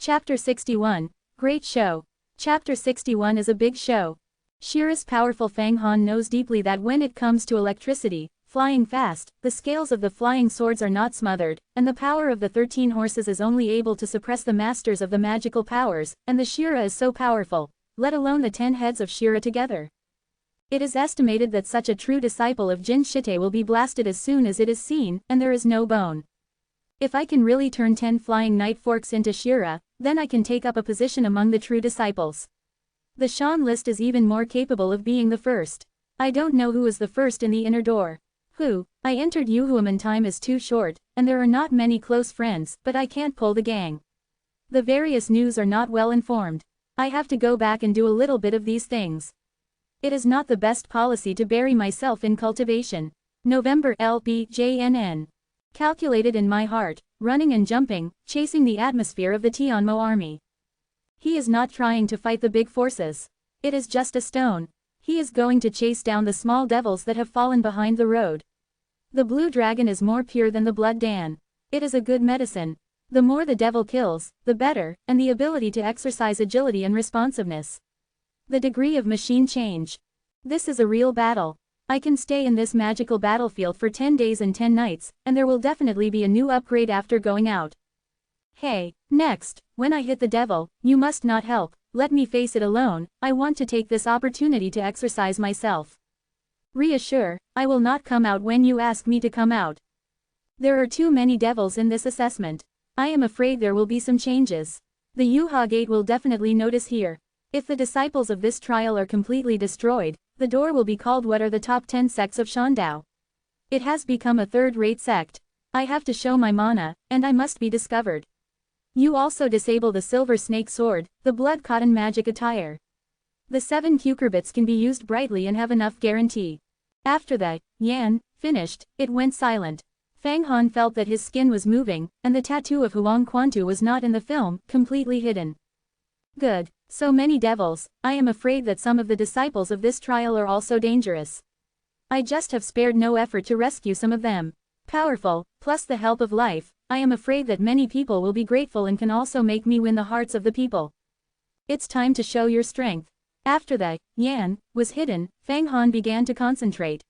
Chapter 61, Great Show. Chapter 61 is a big show. Shira's powerful Fang Han knows deeply that when it comes to electricity, flying fast, the scales of the flying swords are not smothered, and the power of the 13 horses is only able to suppress the masters of the magical powers, and the Shira is so powerful, let alone the 10 heads of Shira together. It is estimated that such a true disciple of Jin Shite will be blasted as soon as it is seen, and there is no bone. If I can really turn 10 flying night forks into Shira, then I can take up a position among the true disciples. The Shan list is even more capable of being the first. I don't know who is the first in the inner door. I entered Yuhuaman, time is too short, and there are not many close friends, but I can't pull the gang. The various news are not well informed. I have to go back and do a little bit of these things. It is not the best policy to bury myself in cultivation. November LBJNN. Calculated in my heart, running and jumping, chasing the atmosphere of the Tianmo army. He is not trying to fight the big forces. It is just a stone. He is going to chase down the small devils that have fallen behind the road. The blue dragon is more pure than the blood Dan. It is a good medicine. The more the devil kills, the better, and the ability to exercise agility and responsiveness. The degree of machine change. This is a real battle. I can stay in this magical battlefield for 10 days and 10 nights, and there will definitely be a new upgrade after going out. Hey, next, when I hit the devil, you must not help, let me face it alone, I want to take this opportunity to exercise myself. Reassure, I will not come out when you ask me to come out. There are too many devils in this assessment. I am afraid there will be some changes. The Yuha gate will definitely notice here. If the disciples of this trial are completely destroyed, the door will be called what are the top 10 sects of Shandao. It has become a third-rate sect. I have to show my mana, and I must be discovered. You also disable the silver snake sword, the blood cotton magic attire. The 7 cucurbits can be used brightly and have enough guarantee. After the Yan finished, it went silent. Fang Han felt that his skin was moving, and the tattoo of Huang Quantu was not in the film, completely hidden. Good. So many devils, I am afraid that some of the disciples of this trial are also dangerous. I just have spared no effort to rescue some of them. Powerful, plus the help of life, I am afraid that many people will be grateful and can also make me win the hearts of the people. It's time to show your strength. After the Yan was hidden, Fang Han began to concentrate.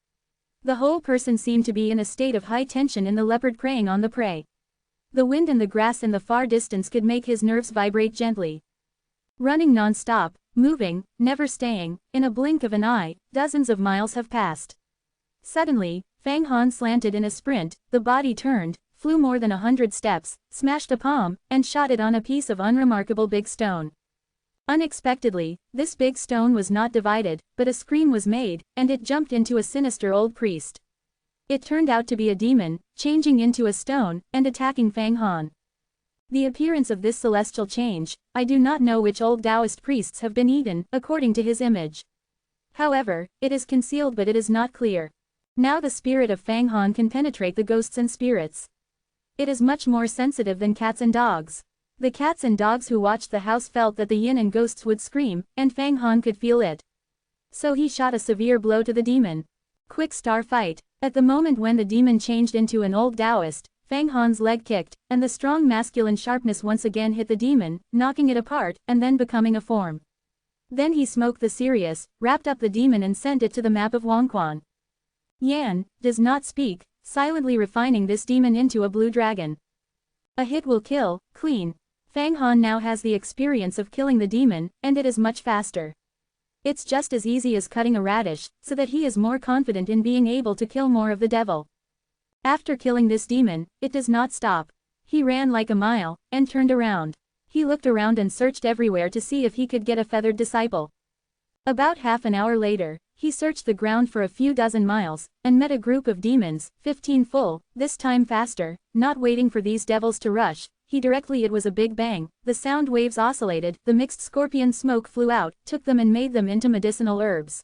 The whole person seemed to be in a state of high tension in the leopard preying on the prey. The wind and the grass in the far distance could make his nerves vibrate gently. Running non-stop, moving, never staying, in a blink of an eye, dozens of miles have passed. Suddenly, Fang Han slanted in a sprint, the body turned, flew more than 100 steps, smashed a palm, and shot it on a piece of unremarkable big stone. Unexpectedly, this big stone was not divided, but a scream was made, and it jumped into a sinister old priest. It turned out to be a demon, changing into a stone, and attacking Fang Han. The appearance of this celestial change, I do not know which old Taoist priests have been eaten, according to his image. However, it is concealed but it is not clear. Now the spirit of Fang Han can penetrate the ghosts and spirits. It is much more sensitive than cats and dogs. The cats and dogs who watched the house felt that the yin and ghosts would scream, and Fang Han could feel it. So he shot a severe blow to the demon. Quick star fight. At the moment when the demon changed into an old Taoist, Fang Han's leg kicked, and the strong masculine sharpness once again hit the demon, knocking it apart, and then becoming a form. Then he smoked the Sirius, wrapped up the demon and sent it to the map of Wangquan. Yan does not speak, silently refining this demon into a blue dragon. A hit will kill, clean. Fang Han now has the experience of killing the demon, and it is much faster. It's just as easy as cutting a radish, so that he is more confident in being able to kill more of the devil. After killing this demon, it does not stop. He ran like a mile, and turned around. He looked around and searched everywhere to see if he could get a feathered disciple. About half an hour later, he searched the ground for a few dozen miles, and met a group of demons, 15 full, this time faster, not waiting for these devils to rush. It was a big bang, the sound waves oscillated, the mixed scorpion smoke flew out, took them and made them into medicinal herbs.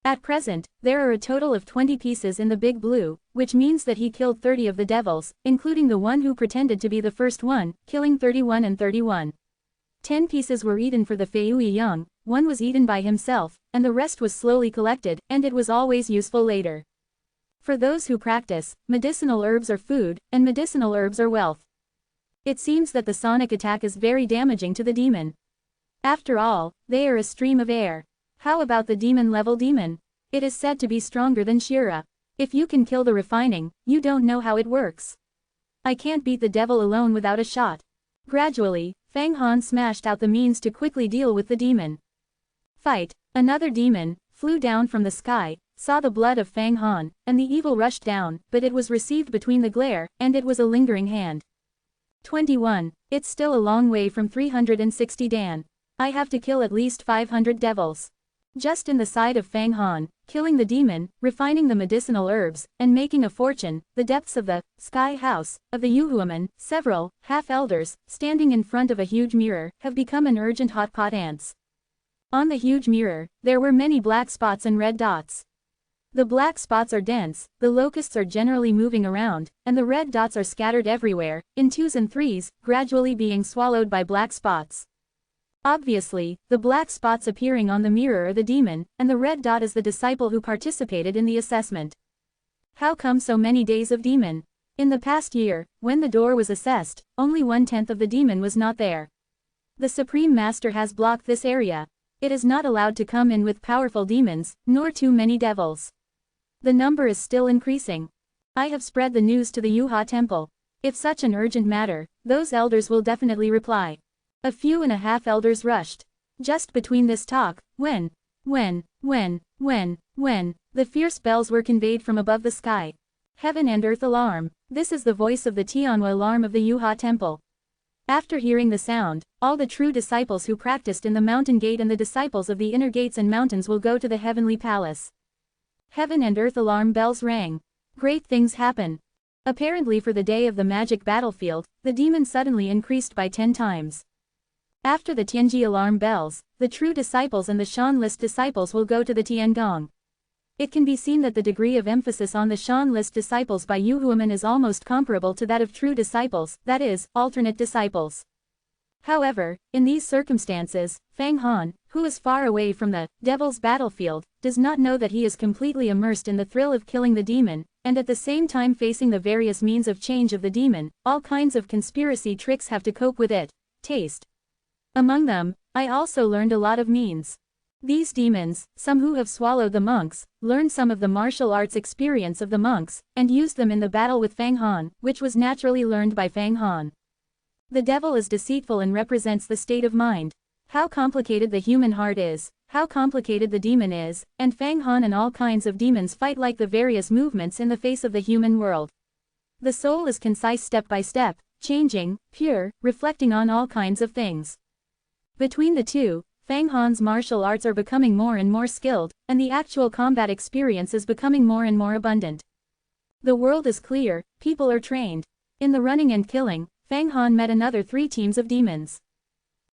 At present, there are a total of 20 pieces in the big blue, which means that he killed 30 of the devils, including the one who pretended to be the first one, killing 31 and 31. 10 pieces were eaten for the Feiyue Young, 1 was eaten by himself, and the rest was slowly collected, and it was always useful later. For those who practice, medicinal herbs are food, and medicinal herbs are wealth. It seems that the sonic attack is very damaging to the demon. After all, they are a stream of air. How about the demon-level demon? It is said to be stronger than Shira. If you can kill the refining, you don't know how it works. I can't beat the devil alone without a shot. Gradually, Fang Han smashed out the means to quickly deal with the demon. Fight. Another demon flew down from the sky, saw the blood of Fang Han, and the evil rushed down, but it was received between the glare, and it was a lingering hand. 21. It's still a long way from 360 Dan. I have to kill at least 500 devils. Just in the side of Fang Han, killing the demon, refining the medicinal herbs, and making a fortune, the depths of the sky house of the Yuhuaman, several half-elders, standing in front of a huge mirror, have become an urgent hot pot ants. On the huge mirror, there were many black spots and red dots. The black spots are dense, the locusts are generally moving around, and the red dots are scattered everywhere, in twos and threes, gradually being swallowed by black spots. Obviously, the black spots appearing on the mirror are the demon, and the red dot is the disciple who participated in the assessment. How come so many days of demon? In the past year, when the door was assessed, only 1/10 of the demon was not there. The Supreme Master has blocked this area. It is not allowed to come in with powerful demons, nor too many devils. The number is still increasing. I have spread the news to the Yuha temple. If such an urgent matter, those elders will definitely reply. A few and a half elders rushed. Just between this talk, when, the fierce bells were conveyed from above the sky. Heaven and earth alarm. This is the voice of the Tianhua alarm of the Yuha temple. After hearing the sound, all the true disciples who practiced in the mountain gate and the disciples of the inner gates and mountains will go to the heavenly palace. Heaven and earth alarm bells rang. Great things happen. Apparently for the day of the magic battlefield, the demon suddenly increased by 10 times. After the Tianji alarm bells, the true disciples and the Shan list disciples will go to the Tiangong. It can be seen that the degree of emphasis on the Shan list disciples by Yuhuaman is almost comparable to that of true disciples, that is, alternate disciples. However, in these circumstances, Fang Han, who is far away from the devil's battlefield, does not know that he is completely immersed in the thrill of killing the demon, and at the same time facing the various means of change of the demon. All kinds of conspiracy tricks have to cope with it. Taste. Among them, I also learned a lot of means. These demons, some who have swallowed the monks, learned some of the martial arts experience of the monks, and used them in the battle with Fang Han, which was naturally learned by Fang Han. The devil is deceitful and represents the state of mind. How complicated the human heart is, how complicated the demon is, and Fang Han and all kinds of demons fight like the various movements in the face of the human world. The soul is concise step by step, changing, pure, reflecting on all kinds of things. Between the two, Fang Han's martial arts are becoming more and more skilled, and the actual combat experience is becoming more and more abundant. The world is clear, people are trained. In the running and killing, Fang Han met another 3 teams of demons.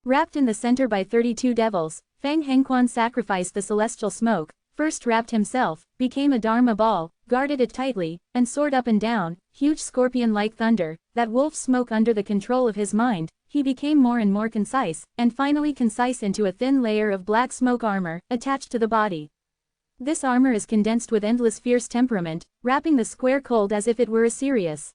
Wrapped in the center by 32 devils, Fang Hengquan sacrificed the celestial smoke, first wrapped himself, became a dharma ball, guarded it tightly, and soared up and down, huge scorpion-like thunder, that wolf smoke under the control of his mind. He became more and more concise, and finally concise into a thin layer of black smoke armor, attached to the body. This armor is condensed with endless fierce temperament, wrapping the square cold as if it were a Sirius.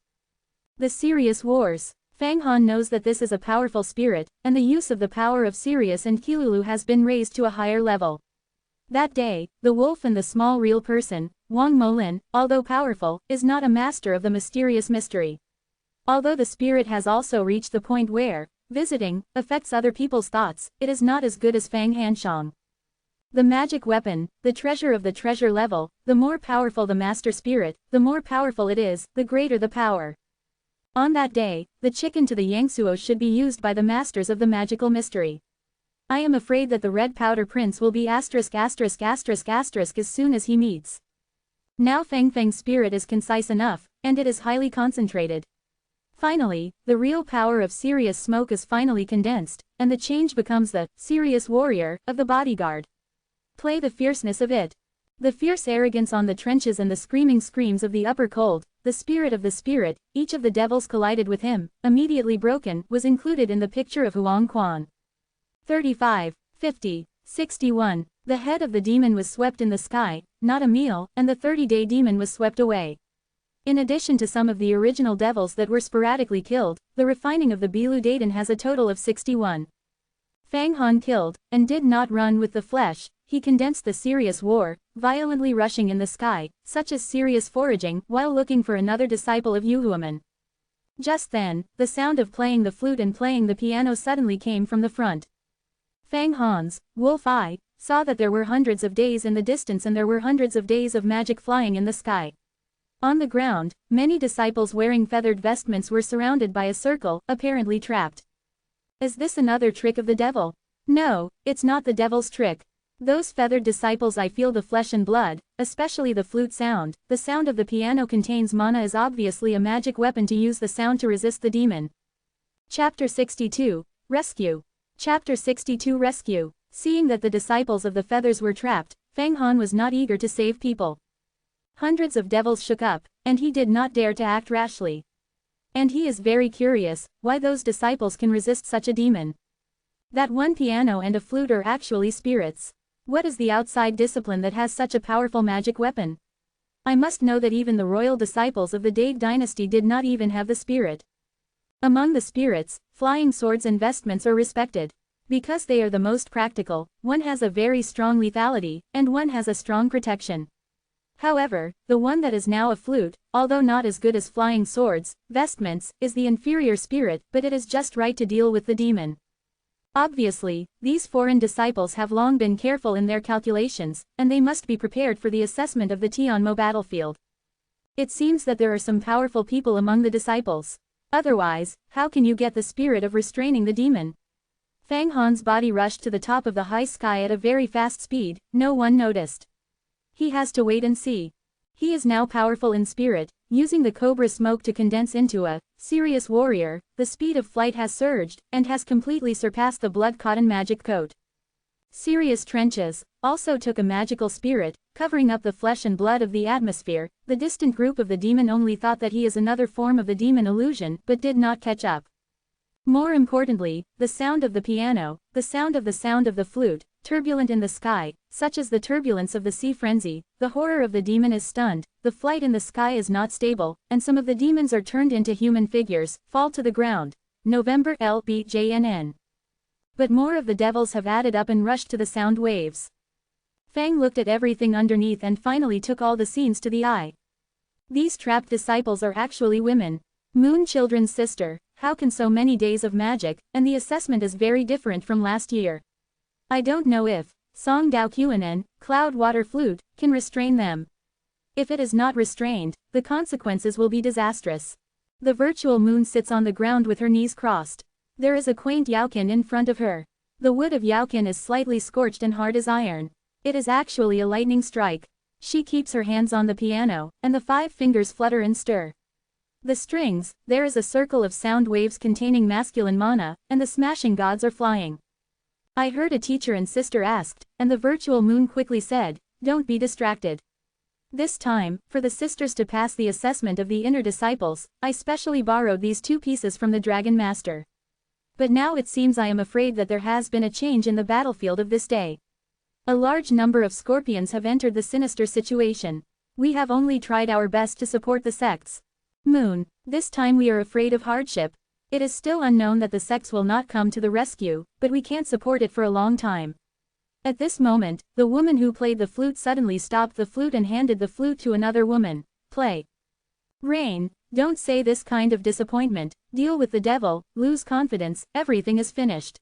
The Sirius Wars. Fang Han knows that this is a powerful spirit, and the use of the power of Sirius and Kilulu has been raised to a higher level. That day, the wolf and the small real person, Wang Molin, although powerful, is not a master of the mysterious mystery. Although the spirit has also reached the point where, visiting, affects other people's thoughts, it is not as good as Fang Hanshang. The magic weapon, the treasure of the treasure level, the more powerful the master spirit, the more powerful it is, the greater the power. On that day, the chicken to the Yangsuo should be used by the masters of the magical mystery. I am afraid that the red powder prince will be as soon as he meets. Now Fang Fang's spirit is concise enough, and it is highly concentrated. Finally, the real power of Sirius smoke is finally condensed, and the change becomes the Sirius warrior of the bodyguard. Play the fierceness of it. The fierce arrogance on the trenches and the screaming screams of the upper cold, the spirit, each of the devils collided with him, immediately broken, was included in the picture of Huang Quan. 35, 50, 61. The head of the demon was swept in the sky, not a meal, and the 30-day demon was swept away. In addition to some of the original devils that were sporadically killed, the refining of the Bilu Dadan has a total of 61. Fang Han killed, and did not run with the flesh. He condensed the serious war, violently rushing in the sky, such as serious foraging, while looking for another disciple of Yuhuaman. Just then, the sound of playing the flute and playing the piano suddenly came from the front. Fang Han's wolf eye saw that there were hundreds of days in the distance and there were hundreds of days of magic flying in the sky. On the ground, many disciples wearing feathered vestments were surrounded by a circle, apparently trapped. Is this another trick of the devil? No, it's not the devil's trick. Those feathered disciples, I feel the flesh and blood, especially the flute sound. The sound of the piano contains mana, is obviously a magic weapon to use the sound to resist the demon. Chapter 62, Rescue. Chapter 62, Rescue. Seeing that the disciples of the feathers were trapped, Fang Han was not eager to save people. Hundreds of devils shook up, and he did not dare to act rashly. And he is very curious why those disciples can resist such a demon. That one piano and a flute are actually spirits. What is the outside discipline that has such a powerful magic weapon? I must know that even the royal disciples of the Dade dynasty did not even have the spirit. Among the spirits, flying swords and vestments are respected. Because they are the most practical, one has a very strong lethality, and one has a strong protection. However, the one that is now a flute, although not as good as flying swords, vestments, is the inferior spirit, but it is just right to deal with the demon. Obviously, these foreign disciples have long been careful in their calculations, and they must be prepared for the assessment of the Tianmo battlefield. It seems that there are some powerful people among the disciples. Otherwise, how can you get the spirit of restraining the demon? Fang Han's body rushed to the top of the high sky at a very fast speed. No one noticed. He has to wait and see. He is now powerful in spirit, using the cobra smoke to condense into a serious warrior. The speed of flight has surged, and has completely surpassed the blood cotton magic coat. Serious trenches also took a magical spirit, covering up the flesh and blood of the atmosphere. The distant group of the demon only thought that he is another form of the demon illusion, but did not catch up. More importantly, the sound of the piano, the sound of the flute, turbulent in the sky, such as the turbulence of the sea frenzy. The horror of the demon is stunned, the flight in the sky is not stable, and some of the demons are turned into human figures, fall to the ground. November LBJNN. But more of the devils have added up and rushed to the sound waves. Fang looked at everything underneath and finally took all the scenes to the eye. These trapped disciples are actually women. Moon Children's sister. How can so many days of magic, and the assessment is very different from last year. I don't know if Song Dao Qanen, Cloud Water Flute, can restrain them. If it is not restrained, the consequences will be disastrous. The virtual moon sits on the ground with her knees crossed. There is a quaint Yaoqin in front of her. The wood of Yaoqin is slightly scorched and hard as iron. It is actually a lightning strike. She keeps her hands on the piano, and the 5 fingers flutter and stir. The strings, there is a circle of sound waves containing masculine mana, and the smashing gods are flying. I heard a teacher and sister asked, and the virtual moon quickly said, don't be distracted. This time, for the sisters to pass the assessment of the inner disciples, I specially borrowed these 2 pieces from the Dragon Master. But now it seems I am afraid that there has been a change in the battlefield of this day. A large number of scorpions have entered the sinister situation. We have only tried our best to support the sects. Moon, this time we are afraid of hardship. It is still unknown that the sects will not come to the rescue, but we can't support it for a long time. At this moment, the woman who played the flute suddenly stopped the flute and handed the flute to another woman. Play. Rain, don't say this kind of disappointment, deal with the devil, lose confidence, everything is finished.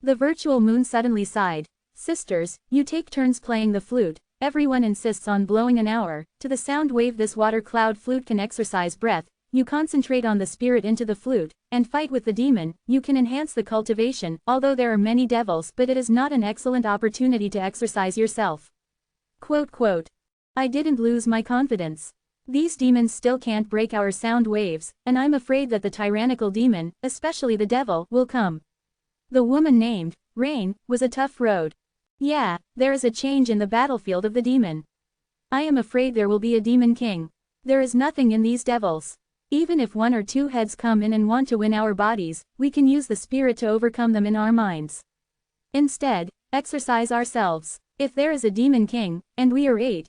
The virtual moon suddenly sighed. Sisters, you take turns playing the flute. Everyone insists on blowing an hour. To the sound wave this water cloud flute can exercise breath. You concentrate on the spirit into the flute, and fight with the demon. You can enhance the cultivation, although there are many devils, but it is not an excellent opportunity to exercise yourself. Quote. I didn't lose my confidence. These demons still can't break our sound waves, and I'm afraid that the tyrannical demon, especially the devil, will come. The woman named Rain was a tough road. Yeah, there is a change in the battlefield of the demon. I am afraid there will be a demon king. There is nothing in these devils. Even if 1 or 2 heads come in and want to win our bodies, we can use the spirit to overcome them in our minds. Instead, exercise ourselves. If there is a demon king, and we are 8,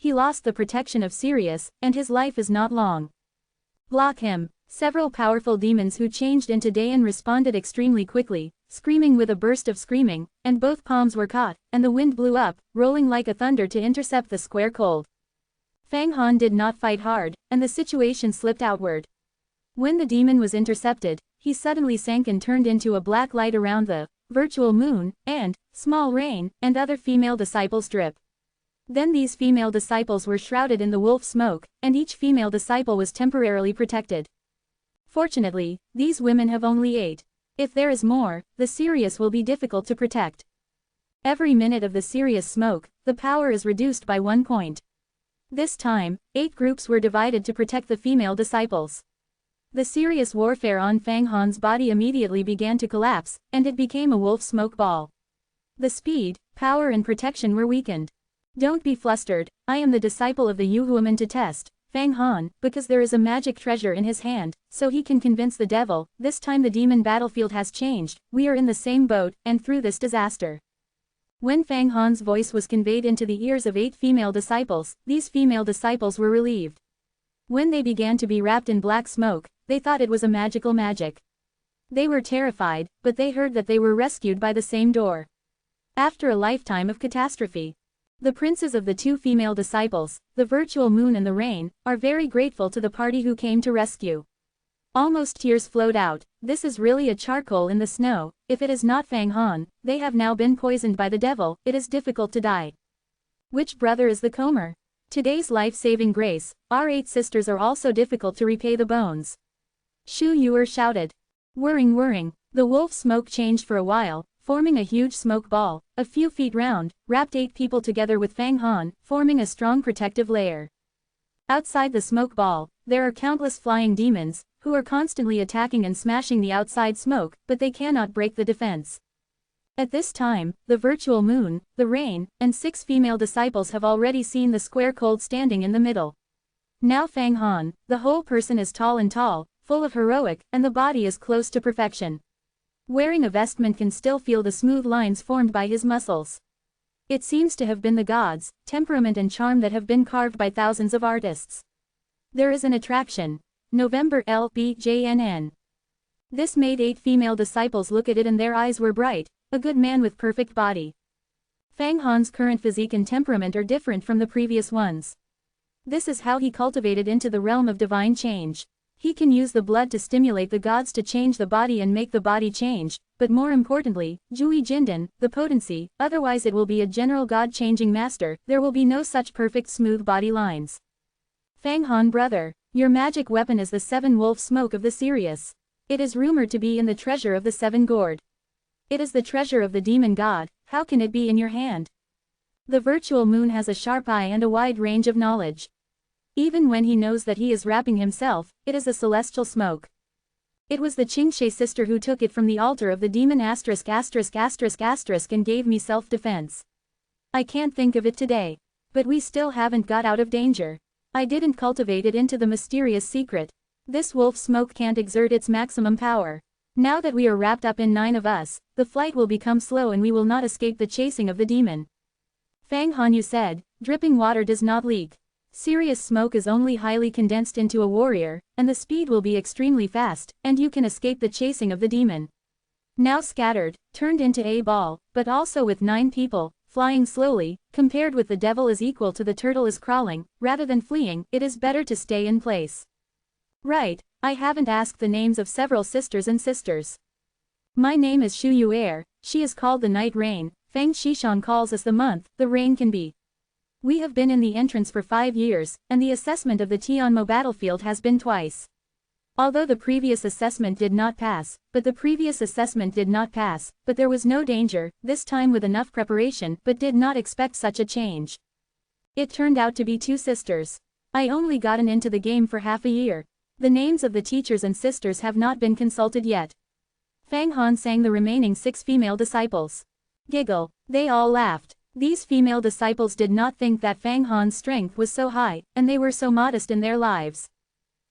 he lost the protection of Sirius, and his life is not long. Block him. Several powerful demons who changed into Dayan responded extremely quickly, screaming with a burst of screaming, and both palms were caught, and the wind blew up, rolling like a thunder to intercept the square cold. Fang Han did not fight hard, and the situation slipped outward. When the demon was intercepted, he suddenly sank and turned into a black light around the virtual moon, and small rain, and other female disciples drip. Then these female disciples were shrouded in the wolf smoke, and each female disciple was temporarily protected. Fortunately, these women have only 8. If there is more, the Sirius will be difficult to protect. Every minute of the Sirius smoke, the power is reduced by 1 point. This time, 8 groups were divided to protect the female disciples. The Sirius warfare on Fang Han's body immediately began to collapse, and it became a wolf smoke ball. The speed, power and protection were weakened. Don't be flustered, I am the disciple of the Yuhuaman to test Fang Han, because there is a magic treasure in his hand, so he can convince the devil. This time the demon battlefield has changed, we are in the same boat, and through this disaster. When Fang Han's voice was conveyed into the ears of 8 female disciples, these female disciples were relieved. When they began to be wrapped in black smoke, they thought it was a magical magic. They were terrified, but they heard that they were rescued by the same door. After a lifetime of catastrophe, the princes of the 2 female disciples, the virtual moon and the rain, are very grateful to the party who came to rescue. Almost tears flowed out. This is really a charcoal in the snow. If it is not Fang Han, they have now been poisoned by the devil, it is difficult to die. Which brother is the comer? Today's life-saving grace, our 8 sisters are also difficult to repay the bones. Shu Yuer shouted. Whirring. The wolf smoke changed for a while, forming a huge smoke ball, a few feet round, wrapped 8 people together with Fang Han, forming a strong protective layer. Outside the smoke ball, there are countless flying demons, who are constantly attacking and smashing the outside smoke, but they cannot break the defense. At this time, the virtual moon, the rain, and 6 female disciples have already seen the square cold standing in the middle. Now Fang Han, the whole person is tall, full of heroic, and the body is close to perfection. Wearing a vestment can still feel the smooth lines formed by his muscles. It seems to have been the gods, temperament and charm that have been carved by thousands of artists. There is an attraction. November LBJNN. This made 8 female disciples look at it and their eyes were bright, a good man with perfect body. Fang Han's current physique and temperament are different from the previous ones. This is how he cultivated into the realm of divine change. He can use the blood to stimulate the gods to change the body and make the body change, but more importantly, Jui Jindan, the potency, otherwise it will be a general god-changing master, there will be no such perfect smooth body lines. Fang Han brother, your magic weapon is the 7 wolf smoke of the Sirius. It is rumored to be in the treasure of the 7 gourd. It is the treasure of the demon god, how can it be in your hand? The virtual moon has a sharp eye and a wide range of knowledge. Even when he knows that he is wrapping himself, it is a celestial smoke. It was the Qingshe sister who took it from the altar of the demon ***** and gave me self-defense. I can't think of it today. But we still haven't got out of danger. I didn't cultivate it into the mysterious secret. This wolf smoke can't exert its maximum power. Now that we are wrapped up in 9 of us, the flight will become slow and we will not escape the chasing of the demon. Fang Hanyu said, dripping water does not leak. Sirius smoke is only highly condensed into a warrior, and the speed will be extremely fast, and you can escape the chasing of the demon. Now scattered, turned into a ball, but also with 9 people, flying slowly, compared with the devil is equal to the turtle is crawling, rather than fleeing, it is better to stay in place. Right, I haven't asked the names of several sisters and sisters. My name is Shu Yuer, she is called the night rain, Feng Shishan calls us the month, the rain can be. We have been in the entrance for 5 years, and the assessment of the Tianmo battlefield has been twice. Although the previous assessment did not pass, but there was no danger, this time with enough preparation, but did not expect such a change. It turned out to be 2 sisters. I only gotten into the game for half a year. The names of the teachers and sisters have not been consulted yet. Fang Han sang the remaining 6 female disciples. Giggle, they all laughed. These female disciples did not think that Fang Han's strength was so high, and they were so modest in their lives.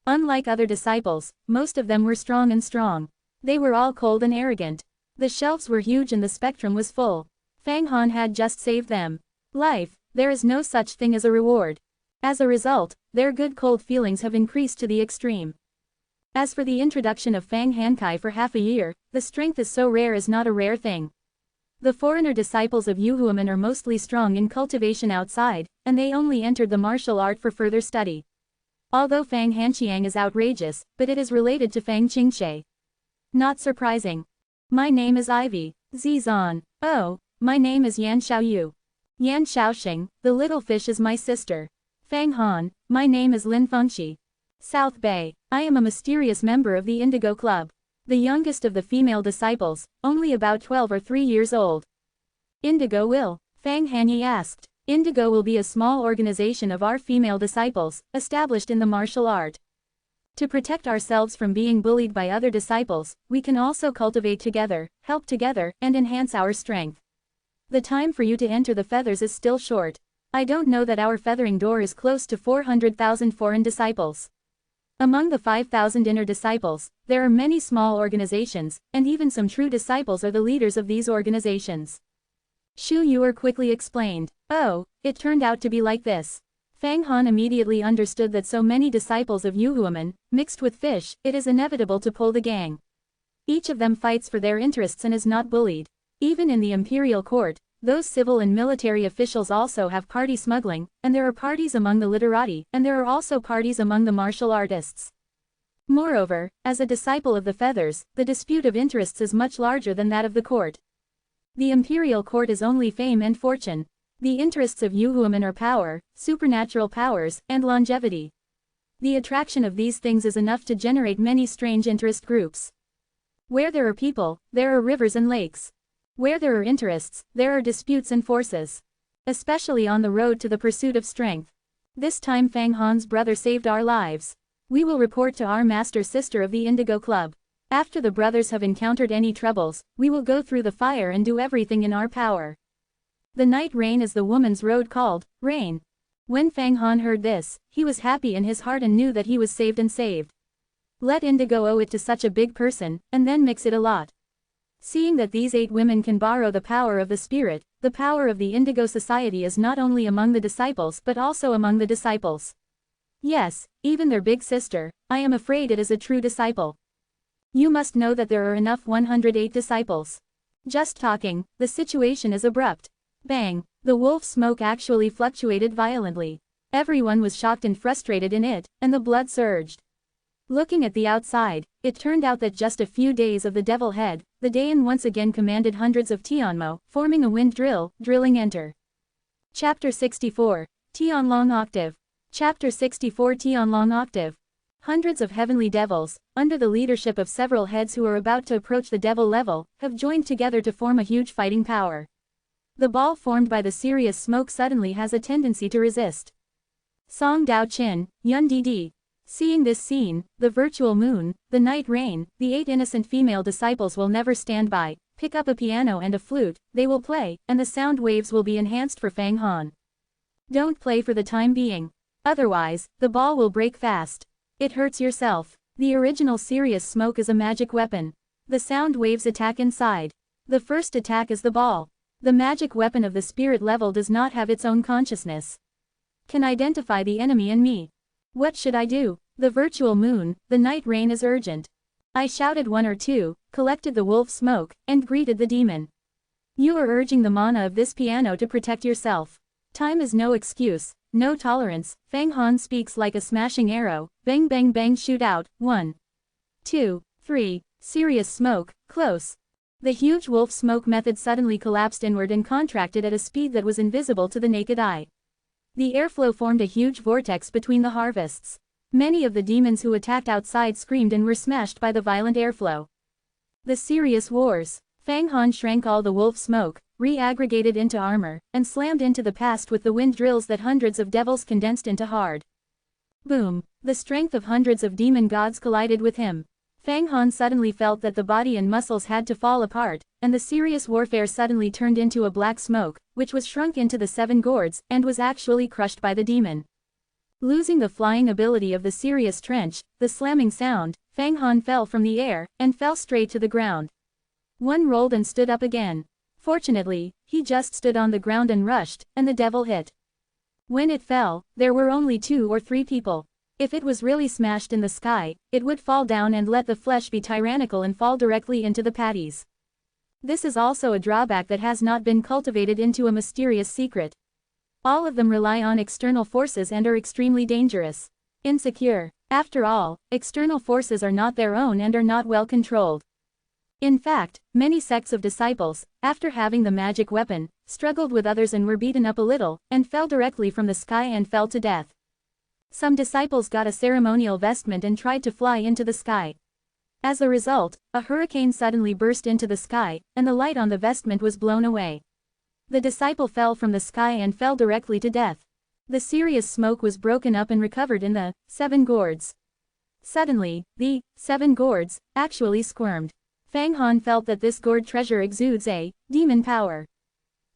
Unlike other disciples, most of them were strong. They were all cold and arrogant. The shelves were huge and the spectrum was full. Fang Han had just saved them. Life, there is no such thing as a reward. As a result, their good cold feelings have increased to the extreme. As for the introduction of Fang Hankai for half a year, the strength is so rare as not a rare thing. The foreigner disciples of Yu Huamen are mostly strong in cultivation outside, and they only entered the martial art for further study. Although Fang Hanqiang is outrageous, but it is related to Fang Qingxie. Not surprising. My name is Ivy, Zizan. Oh, my name is Yan Xiaoyu. Yan Xiaoxing, the little fish is my sister. Fang Han, my name is Lin Fengxi. South Bay, I am a mysterious member of the Indigo Club. The youngest of the female disciples, only about 12 or 3 years old. Indigo will? Fang Hanyi asked. Indigo will be a small organization of our female disciples, established in the martial art. To protect ourselves from being bullied by other disciples, we can also cultivate together, help together, and enhance our strength. The time for you to enter the feathers is still short. I don't know that our feathering door is close to 400,000 foreign disciples. Among the 5,000 inner disciples, there are many small organizations, and even some true disciples are the leaders of these organizations. Xu Yuer quickly explained. Oh, it turned out to be like this. Fang Han immediately understood that so many disciples of Yu Huamen, mixed with fish, it is inevitable to pull the gang. Each of them fights for their interests and is not bullied. Even in the imperial court, those civil and military officials also have party smuggling, and there are parties among the literati, and there are also parties among the martial artists. Moreover, as a disciple of the feathers, the dispute of interests is much larger than that of the court. The imperial court is only fame and fortune. The interests of Yu Huamen are power, supernatural powers, and longevity. The attraction of these things is enough to generate many strange interest groups. Where there are people, there are rivers and lakes. Where there are interests, there are disputes and forces. Especially on the road to the pursuit of strength. This time Fang Han's brother saved our lives. We will report to our master sister of the Indigo Club. After the brothers have encountered any troubles, we will go through the fire and do everything in our power. The night rain is the woman's road called rain. When Fang Han heard this, he was happy in his heart and knew that he was saved and saved. Let Indigo owe it to such a big person, and then mix it a lot. Seeing that these 8 women can borrow the power of the spirit, the power of the Indigo Society is not only among the disciples but also among the disciples. Yes, even their big sister, I am afraid it is a true disciple. You must know that there are enough 108 disciples. Just talking, the situation is abrupt. Bang, the wolf smoke actually fluctuated violently. Everyone was shocked and frustrated in it, and the blood surged. Looking at the outside, it turned out that just a few days of the devil head, the Dayan once again commanded hundreds of Tianmo, forming a wind drill, drilling enter. Chapter 64, Tianlong Octave. Chapter 64 Tianlong Octave. Hundreds of heavenly devils, under the leadership of several heads who are about to approach the devil level, have joined together to form a huge fighting power. The ball formed by the serious smoke suddenly has a tendency to resist. Song Dao Qin, Yun Di. Seeing this scene, the virtual moon, the night rain, the 8 innocent female disciples will never stand by, pick up a piano and a flute, they will play, and the sound waves will be enhanced for Fang Han. Don't play for the time being. Otherwise, the ball will break fast. It hurts yourself. The original serious smoke is a magic weapon. The sound waves attack inside. The first attack is the ball. The magic weapon of the spirit level does not have its own consciousness. Can identify the enemy in me. What should I do? The virtual moon, the night rain is urgent. I shouted 1 or 2, collected the wolf smoke, and greeted the demon. You are urging the mana of this piano to protect yourself. Time is no excuse, no tolerance. Fang Han speaks like a smashing arrow, bang bang bang shoot out, 1, 2, 3, serious smoke, close. The huge wolf smoke method suddenly collapsed inward and contracted at a speed that was invisible to the naked eye. The airflow formed a huge vortex between the harvests. Many of the demons who attacked outside screamed and were smashed by the violent airflow. The serious wars. Fang Han shrank all the wolf smoke, re-aggregated into armor, and slammed into the past with the wind drills that hundreds of devils condensed into hard. Boom! The strength of hundreds of demon gods collided with him. Fang Han suddenly felt that the body and muscles had to fall apart, and the serious warfare suddenly turned into a black smoke, which was shrunk into the 7 gourds, and was actually crushed by the demon. Losing the flying ability of the serious trench, the slamming sound, Fang Han fell from the air, and fell straight to the ground. One rolled and stood up again. Fortunately, he just stood on the ground and rushed, and the devil hit. When it fell, there were only 2 or 3 people. If it was really smashed in the sky, it would fall down and let the flesh be tyrannical and fall directly into the patties. This is also a drawback that has not been cultivated into a mysterious secret. All of them rely on external forces and are extremely dangerous. Insecure. After all, external forces are not their own and are not well controlled. In fact, many sects of disciples, after having the magic weapon, struggled with others and were beaten up a little, and fell directly from the sky and fell to death. Some disciples got a ceremonial vestment and tried to fly into the sky. As a result, a hurricane suddenly burst into the sky, and the light on the vestment was blown away. The disciple fell from the sky and fell directly to death. The serious smoke was broken up and recovered in the 7 gourds. Suddenly, the 7 gourds actually squirmed. Fang Han felt that this gourd treasure exudes a demon power.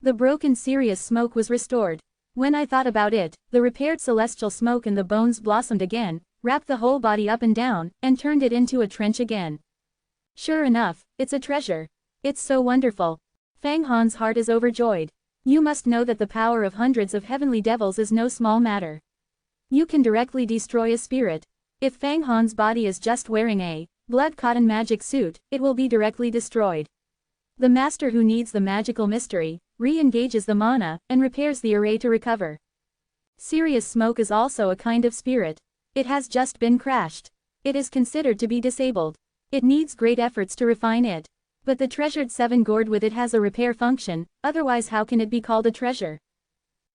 The broken serious smoke was restored. When I thought about it, the repaired celestial smoke and the bones blossomed again, wrapped the whole body up and down, and turned it into a trench again. Sure enough, it's a treasure. It's so wonderful. Fang Han's heart is overjoyed. You must know that the power of hundreds of heavenly devils is no small matter. You can directly destroy a spirit. If Fang Han's body is just wearing a blood cotton magic suit, it will be directly destroyed. The master who needs the magical mystery, re-engages the mana, and repairs the array to recover. Serious smoke is also a kind of spirit. It has just been crashed. It is considered to be disabled. It needs great efforts to refine it. But the treasured 7 gourd with it has a repair function, otherwise how can it be called a treasure?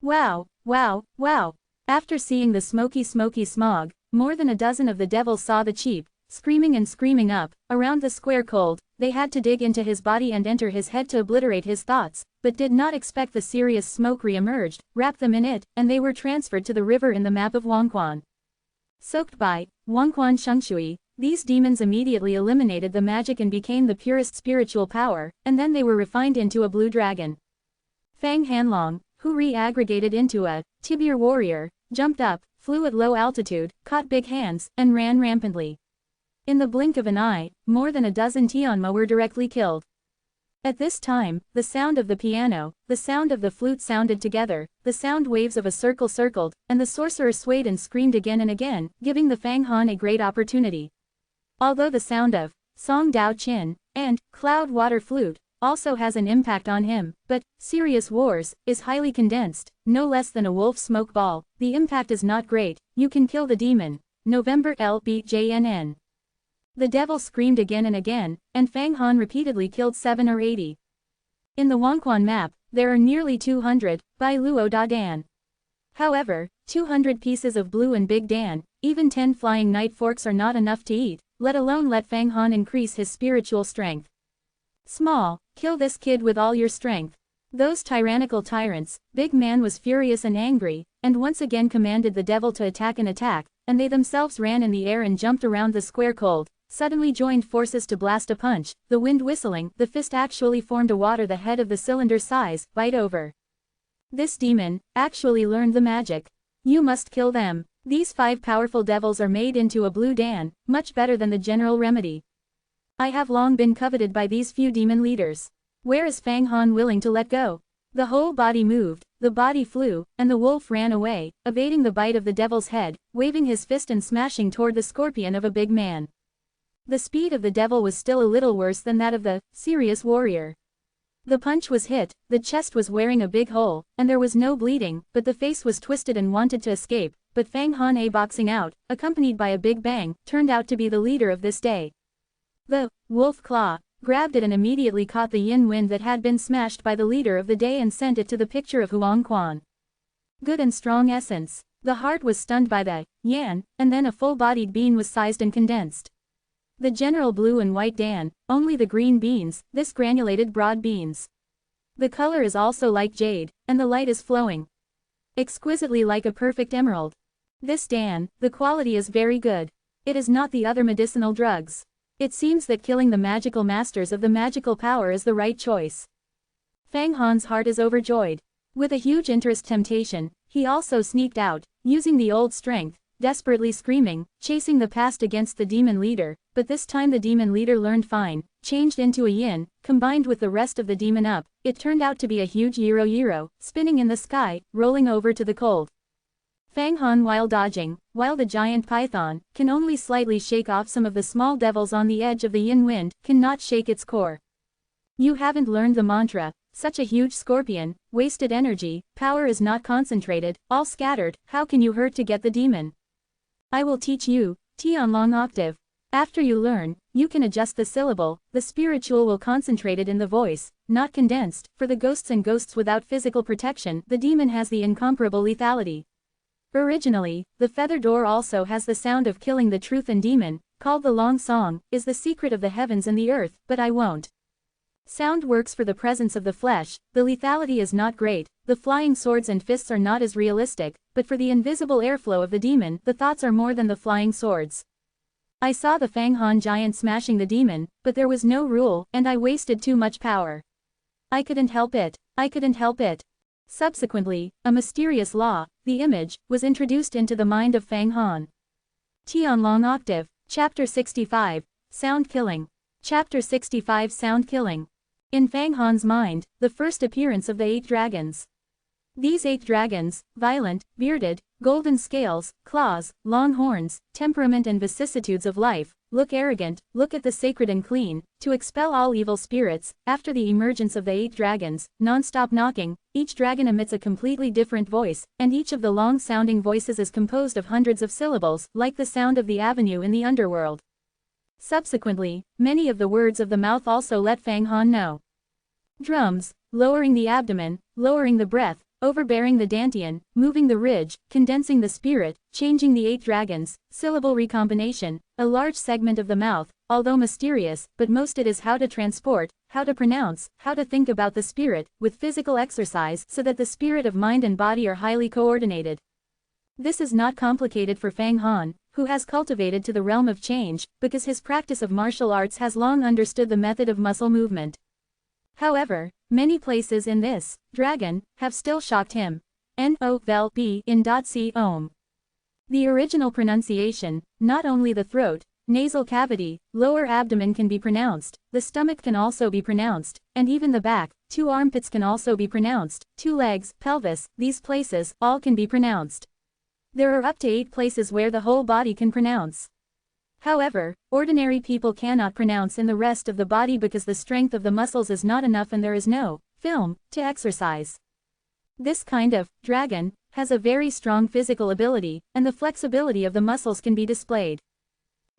Wow, wow, wow. After seeing the smoky smog, more than a dozen of the devils saw the cheap, screaming up, around the square cold. They had to dig into his body and enter his head to obliterate his thoughts, but did not expect the serious smoke re-emerged, wrapped them in it, and they were transferred to the river in the map of Wangquan. Soaked by Wangquan Shengshui, these demons immediately eliminated the magic and became the purest spiritual power, and then they were refined into a blue dragon. Fang Hanlong, who re-aggregated into a Tibir warrior, jumped up, flew at low altitude, caught big hands, and ran rampantly. In the blink of an eye, more than a dozen Tianma were directly killed. At this time, the sound of the piano, the sound of the flute sounded together, the sound waves of a circle circled, and the sorcerer swayed and screamed again and again, giving the Fang Han a great opportunity. Although the sound of Song Dao Qin and Cloud Water Flute also has an impact on him, but Serious Wars is highly condensed, no less than a wolf smoke ball. The impact is not great. You can kill the demon. November LBJNN. The devil screamed again and again, and Fang Han repeatedly killed 7 or 80. In the Wangquan map, there are nearly 200, by Luo Da Dan. However, 200 pieces of blue and big Dan, even 10 flying night forks are not enough to eat, let alone let Fang Han increase his spiritual strength. Small, kill this kid with all your strength. Those tyrannical tyrants, Big Man was furious and angry, and once again commanded the devil to attack, and they themselves ran in the air and jumped around the square cold, suddenly joined forces to blast a punch, the wind whistling, the fist actually formed a water the head of the cylinder size, bite over. This demon actually learned the magic. You must kill them. These 5 powerful devils are made into a blue Dan, much better than the general remedy. I have long been coveted by these few demon leaders. Where is Fang Han willing to let go? The whole body moved, the body flew, and the wolf ran away, evading the bite of the devil's head, waving his fist and smashing toward the scorpion of a big man. The speed of the devil was still a little worse than that of the serious warrior. The punch was hit, the chest was wearing a big hole, and there was no bleeding, but the face was twisted and wanted to escape, but Fang Han A boxing out, accompanied by a big bang, turned out to be the leader of this day. The wolf claw grabbed it and immediately caught the yin wind that had been smashed by the leader of the day and sent it to the picture of Huang Quan. Good and strong essence. The heart was stunned by the yan, and then a full-bodied bean was sized and condensed. The general blue and white Dan, only the green beans, this granulated broad beans. The color is also like jade, and the light is flowing exquisitely like a perfect emerald. This Dan, the quality is very good. It is not the other medicinal drugs. It seems that killing the magical masters of the magical power is the right choice. Fang Han's heart is overjoyed. With a huge interest temptation, he also sneaked out, using the old strength, desperately screaming, chasing the past against the demon leader, but this time the demon leader learned fine, changed into a yin, combined with the rest of the demon up, it turned out to be a huge Yiro, spinning in the sky, rolling over to the cold. Fang Han while dodging, while the giant python can only slightly shake off some of the small devils on the edge of the yin wind, cannot shake its core. You haven't learned the mantra, such a huge scorpion, wasted energy, power is not concentrated, all scattered, how can you hurt to get the demon? I will teach you, T on long octave. After you learn, you can adjust the syllable, the spiritual will concentrate it in the voice, not condensed, for the ghosts and ghosts without physical protection, the demon has the incomparable lethality. Originally, the feather door also has the sound of killing the truth and demon, called the long song, is the secret of the heavens and the earth, but I won't. Sound works for the presence of the flesh, the lethality is not great, the flying swords and fists are not as realistic, but for the invisible airflow of the demon, the thoughts are more than the flying swords. I saw the Fang Han giant smashing the demon, but there was no rule, and I wasted too much power. I couldn't help it. I couldn't help it. Subsequently, a mysterious law, the image, was introduced into the mind of Fang Han. T on long octave, Chapter 65, Sound Killing. Chapter 65 Sound Killing. In Fang Han's mind, the first appearance of the 8 dragons. These 8 dragons, violent, bearded, golden scales, claws, long horns, temperament and vicissitudes of life, look arrogant, look at the sacred and clean, to expel all evil spirits. After the emergence of the 8 dragons, non-stop knocking, each dragon emits a completely different voice, and each of the long-sounding voices is composed of hundreds of syllables, like the sound of the avenue in the underworld. Subsequently, many of the words of the mouth also let Fang Han know. Drums, lowering the abdomen, lowering the breath, overbearing the dantian, moving the ridge, condensing the spirit, changing the 8 dragons, syllable recombination, a large segment of the mouth, although mysterious, but most it is how to transport, how to pronounce, how to think about the spirit, with physical exercise so that the spirit of mind and body are highly coordinated. This is not complicated for Fang Han, who has cultivated to the realm of change, because his practice of martial arts has long understood the method of muscle movement. However, many places in this dragon have still shocked him. N-O-V-E in .c ohm. The original pronunciation, not only the throat, nasal cavity, lower abdomen can be pronounced, the stomach can also be pronounced, and even the back, 2 armpits can also be pronounced, 2 legs, pelvis, these places, all can be pronounced. There are up to 8 places where the whole body can pronounce. However, ordinary people cannot pronounce in the rest of the body because the strength of the muscles is not enough and there is no film to exercise. This kind of dragon has a very strong physical ability, and the flexibility of the muscles can be displayed.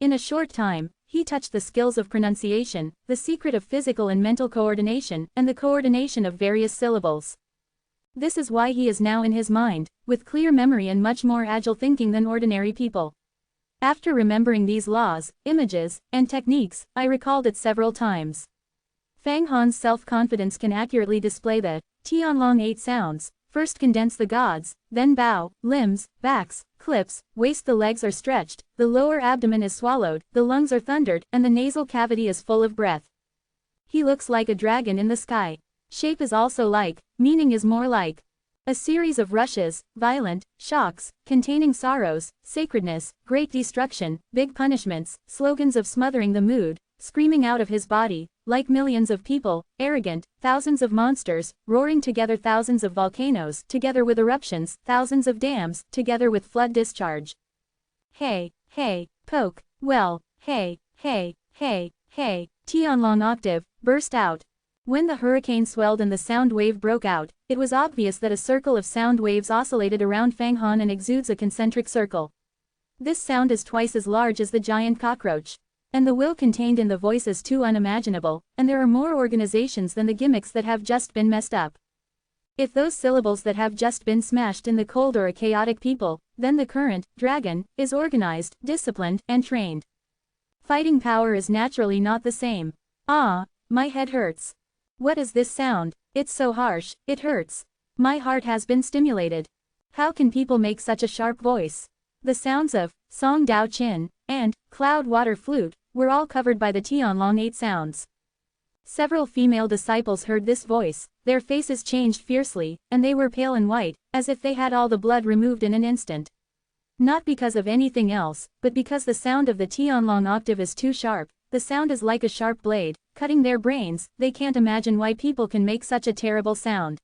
In a short time, he touched the skills of pronunciation, the secret of physical and mental coordination, and the coordination of various syllables. This is why he is now in his mind, with clear memory and much more agile thinking than ordinary people. After remembering these laws, images, and techniques, I recalled it several times. Fang Han's self-confidence can accurately display the Tianlong 8 sounds. First condense the gods, then bow, limbs, backs, clips, waist, the legs are stretched, the lower abdomen is swallowed, the lungs are thundered, and the nasal cavity is full of breath. He looks like a dragon in the sky. Shape is also like, meaning is more like. A series of rushes, violent, shocks, containing sorrows, sacredness, great destruction, big punishments, slogans of smothering the mood, screaming out of his body, like millions of people, arrogant, thousands of monsters, roaring together, thousands of volcanoes, together with eruptions, thousands of dams, together with flood discharge. Hey, hey, poke, well, hey, hey, hey, hey, Tianlong octave, burst out. When the hurricane swelled and the sound wave broke out, it was obvious that a circle of sound waves oscillated around Fang Han and exudes a concentric circle. This sound is twice as large as the giant cockroach. And the will contained in the voice is too unimaginable, and there are more organizations than the gimmicks that have just been messed up. If those syllables that have just been smashed in the cold are a chaotic people, then the current dragon is organized, disciplined, and trained. Fighting power is naturally not the same. Ah, my head hurts. What is this sound? It's so harsh, it hurts. My heart has been stimulated. How can people make such a sharp voice? The sounds of Song Dao Chin and Cloud Water Flute were all covered by the Tianlong 8 sounds. Several female disciples heard this voice, their faces changed fiercely, and they were pale and white, as if they had all the blood removed in an instant. Not because of anything else, but because the sound of the Tianlong octave is too sharp. The sound is like a sharp blade, cutting their brains. They can't imagine why people can make such a terrible sound.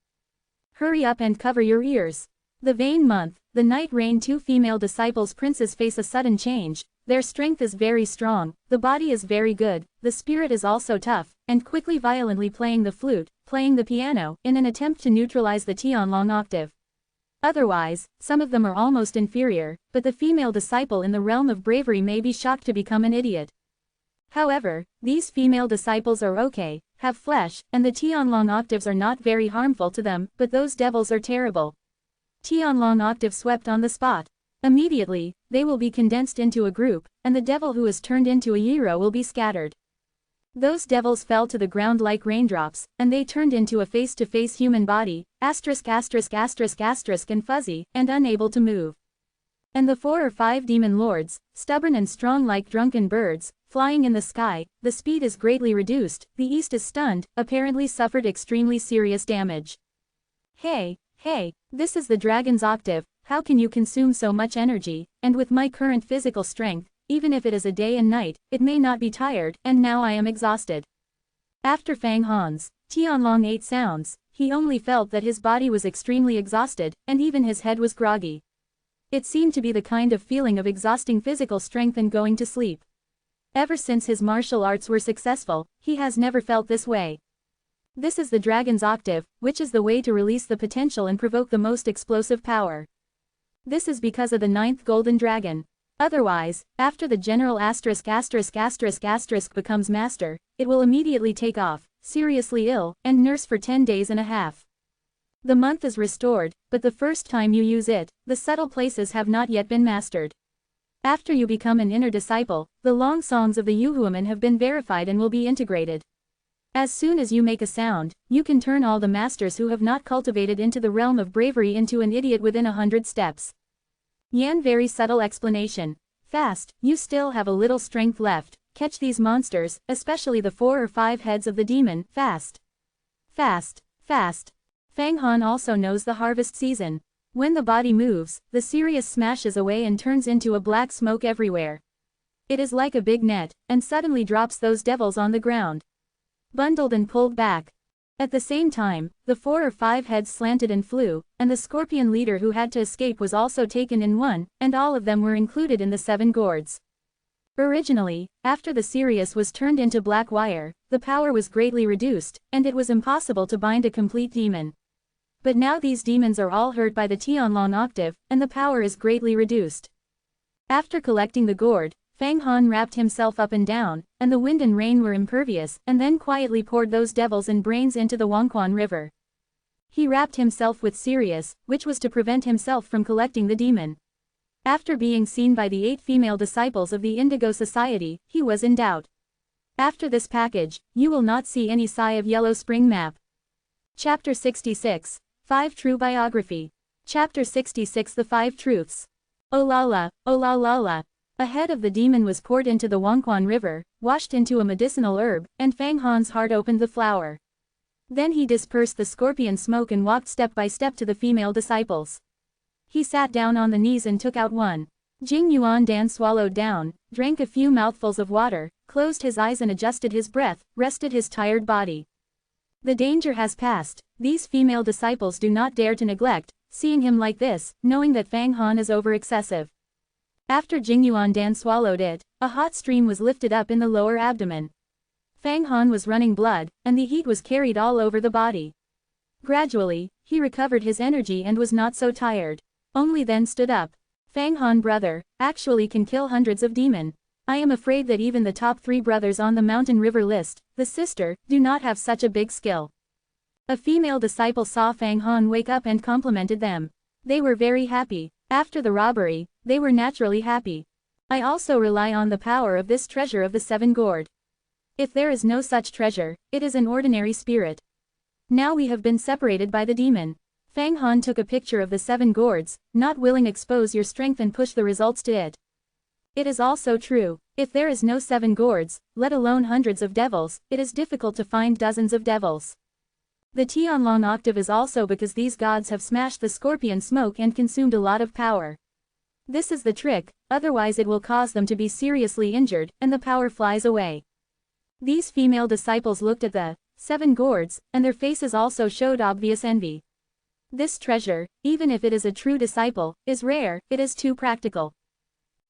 Hurry up and cover your ears. The vain month, the night reign. Two female disciples princes face a sudden change. Their strength is very strong, the body is very good, the spirit is also tough, and quickly violently playing the flute, playing the piano, in an attempt to neutralize the Tianlong octave. Otherwise, some of them are almost inferior, but the female disciple in the realm of bravery may be shocked to become an idiot. However, these female disciples are okay, have flesh, and the Tianlong octaves are not very harmful to them, but those devils are terrible. Tianlong octave swept on the spot. Immediately, they will be condensed into a group, and the devil who is turned into a hero will be scattered. Those devils fell to the ground like raindrops, and they turned into a face-to-face human body, ******* and fuzzy, and unable to move. And the 4 or 5 demon lords, stubborn and strong like drunken birds, flying in the sky, the speed is greatly reduced, the east is stunned, apparently suffered extremely serious damage. Hey, this is the dragon's octave, how can you consume so much energy, and with my current physical strength, even if it is a day and night, it may not be tired, and now I am exhausted. After Fang Han's Tianlong 8 sounds, he only felt that his body was extremely exhausted, and even his head was groggy. It seemed to be the kind of feeling of exhausting physical strength and going to sleep. Ever since his martial arts were successful, he has never felt this way. This is the dragon's octave, which is the way to release the potential and provoke the most explosive power. This is because of the 9th golden dragon. Otherwise, after the general ***** becomes master, it will immediately take off, seriously ill, and nurse for 10 days and a half. The month is restored, but the first time you use it, the subtle places have not yet been mastered. After you become an inner disciple, the long songs of the Yuhuaman have been verified and will be integrated. As soon as you make a sound, you can turn all the masters who have not cultivated into the realm of bravery into an idiot within 100 steps. Yan very subtle explanation. Fast, you still have a little strength left, catch these monsters, especially the 4 or 5 heads of the demon, fast. Fast. Fang Han also knows the harvest season. When the body moves, the Sirius smashes away and turns into a black smoke everywhere. It is like a big net, and suddenly drops those devils on the ground. Bundled and pulled back. At the same time, the 4 or 5 heads slanted and flew, and the scorpion leader who had to escape was also taken in one, and all of them were included in the 7 gourds. Originally, after the Sirius was turned into black wire, the power was greatly reduced, and it was impossible to bind a complete demon. But now these demons are all hurt by the Tianlong octave, and the power is greatly reduced. After collecting the gourd, Fang Han wrapped himself up and down, and the wind and rain were impervious, and then quietly poured those devils and brains into the Wangquan River. He wrapped himself with Sirius, which was to prevent himself from collecting the demon. After being seen by the 8 female disciples of the Indigo Society, he was in doubt. After this package, you will not see any sigh of Yellow Spring map. Chapter 66. 5 True Biography. Chapter 66 The 5 Truths. Oh la la. A head of the demon was poured into the Wangquan River, washed into a medicinal herb, and Fang Han's heart opened the flower. Then he dispersed the scorpion smoke and walked step by step to the female disciples. He sat down on the knees and took out one. Jing Yuan Dan swallowed down, drank a few mouthfuls of water, closed his eyes and adjusted his breath, rested his tired body. The danger has passed. These female disciples do not dare to neglect, seeing him like this, knowing that Fang Han is over-excessive. After Jingyuan Dan swallowed it, a hot stream was lifted up in the lower abdomen. Fang Han was running blood, and the heat was carried all over the body. Gradually, he recovered his energy and was not so tired. Only then stood up. Fang Han brother, actually can kill hundreds of demon. I am afraid that even the top 3 brothers on the mountain river list, the sister, do not have such a big skill. A female disciple saw Fang Han wake up and complimented them. They were very happy. After the robbery, they were naturally happy. I also rely on the power of this treasure of the 7 gourd. If there is no such treasure, it is an ordinary spirit. Now we have been separated by the demon. Fang Han took a picture of the 7 gourds, not willing to expose your strength and push the results to it. It is also true, if there is no 7 gourds, let alone hundreds of devils, it is difficult to find dozens of devils. The Tianlong octave is also because these gods have smashed the scorpion smoke and consumed a lot of power. This is the trick, otherwise it will cause them to be seriously injured, and the power flies away. These female disciples looked at the 7 gourds, and their faces also showed obvious envy. This treasure, even if it is a true disciple, is rare, it is too practical.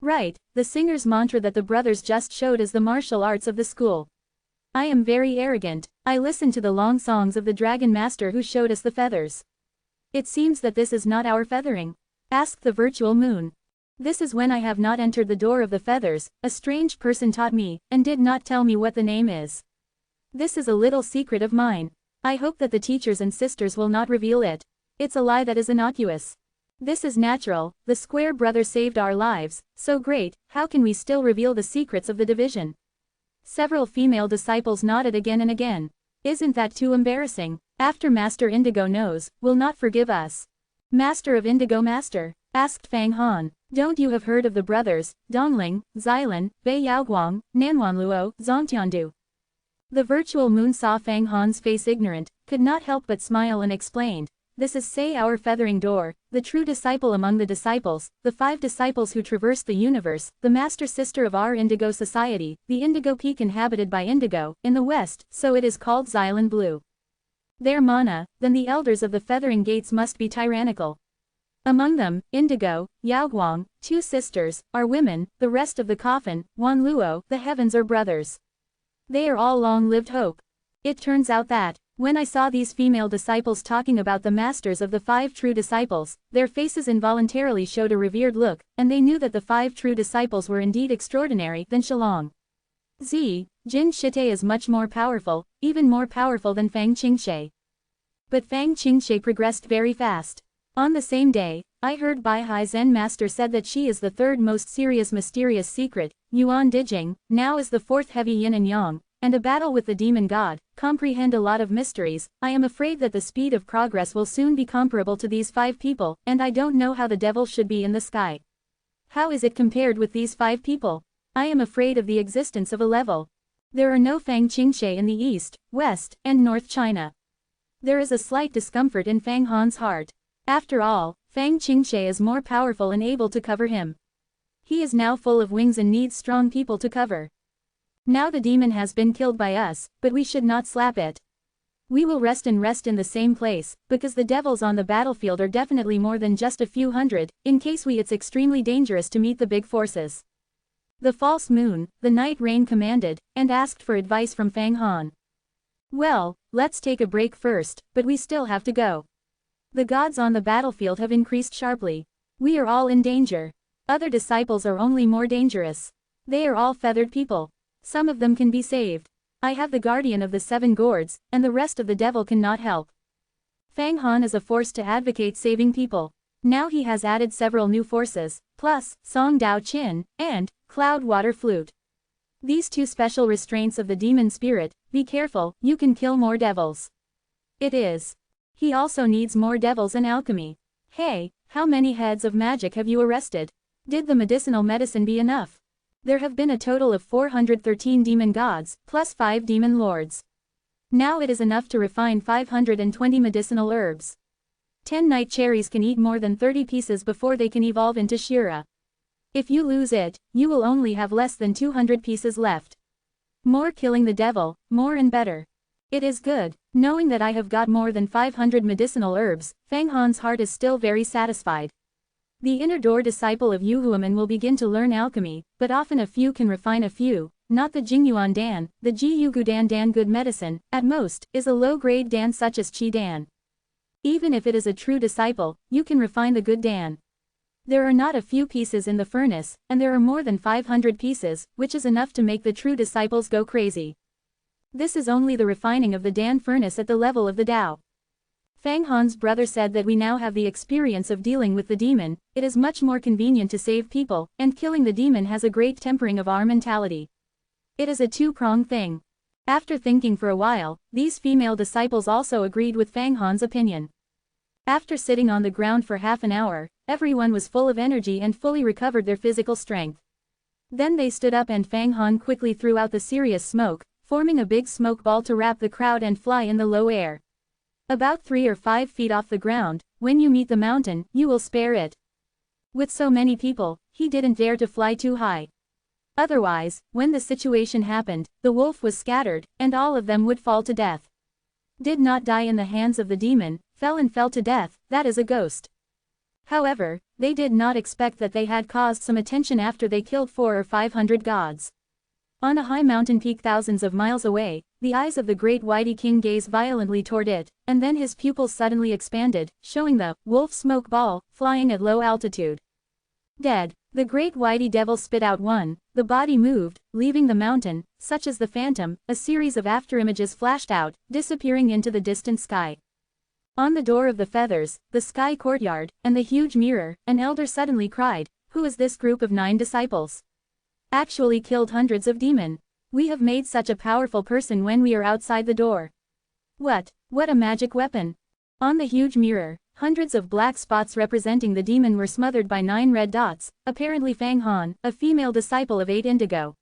Right, the singer's mantra that the brothers just showed is the martial arts of the school. I am very arrogant, I listen to the long songs of the dragon master who showed us the feathers. It seems that this is not our feathering. Asked the virtual moon. This is when I have not entered the door of the feathers, a strange person taught me, and did not tell me what the name is. This is a little secret of mine. I hope that the teachers and sisters will not reveal it. It's a lie that is innocuous. This is natural, the square brother saved our lives, so great, how can we still reveal the secrets of the division? Several female disciples nodded again and again. Isn't that too embarrassing? After Master Indigo knows, will not forgive us. Master of Indigo Master, asked Fang Han, don't you have heard of the brothers, Dongling, Xilan, Bei Yaoguang, Nanwanluo, Zongtiandu? The virtual moon saw Fang Han's face ignorant, could not help but smile and explained. This is Say our feathering door, the true disciple among the disciples, the 5 disciples who traverse the universe, the master sister of our Indigo society, the Indigo peak inhabited by Indigo, in the west, so it is called Xilan Blue. Their mana, then the elders of the feathering gates must be tyrannical. Among them, Indigo, Yaoguang, 2 sisters, are women, the rest of the coffin, Wanluo, the heavens are brothers. They are all long-lived hope. It turns out that, when I saw these female disciples talking about the masters of the 5 true disciples, their faces involuntarily showed a revered look, and they knew that the 5 true disciples were indeed extraordinary than Shilong. Jin Shite is much more powerful, even more powerful than Fang Qingshe. But Fang Qingshe progressed very fast. On the same day, I heard Bai Hai Zen Master said that she is the 3rd most serious mysterious secret, Yuan Dijing, now is the 4th heavy yin and yang, and a battle with the demon god, comprehend a lot of mysteries. I am afraid that the speed of progress will soon be comparable to these 5 people, and I don't know how the devil should be in the sky. How is it compared with these 5 people? I am afraid of the existence of a level. There are no Fang Qingshe in the east, west, and north China. There is a slight discomfort in Fang Han's heart. After all, Fang Qingshe is more powerful and able to cover him. He is now full of wings and needs strong people to cover. Now the demon has been killed by us, but we should not slap it. We will rest in the same place, because the devils on the battlefield are definitely more than just a few hundred, in case it's extremely dangerous to meet the big forces. The false moon, the night rain commanded, and asked for advice from Fang Han. Well, let's take a break first, but we still have to go. The gods on the battlefield have increased sharply. We are all in danger. Other disciples are only more dangerous. They are all feathered people. Some of them can be saved. I have the guardian of the 7 gourds, and the rest of the devil cannot help. Fang Han is a force to advocate saving people. Now he has added several new forces, plus, Song Dao Qin, and, Cloud Water Flute. These 2 special restraints of the demon spirit, be careful, you can kill more devils. It is. He also needs more devils and alchemy. Hey, how many heads of magic have you arrested? Did the medicinal medicine be enough? There have been a total of 413 demon gods, plus 5 demon lords. Now it is enough to refine 520 medicinal herbs. 10 night cherries can eat more than 30 pieces before they can evolve into Shira. If you lose it, you will only have less than 200 pieces left. More killing the devil, more and better. It is good, knowing that I have got more than 500 medicinal herbs, Fang Han's heart is still very satisfied. The inner door disciple of Yuhuaman will begin to learn alchemy, but often a few can refine a few, not the Jingyuan Dan, the Jiyugudan Dan good medicine, at most, is a low-grade Dan such as Qi Dan. Even if it is a true disciple, you can refine the good Dan. There are not a few pieces in the furnace, and there are more than 500 pieces, which is enough to make the true disciples go crazy. This is only the refining of the Dan furnace at the level of the Tao. Fang Han's brother said that we now have the experience of dealing with the demon, it is much more convenient to save people, and killing the demon has a great tempering of our mentality. It is a 2-pronged thing. After thinking for a while, these female disciples also agreed with Fang Han's opinion. After sitting on the ground for half an hour, everyone was full of energy and fully recovered their physical strength. Then they stood up and Fang Han quickly threw out the serious smoke, forming a big smoke ball to wrap the crowd and fly in the low air. About 3 or 5 feet off the ground, when you meet the mountain, you will spare it. With so many people, he didn't dare to fly too high. Otherwise, when the situation happened, the wolf was scattered, and all of them would fall to death. Did not die in the hands of the demon, fell to death, that is a ghost. However, they did not expect that they had caused some attention after they killed 400 or 500 gods. On a high mountain peak thousands of miles away, the eyes of the great Whitey King gazed violently toward it, and then his pupils suddenly expanded, showing the wolf smoke ball, flying at low altitude. Dead. The great Whitey Devil spit out one, the body moved, leaving the mountain, such as the phantom, a series of afterimages flashed out, disappearing into the distant sky. On the door of the feathers, the sky courtyard, and the huge mirror, an elder suddenly cried, "Who is this group of 9 disciples? Actually killed hundreds of demon. We have made such a powerful person when we are outside the door. What a magic weapon!" On the huge mirror, hundreds of black spots representing the demon were smothered by 9 red dots, apparently Fang Han, a female disciple of 8 indigo.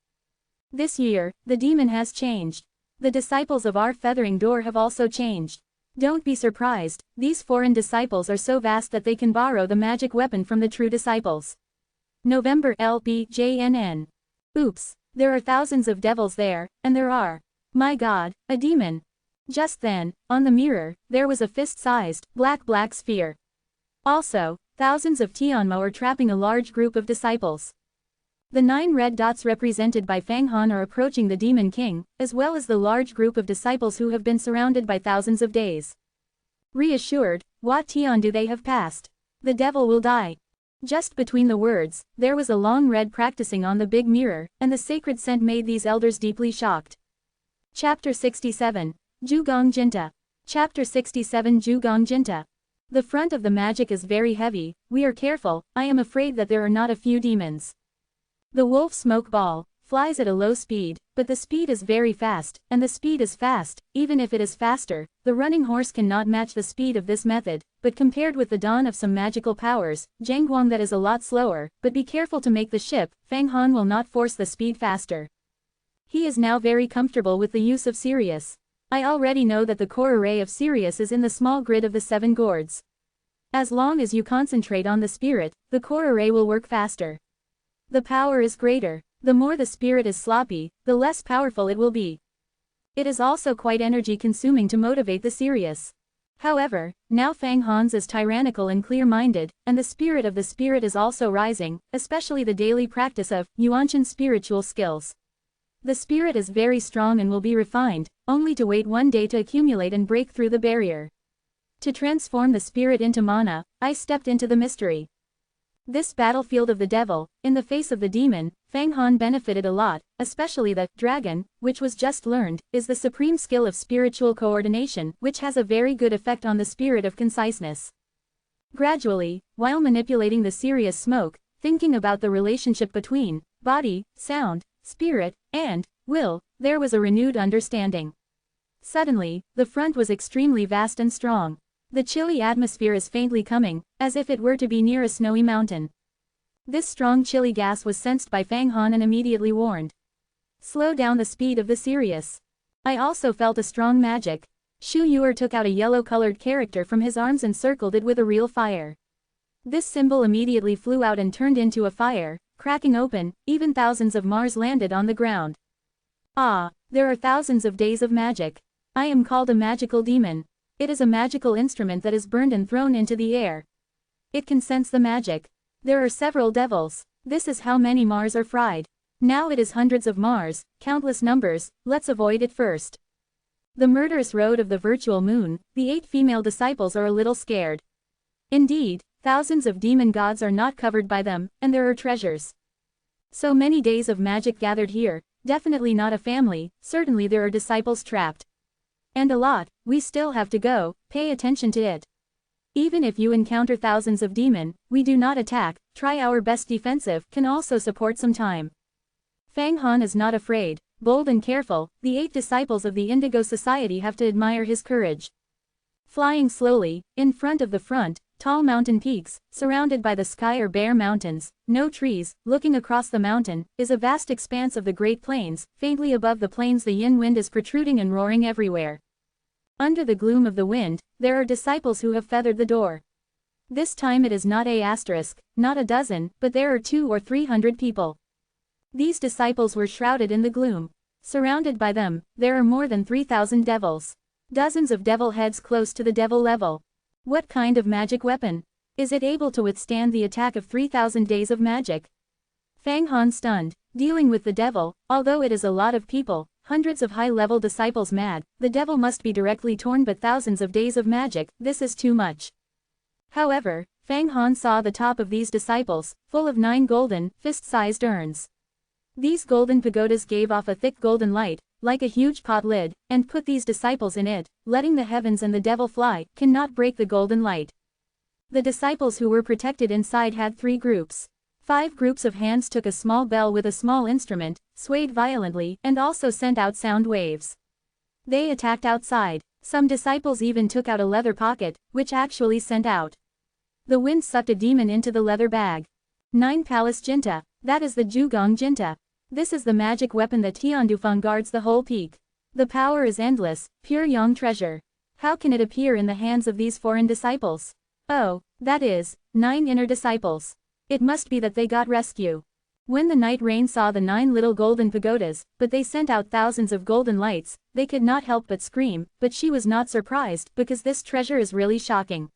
This year, the demon has changed. The disciples of our feathering door have also changed. Don't be surprised, these foreign disciples are so vast that they can borrow the magic weapon from the true disciples. November LBJNN. Oops, there are thousands of devils there, and there are, my god, a demon. Just then, on the mirror, there was a fist-sized, black sphere. Also, thousands of Tianmo are trapping a large group of disciples. The 9 red dots represented by Fang Han are approaching the Demon King, as well as the large group of disciples who have been surrounded by thousands of days. Reassured, what Tian do they have passed? The devil will die. Just between the words, there was a long red practicing on the big mirror, and the sacred scent made these elders deeply shocked. Chapter 67. Zhugong Jinta. Chapter 67 Zhugong Jinta. The front of the magic is very heavy, we are careful, I am afraid that there are not a few demons. The wolf smoke ball flies at a low speed, but the speed is very fast, and the speed is fast, even if it is faster, the running horse cannot match the speed of this method, but compared with the dawn of some magical powers, Zhangguang that is a lot slower, but be careful to make the ship, Fang Han will not force the speed faster. He is now very comfortable with the use of Sirius. I already know that the core array of Sirius is in the small grid of the 7 gourds. As long as you concentrate on the spirit, the core array will work faster. The power is greater. The more the spirit is sloppy, the less powerful it will be. It is also quite energy consuming to motivate the Sirius. However, now Fang Han's is tyrannical and clear-minded, and the spirit of the spirit is also rising, especially the daily practice of Yuanshan spiritual skills. The spirit is very strong and will be refined, only to wait one day to accumulate and break through the barrier. To transform the spirit into mana, I stepped into the mystery. This battlefield of the devil, in the face of the demon, Fang Han benefited a lot, especially the dragon, which was just learned, is the supreme skill of spiritual coordination, which has a very good effect on the spirit of conciseness. Gradually, while manipulating the Sirius smoke, thinking about the relationship between body, sound, spirit, and will, there was a renewed understanding. Suddenly, the front was extremely vast and strong. The chilly atmosphere is faintly coming, as if it were to be near a snowy mountain. This strong chilly gas was sensed by Fang Han and immediately warned. Slow down the speed of the Sirius. I also felt a strong magic. Shu Yuer took out a yellow-colored character from his arms and circled it with a real fire. This symbol immediately flew out and turned into a fire, cracking open, even thousands of Mars landed on the ground. Ah, there are thousands of days of magic. I am called a magical demon. It is a magical instrument that is burned and thrown into the air. It can sense the magic. There are several devils. This is how many Mars are fried. Now it is hundreds of Mars, countless numbers, let's avoid it first. The murderous road of the virtual moon, the 8 female disciples are a little scared. Indeed, thousands of demon gods are not covered by them, and there are treasures. So many days of magic gathered here, definitely not a family, certainly there are disciples trapped. And a lot, we still have to go, pay attention to it. Even if you encounter thousands of demon, we do not attack, try our best defensive, can also support some time. Fang Han is not afraid, bold and careful, the 8 disciples of the Indigo Society have to admire his courage. Flying slowly, in front of the front, tall mountain peaks, surrounded by the sky are bare mountains, no trees, looking across the mountain, is a vast expanse of the Great Plains, faintly above the plains the yin wind is protruding and roaring everywhere. Under the gloom of the wind, there are disciples who have feathered the door. This time it is not not a dozen, but there are 200 or 300 people. These disciples were shrouded in the gloom. Surrounded by them, there are more than 3,000 devils. Dozens of devil heads close to the devil level. What kind of magic weapon? Is it able to withstand the attack of 3,000 days of magic? Fang Han stunned. Dealing with the devil, although it is a lot of people, hundreds of high-level disciples mad, the devil must be directly torn, but thousands of days of magic, this is too much. However, Fang Han saw the top of these disciples, full of 9 golden, fist-sized urns. These golden pagodas gave off a thick golden light, like a huge pot lid, and put these disciples in it, letting the heavens and the devil fly, cannot break the golden light. The disciples who were protected inside had 3 groups. 5 groups of hands took a small bell with a small instrument, swayed violently, and also sent out sound waves. They attacked outside. Some disciples even took out a leather pocket, which actually sent out. The wind sucked a demon into the leather bag. 9 Palace Jinta, that is the Zhugong Jinta. This is the magic weapon that Tiandufeng guards the whole peak. The power is endless, pure yang treasure. How can it appear in the hands of these foreign disciples? Oh, that is, 9 inner disciples. It must be that they got rescue. When the night rain saw the 9 little golden pagodas, but they sent out thousands of golden lights, they could not help but scream, but she was not surprised, because this treasure is really shocking.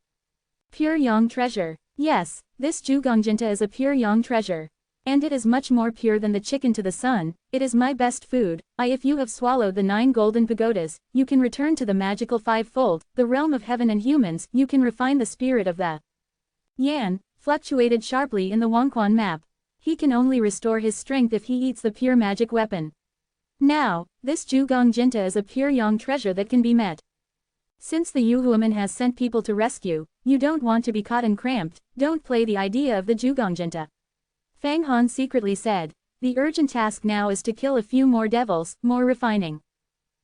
Pure yang treasure. Yes, this Zhugongjinta is a pure yang treasure. And it is much more pure than the chicken to the sun. It is my best food. If you have swallowed the 9 golden pagodas, you can return to the magical 5-fold, the realm of heaven and humans, you can refine the spirit of the Yan, fluctuated sharply in the Wangquan map. He can only restore his strength if he eats the pure magic weapon. Now, this Zhugong Jinta is a pure yang treasure that can be met. Since the Yu woman has sent people to rescue, you don't want to be caught and cramped, don't play the idea of the Zhugong Jinta. Fang Han secretly said, the urgent task now is to kill a few more devils, more refining.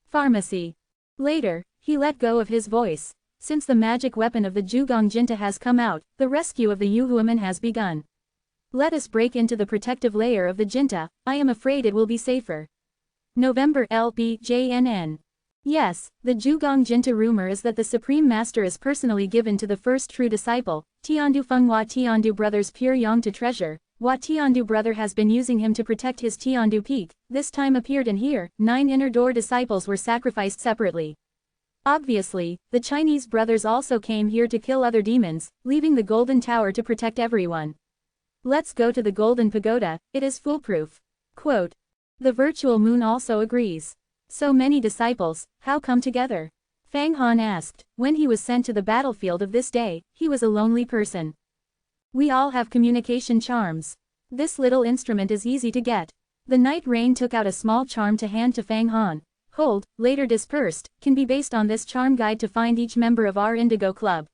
Pharmacy. Later, he let go of his voice. Since the magic weapon of the Zhugong Jinta has come out, the rescue of the Yu woman has begun. Let us break into the protective layer of the Jinta, I am afraid it will be safer. November LBJNN. Yes, the Zhugong Jinta rumor is that the Supreme Master is personally given to the first true disciple, Tiandufeng Hua Tiandu Brothers pure yang to treasure. Hua Tiandu brother has been using him to protect his Tiandu peak, this time appeared in here, 9 inner door disciples were sacrificed separately. Obviously, the Chinese brothers also came here to kill other demons, leaving the Golden Tower to protect everyone. Let's go to the Golden Pagoda, it is foolproof. Quote. The virtual moon also agrees. So many disciples, how come together? Fang Han asked. When he was sent to the battlefield of this day, he was a lonely person. We all have communication charms. This little instrument is easy to get. The night rain took out a small charm to hand to Fang Han. Hold, later dispersed, can be based on this charm guide to find each member of our Indigo Club.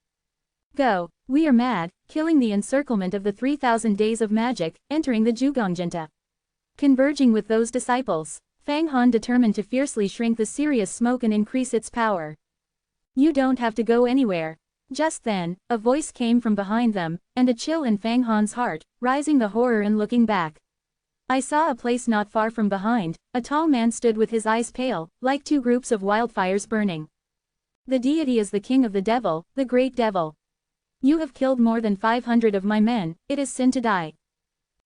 Go, we are mad, killing the encirclement of the 3,000 days of magic, entering the Zhugong Jinta. Converging with those disciples, Fang Han determined to fiercely shrink the serious smoke and increase its power. You don't have to go anywhere. Just then, a voice came from behind them, and a chill in Fang Han's heart, rising the horror and looking back. I saw a place not far from behind, a tall man stood with his eyes pale, like 2 groups of wildfires burning. The deity is the king of the devil, the great devil. You have killed more than 500 of my men, it is sin to die.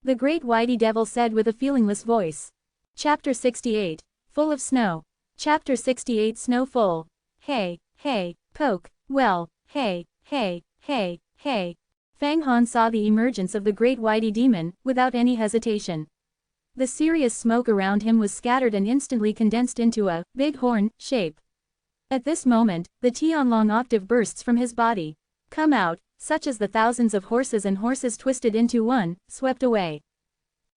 The great whitey devil said with a feelingless voice. Chapter 68, Full of Snow. Chapter 68 Snow Full. Hey, hey, poke, well, hey, hey, hey, hey. Fang Han saw the emergence of the great whitey demon, without any hesitation. The serious smoke around him was scattered and instantly condensed into a big horn shape. At this moment, the Tianlong octave bursts from his body. Come out, such as the thousands of horses and horses twisted into one, swept away.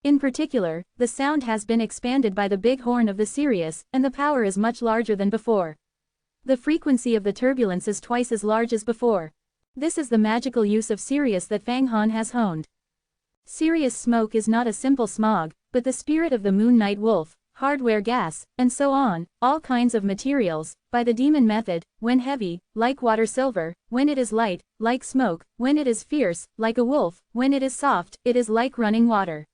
In particular, the sound has been expanded by the big horn of the Sirius, and the power is much larger than before. The frequency of the turbulence is twice as large as before. This is the magical use of Sirius that Fang Han has honed. Sirius smoke is not a simple smog, but the spirit of the moon night wolf, hardware gas, and so on, all kinds of materials, by the demon method, when heavy, like water silver, when it is light, like smoke, when it is fierce, like a wolf, when it is soft, it is like running water.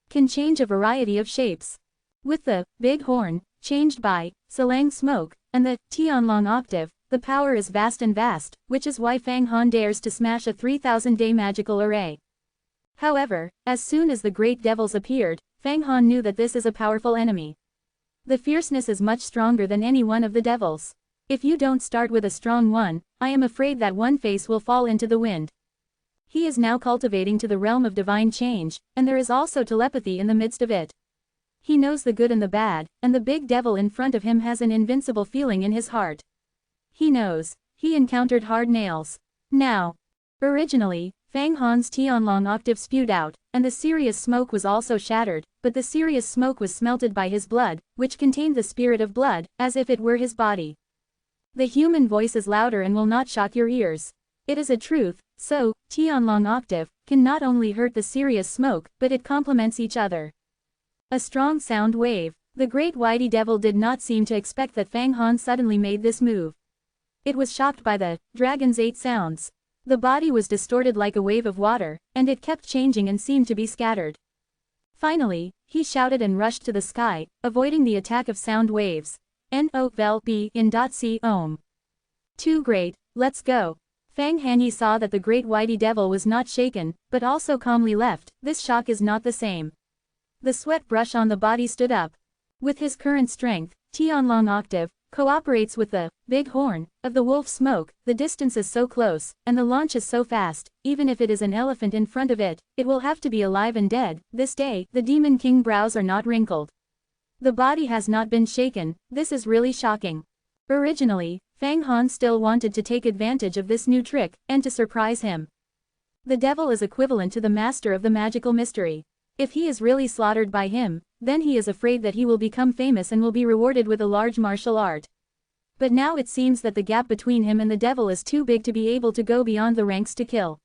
Can change a variety of shapes. With the big horn, changed by Salang smoke, and the Tianlong octave, the power is vast and vast, which is why Fang Han dares to smash a 3,000-day magical array. However, as soon as the great devils appeared, Fang Han knew that this is a powerful enemy. The fierceness is much stronger than any one of the devils. If you don't start with a strong one, I am afraid that one face will fall into the wind. He is now cultivating to the realm of divine change, and there is also telepathy in the midst of it. He knows the good and the bad, and the big devil in front of him has an invincible feeling in his heart. He knows. He encountered hard nails. Now. Originally, Fang Han's Tianlong octave spewed out, and the serious smoke was also shattered, but the serious smoke was smelted by his blood, which contained the spirit of blood, as if it were his body. The human voice is louder and will not shock your ears. It is a truth, so, Tianlong octave, can not only hurt the serious smoke, but it complements each other. A strong sound wave. The great whitey devil did not seem to expect that Fang Han suddenly made this move. It was shocked by the dragon's 8 sounds. The body was distorted like a wave of water, and it kept changing and seemed to be scattered. Finally, he shouted and rushed to the sky, avoiding the attack of sound waves. N-O-V-E in .c ohm. Too great, let's go. Fang Hanyi saw that the great whitey devil was not shaken, but also calmly left. This shock is not the same. The sweat brush on the body stood up. With his current strength, Tianlong octave cooperates with the big horn of the wolf smoke. The distance is so close, and the launch is so fast, even if it is an elephant in front of it, it will have to be alive and dead. This day, the Demon King brows are not wrinkled. The body has not been shaken. This is really shocking. Originally, Fang Han still wanted to take advantage of this new trick, and to surprise him. The devil is equivalent to the master of the magical mystery. If he is really slaughtered by him, then he is afraid that he will become famous and will be rewarded with a large martial art. But now it seems that the gap between him and the devil is too big to be able to go beyond the ranks to kill.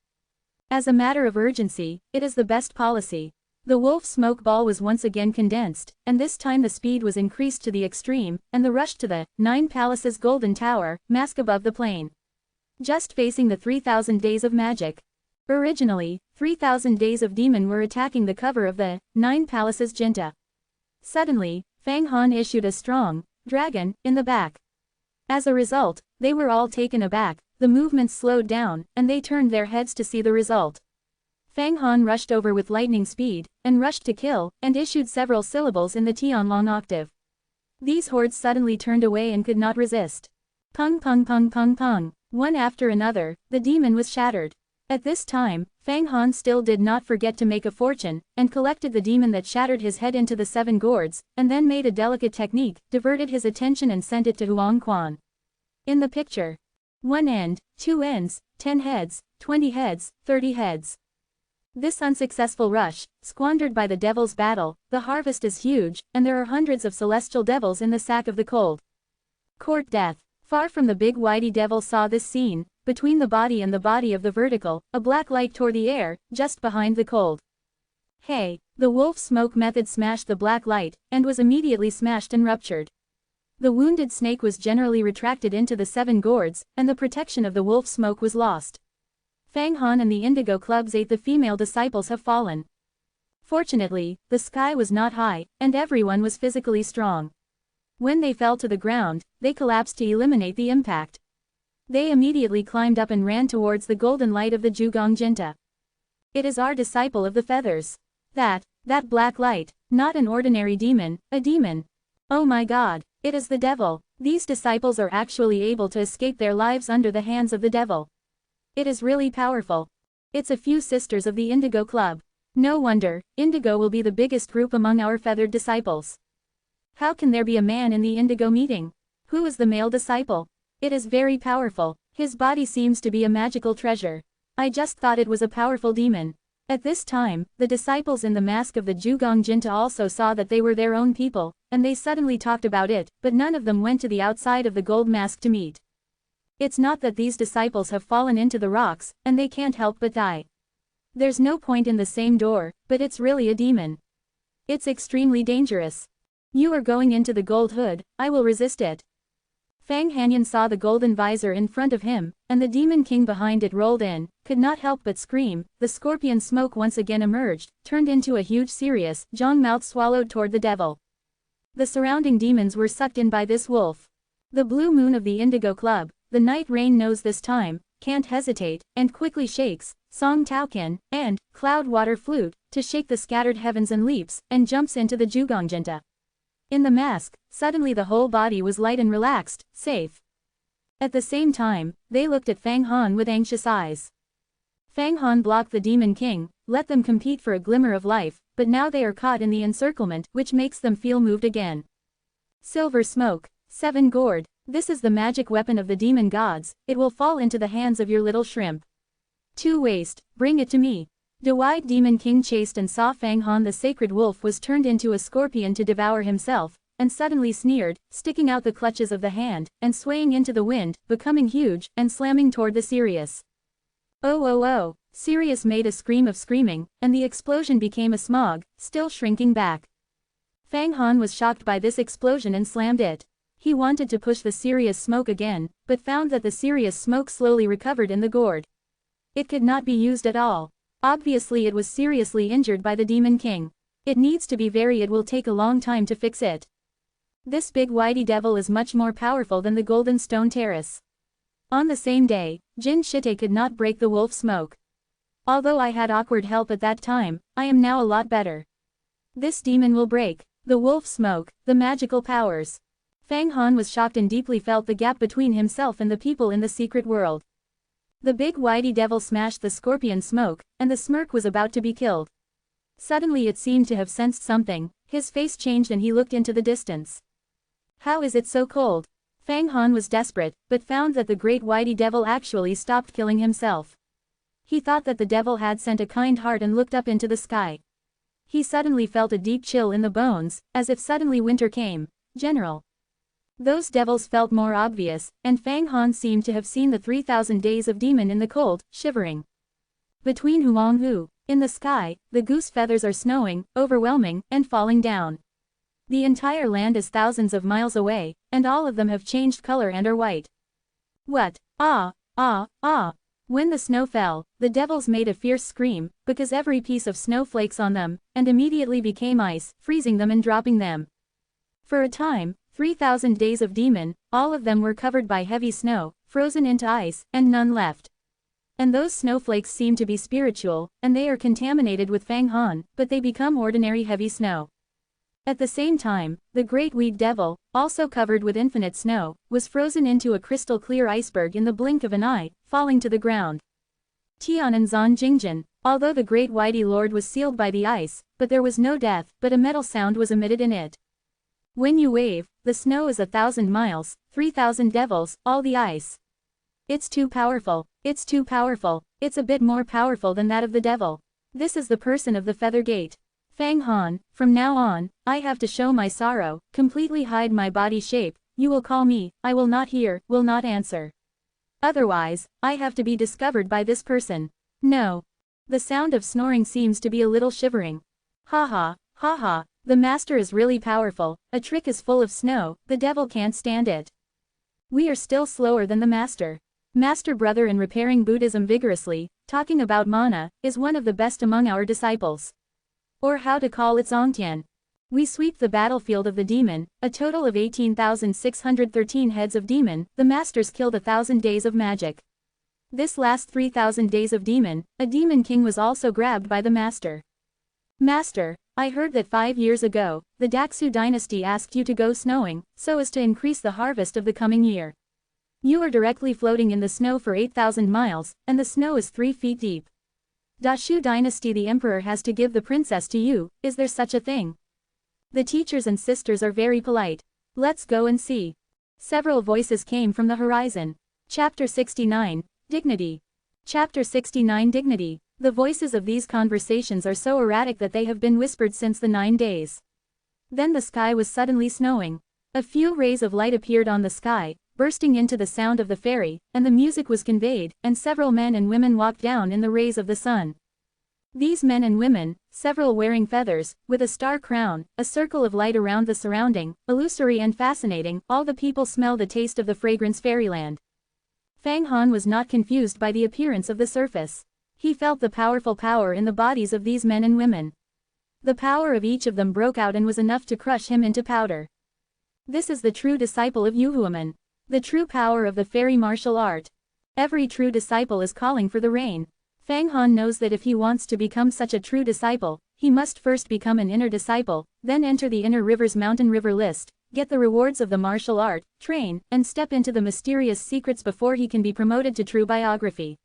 As a matter of urgency, it is the best policy. The wolf smoke ball was once again condensed, and this time the speed was increased to the extreme, and the rush to the 9 Palaces Golden Tower, mask above the plain. Just facing the 3,000 days of magic. Originally, 3,000 days of demon were attacking the cover of the 9 Palaces Jinta. Suddenly, Fang Han issued a strong dragon in the back. As a result, they were all taken aback, the movements slowed down, and they turned their heads to see the result. Fang Han rushed over with lightning speed, and rushed to kill, and issued several syllables in the Tianlong octave. These hordes suddenly turned away and could not resist. Pung pung pung pung pung. One after another, the demon was shattered. At this time, Fang Han still did not forget to make a fortune, and collected the demon that shattered his head into the 7 gourds, and then made a delicate technique, diverted his attention and sent it to Huang Quan. In the picture. 1 end, 2 ends, 10 heads, 20 heads, 30 heads. This unsuccessful rush, squandered by the devil's battle, the harvest is huge, and there are hundreds of celestial devils in the sack of the cold court death. Far from the big whitey devil saw this scene. Between the body and the body of the vertical, a black light tore the air, just behind the cold. Hey! The wolf smoke method smashed the black light, and was immediately smashed and ruptured. The wounded snake was generally retracted into the 7 gourds, and the protection of the wolf smoke was lost. Fang Han and the Indigo Club's 8 the female disciples have fallen. Fortunately, the sky was not high, and everyone was physically strong. When they fell to the ground, they collapsed to eliminate the impact. They immediately climbed up and ran towards the golden light of the Zhugong Jinta. It is our disciple of the feathers. That black light, not an ordinary demon, a demon. Oh my God, it is the devil. These disciples are actually able to escape their lives under the hands of the devil. It is really powerful. It's a few sisters of the Indigo Club. No wonder, Indigo will be the biggest group among our feathered disciples. How can there be a man in the Indigo meeting? Who is the male disciple? It is very powerful. His body seems to be a magical treasure. I just thought it was a powerful demon. At this time, the disciples in the mask of the Zhugong Jinta also saw that they were their own people, and they suddenly talked about it, but none of them went to the outside of the gold mask to meet. It's not that these disciples have fallen into the rocks, and they can't help but die. There's no point in the same door, but it's really a demon. It's extremely dangerous. You are going into the gold hood, I will resist it. Fang Hanyan saw the golden visor in front of him, and the demon king behind it rolled in, could not help but scream. The scorpion smoke once again emerged, turned into a huge serious Zhong mouth swallowed toward the devil. The surrounding demons were sucked in by this wolf. The blue moon of the Indigo Club, the night rain knows this time, can't hesitate, and quickly shakes, Song Taokin, and Cloud Water Flute, to shake the scattered heavens and leaps, and jumps into the Zhugong Jinta. In the mask, suddenly the whole body was light and relaxed, safe. At the same time, they looked at Fang Han with anxious eyes. Fang Han blocked the Demon King, let them compete for a glimmer of life, but now they are caught in the encirclement, which makes them feel moved again. Silver smoke. 7 gourd. This is the magic weapon of the demon gods, it will fall into the hands of your little shrimp. 2 waste, bring it to me. The White Demon King chased and saw Fang Han the sacred wolf was turned into a scorpion to devour himself, and suddenly sneered, sticking out the clutches of the hand, and swaying into the wind, becoming huge, and slamming toward the Sirius. Oh oh oh, Sirius made a scream of screaming, and the explosion became a smog, still shrinking back. Fang Han was shocked by this explosion and slammed it. He wanted to push the Sirius smoke again, but found that the Sirius smoke slowly recovered in the gourd. It could not be used at all. Obviously it was seriously injured by the Demon King. It needs to be it will take a long time to fix it. This big whitey devil is much more powerful than the Golden Stone Terrace. On the same day, Jin Shite could not break the wolf smoke. Although I had awkward help at that time, I am now a lot better. This demon will break the wolf smoke, the magical powers. Fang Han was shocked and deeply felt the gap between himself and the people in the secret world. The big whitey devil smashed the scorpion smoke, and the smirk was about to be killed. Suddenly it seemed to have sensed something, his face changed and he looked into the distance. How is it so cold? Fang Han was desperate, but found that the great whitey devil actually stopped killing himself. He thought that the devil had sent a kind heart and looked up into the sky. He suddenly felt a deep chill in the bones, as if suddenly winter came. General. Those devils felt more obvious, and Fang Han seemed to have seen the 3,000 days of demon in the cold, shivering. Between Huanghu, in the sky, the goose feathers are snowing, overwhelming, and falling down. The entire land is thousands of miles away, and all of them have changed color and are white. What? Ah, ah, ah. When the snow fell, the devils made a fierce scream, because every piece of snow flakes on them, and immediately became ice, freezing them and dropping them. For a time, 3,000 days of demon, all of them were covered by heavy snow, frozen into ice, and none left. And those snowflakes seem to be spiritual, and they are contaminated with Fang Han, but they become ordinary heavy snow. At the same time, the great weed devil, also covered with infinite snow, was frozen into a crystal clear iceberg in the blink of an eye, falling to the ground. Tiananzan Jingjian, although the great whitey lord was sealed by the ice, but there was no death, but a metal sound was emitted in it. When you wave, the snow is 1,000 miles, 3,000 devils, all the ice. It's too powerful, it's too powerful, it's a bit more powerful than that of the devil. This is the person of the Feather Gate. Fang Han, from now on, I have to show my sorrow, completely hide my body shape, you will call me, I will not hear, will not answer. Otherwise, I have to be discovered by this person. No. The sound of snoring seems to be a little shivering. Ha ha, ha ha, the master is really powerful, a trick is full of snow, the devil can't stand it. We are still slower than the master. Master brother in repairing Buddhism vigorously, talking about mana, is one of the best among our disciples. Or how to call it Zongtian. We sweep the battlefield of the demon, a total of 18,613 heads of demon, the masters killed 1,000 days of magic. This last 3,000 days of demon, a demon king was also grabbed by the master. Master, I heard that 5 years ago, the Daksu dynasty asked you to go snowing, so as to increase the harvest of the coming year. You are directly floating in the snow for 8,000 miles, and the snow is 3 feet deep. Dashu dynasty the emperor has to give the princess to you, is there such a thing? The teachers and sisters are very polite. Let's go and see. Several voices came from the horizon. Chapter 69, Dignity. Chapter 69 Dignity. The voices of these conversations are so erratic that they have been whispered since the 9 days. Then the sky was suddenly snowing. A few rays of light appeared on the sky, bursting into the sound of the fairy, and the music was conveyed, and several men and women walked down in the rays of the sun. These men and women, several wearing feathers, with a star crown, a circle of light around the surrounding, illusory and fascinating, all the people smell the taste of the fragrance fairyland. Fang Han was not confused by the appearance of the surface. He felt the powerful power in the bodies of these men and women. The power of each of them broke out and was enough to crush him into powder. This is the true disciple of Yuhuaman. The true power of the fairy martial art. Every true disciple is calling for the rain. Fang Han knows that if he wants to become such a true disciple, he must first become an inner disciple, then enter the inner river's mountain river list, get the rewards of the martial art, train, and step into the mysterious secrets before he can be promoted to true biography.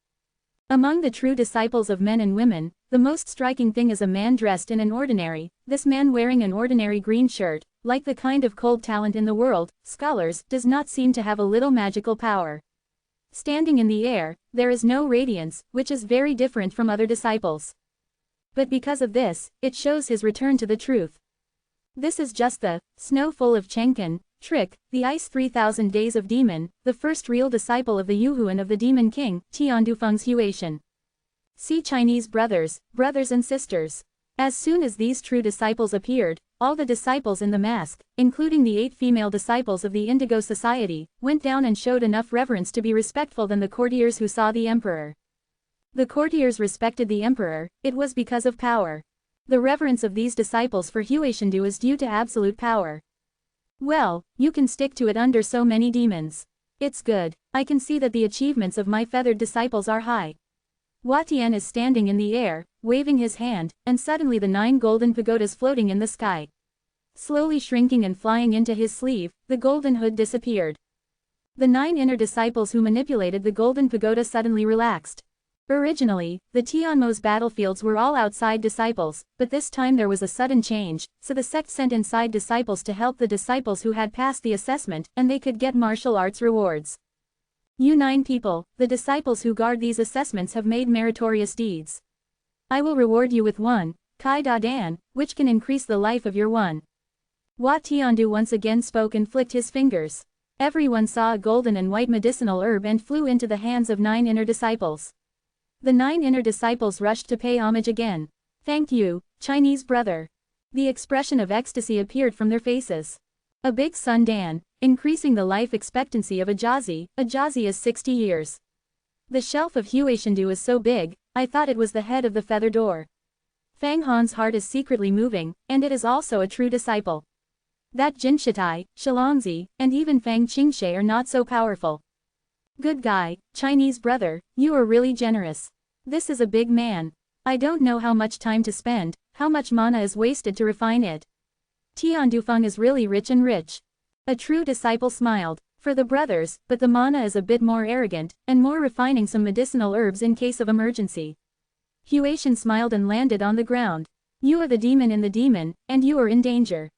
Among the true disciples of men and women, the most striking thing is a man dressed in an ordinary, this man wearing an ordinary green shirt, like the kind of cold talent in the world, scholars, does not seem to have a little magical power. Standing in the air, there is no radiance, which is very different from other disciples. But because of this, it shows his return to the truth. This is just the snow full of Chenken trick, the ice 3000 days of demon, the first real disciple of the Yuhuan of the Demon King, Tiandufeng's Huatian. See Chinese brothers and sisters. As soon as these true disciples appeared, all the disciples in the mask, including the 8 female disciples of the Indigo Society, went down and showed enough reverence to be respectful than the courtiers who saw the emperor. The courtiers respected the emperor, it was because of power. The reverence of these disciples for Huatiandu is due to absolute power. Well, you can stick to it under so many demons. It's good. I can see that the achievements of my feathered disciples are high. Huatian is standing in the air, waving his hand, and suddenly the 9 golden pagodas floating in the sky. Slowly shrinking and flying into his sleeve, the golden hood disappeared. The 9 inner disciples who manipulated the golden pagoda suddenly relaxed. Originally, the Tianmo's battlefields were all outside disciples, but this time there was a sudden change, so the sect sent inside disciples to help the disciples who had passed the assessment, and they could get martial arts rewards. You 9 people, the disciples who guard these assessments have made meritorious deeds. I will reward you with 1, Kai Da Dan, which can increase the life of your 1. Wat Tiandu once again spoke and flicked his fingers. Everyone saw a golden and white medicinal herb and flew into the hands of 9 inner disciples. The 9 inner disciples rushed to pay homage again. Thank you, Chinese brother. The expression of ecstasy appeared from their faces. A big sun Dan, increasing the life expectancy of a Jazi is 60 years. The shelf of Huatiandu is so big, I thought it was the head of the feather door. Fang Han's heart is secretly moving, and it is also a true disciple. That Jinshitai, Shilongzi, and even Fang Qingshe are not so powerful. Good guy, Chinese brother, you are really generous. This is a big man. I don't know how much time to spend, how much mana is wasted to refine it. Tiandufeng is really rich and rich. A true disciple smiled. For the brothers, but the mana is a bit more arrogant, and more refining some medicinal herbs in case of emergency. Huatian smiled and landed on the ground. You are the demon in the demon, and you are in danger.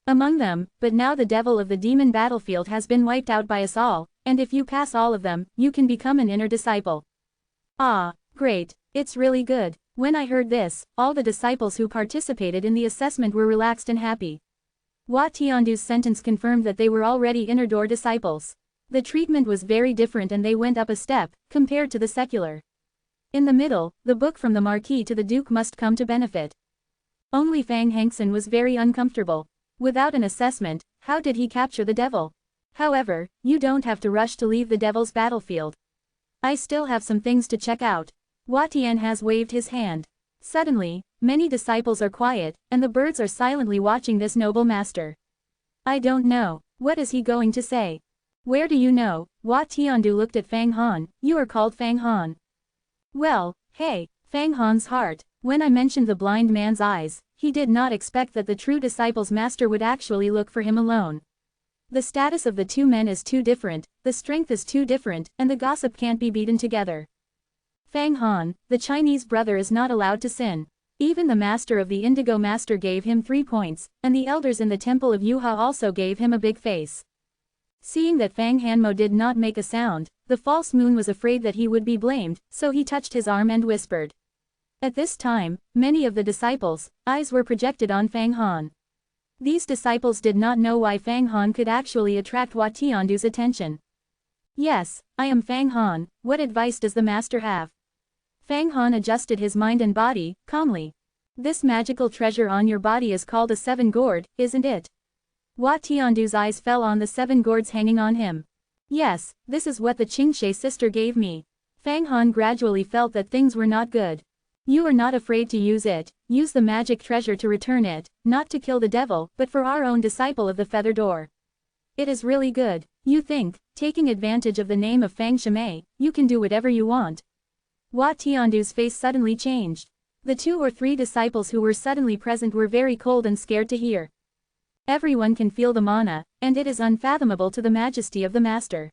Among them, but now the devil of the demon battlefield has been wiped out by us all, and if you pass all of them, you can become an inner disciple. Ah, great, it's really good. When I heard this, all the disciples who participated in the assessment were relaxed and happy. Wat Tiandu's sentence confirmed that they were already inner door disciples. The treatment was very different and they went up a step, compared to the secular. In the middle, the book from the Marquis to the Duke must come to benefit. Only Fang Hengsen was very uncomfortable. Without an assessment, how did he capture the devil? However, you don't have to rush to leave the devil's battlefield. I still have some things to check out. Huatian has waved his hand. Suddenly, many disciples are quiet, and the birds are silently watching this noble master. I don't know, what is he going to say? Where do you know? Wat Tiandu looked at Fang Han, you are called Fang Han. Well, hey, Fang Han's heart, when I mentioned the blind man's eyes, he did not expect that the true disciple's master would actually look for him alone. The status of the 2 men is too different, the strength is too different, and the gossip can't be beaten together. Fang Han, the Chinese brother is not allowed to sin. Even the master of the Indigo Master gave him 3 points, and the elders in the temple of Yuha also gave him a big face. Seeing that Fang Hanmo did not make a sound, the false moon was afraid that he would be blamed, so he touched his arm and whispered. At this time, many of the disciples' eyes were projected on Fang Han. These disciples did not know why Fang Han could actually attract Wat Tiandu's attention. Yes, I am Fang Han, what advice does the master have? Fang Han adjusted his mind and body, calmly. This magical treasure on your body is called a 7 gourd, isn't it? Wat Tiandu's eyes fell on the 7 gourds hanging on him. Yes, this is what the Qingshe sister gave me. Fang Han gradually felt that things were not good. You are not afraid to use it, use the magic treasure to return it, not to kill the devil, but for our own disciple of the feather door. It is really good. You think, taking advantage of the name of Fang Shamei, you can do whatever you want. Wat Tiandu's face suddenly changed. The 2 or 3 disciples who were suddenly present were very cold and scared to hear. Everyone can feel the mana, and it is unfathomable to the majesty of the master.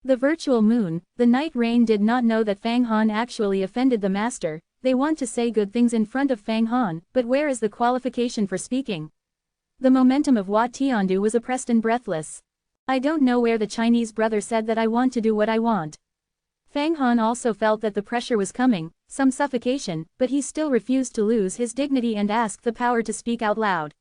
The virtual moon, the night rain did not know that Fang Han actually offended the master. They want to say good things in front of Fang Han, but where is the qualification for speaking? The momentum of Hua Tiandu was oppressed and breathless. I don't know where the Chinese brother said that I want to do what I want. Fang Han also felt that the pressure was coming, some suffocation, but he still refused to lose his dignity and asked the power to speak out loud.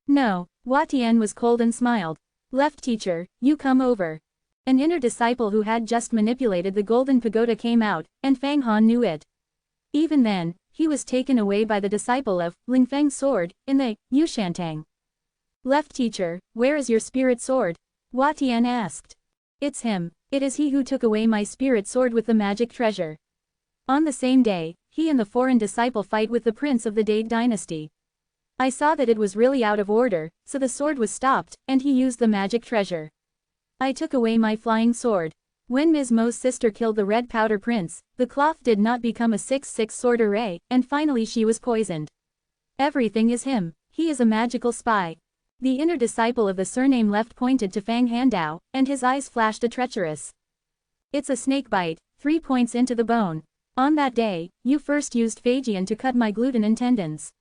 No, Hua Tian was cold and smiled. Left teacher, you come over. An inner disciple who had just manipulated the golden pagoda came out, and Fang Han knew it. Even then, he was taken away by the disciple of Ling Feng's sword, in the Yushantang. Left teacher, where is your spirit sword? Hua Tian asked. It's him. It is he who took away my spirit sword with the magic treasure. On the same day, he and the foreign disciple fight with the prince of the Dade dynasty. I saw that it was really out of order, so the sword was stopped, and he used the magic treasure. I took away my flying sword. When Ms. Mo's sister killed the red powder prince, the cloth did not become a 6/6 sword array, and finally she was poisoned. Everything is him. He is a magical spy. The inner disciple of the surname left pointed to Fang Handao, and his eyes flashed a treacherous. It's a snake bite, 3 points into the bone. On that day, you first used Phagian to cut my gluten and tendons.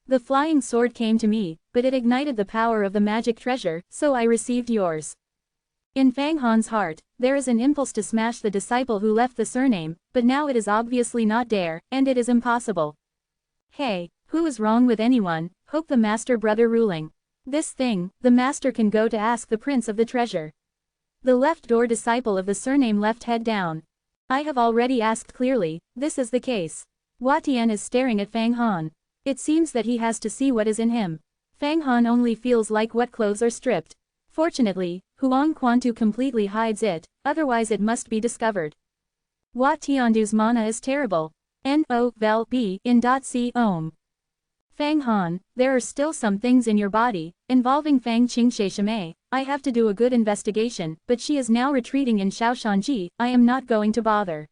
The flying sword came to me, but it ignited the power of the magic treasure, so I received yours. In Fang Han's heart, there is an impulse to smash the disciple who left the surname, but now it is obviously not there, and it is impossible. Hey, who is wrong with anyone? Hope the master brother ruling. This thing, the master can go to ask the prince of the treasure. The left door disciple of the surname left head down. I have already asked clearly, this is the case. Hua Tian is staring at Fang Han. It seems that he has to see what is in him. Fang Han only feels like wet clothes are stripped. Fortunately, Huang Quantu completely hides it, otherwise it must be discovered. Hua Tiandu's mana is terrible. No vel b in .c ohm. Fang Han, there are still some things in your body, involving Fang Qingsheshime. I have to do a good investigation, but she is now retreating in Shaoshanji. I am not going to bother.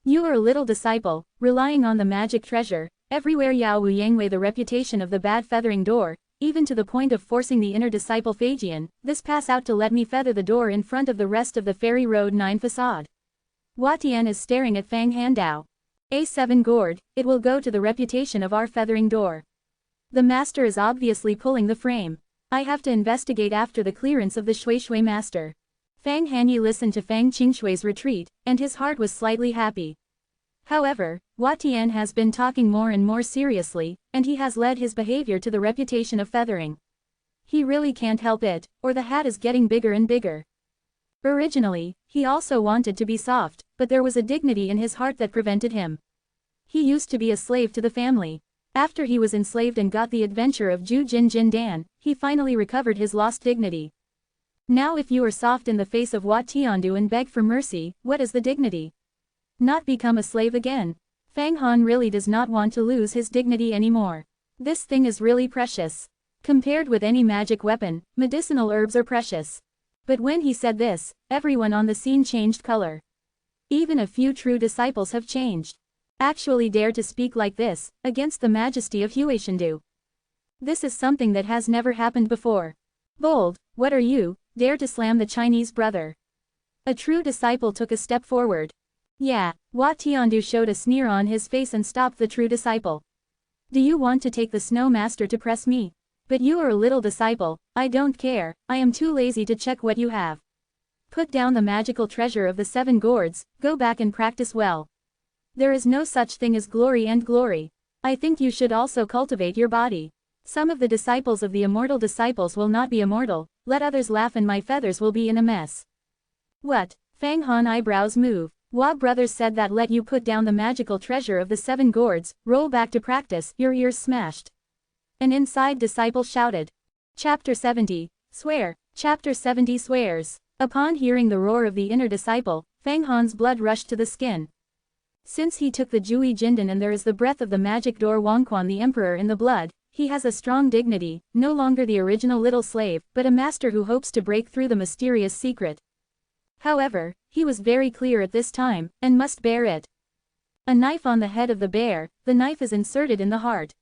You are a little disciple, relying on the magic treasure. Everywhere Yao Wu Yangwei the reputation of the bad feathering door, even to the point of forcing the inner disciple Phagian, this pass out to let me feather the door in front of the rest of the Ferry Road 9 facade. Hua Tian is staring at Fang Handao. A7 gourd, it will go to the reputation of our feathering door. The master is obviously pulling the frame. I have to investigate after the clearance of the Shui master. Fang Hanyi listened to Fang Qingshui's retreat, and his heart was slightly happy. However, Hua Tian has been talking more and more seriously, and he has led his behavior to the reputation of feathering. He really can't help it, or the hat is getting bigger and bigger. Originally, he also wanted to be soft, but there was a dignity in his heart that prevented him. He used to be a slave to the family. After he was enslaved and got the adventure of Ju Jin Jin Dan, he finally recovered his lost dignity. Now if you are soft in the face of Hua Tiandu and beg for mercy, what is the dignity? Not become a slave again. Fang Han really does not want to lose his dignity anymore. This thing is really precious. Compared with any magic weapon, medicinal herbs are precious. But when he said this, everyone on the scene changed color. Even a few true disciples have changed. Actually dare to speak like this, against the majesty of Huishendu. This is something that has never happened before. Bold, what are you, dare to slam the Chinese brother? A true disciple took a step forward. Yeah, Hua Tiandu showed a sneer on his face and stopped the true disciple. Do you want to take the snow master to press me? But you are a little disciple, I don't care, I am too lazy to check what you have. Put down the magical treasure of the 7 gourds, go back and practice well. There is no such thing as glory and glory. I think you should also cultivate your body. Some of the disciples of the immortal disciples will not be immortal, let others laugh and my feathers will be in a mess. What? Fang Han eyebrows move. Hua brothers said that let you put down the magical treasure of the 7 gourds, roll back to practice, your ears smashed. An inside disciple shouted. Chapter 70, Swear. Chapter 70 Swears. Upon hearing the roar of the inner disciple, Fang Han's blood rushed to the skin. Since he took the Jui Jindan and there is the breath of the magic door Wangquan the emperor in the blood, he has a strong dignity, no longer the original little slave, but a master who hopes to break through the mysterious secret. However, he was very clear at this time, and must bear it. A knife on the head of the bear, the knife is inserted in the heart.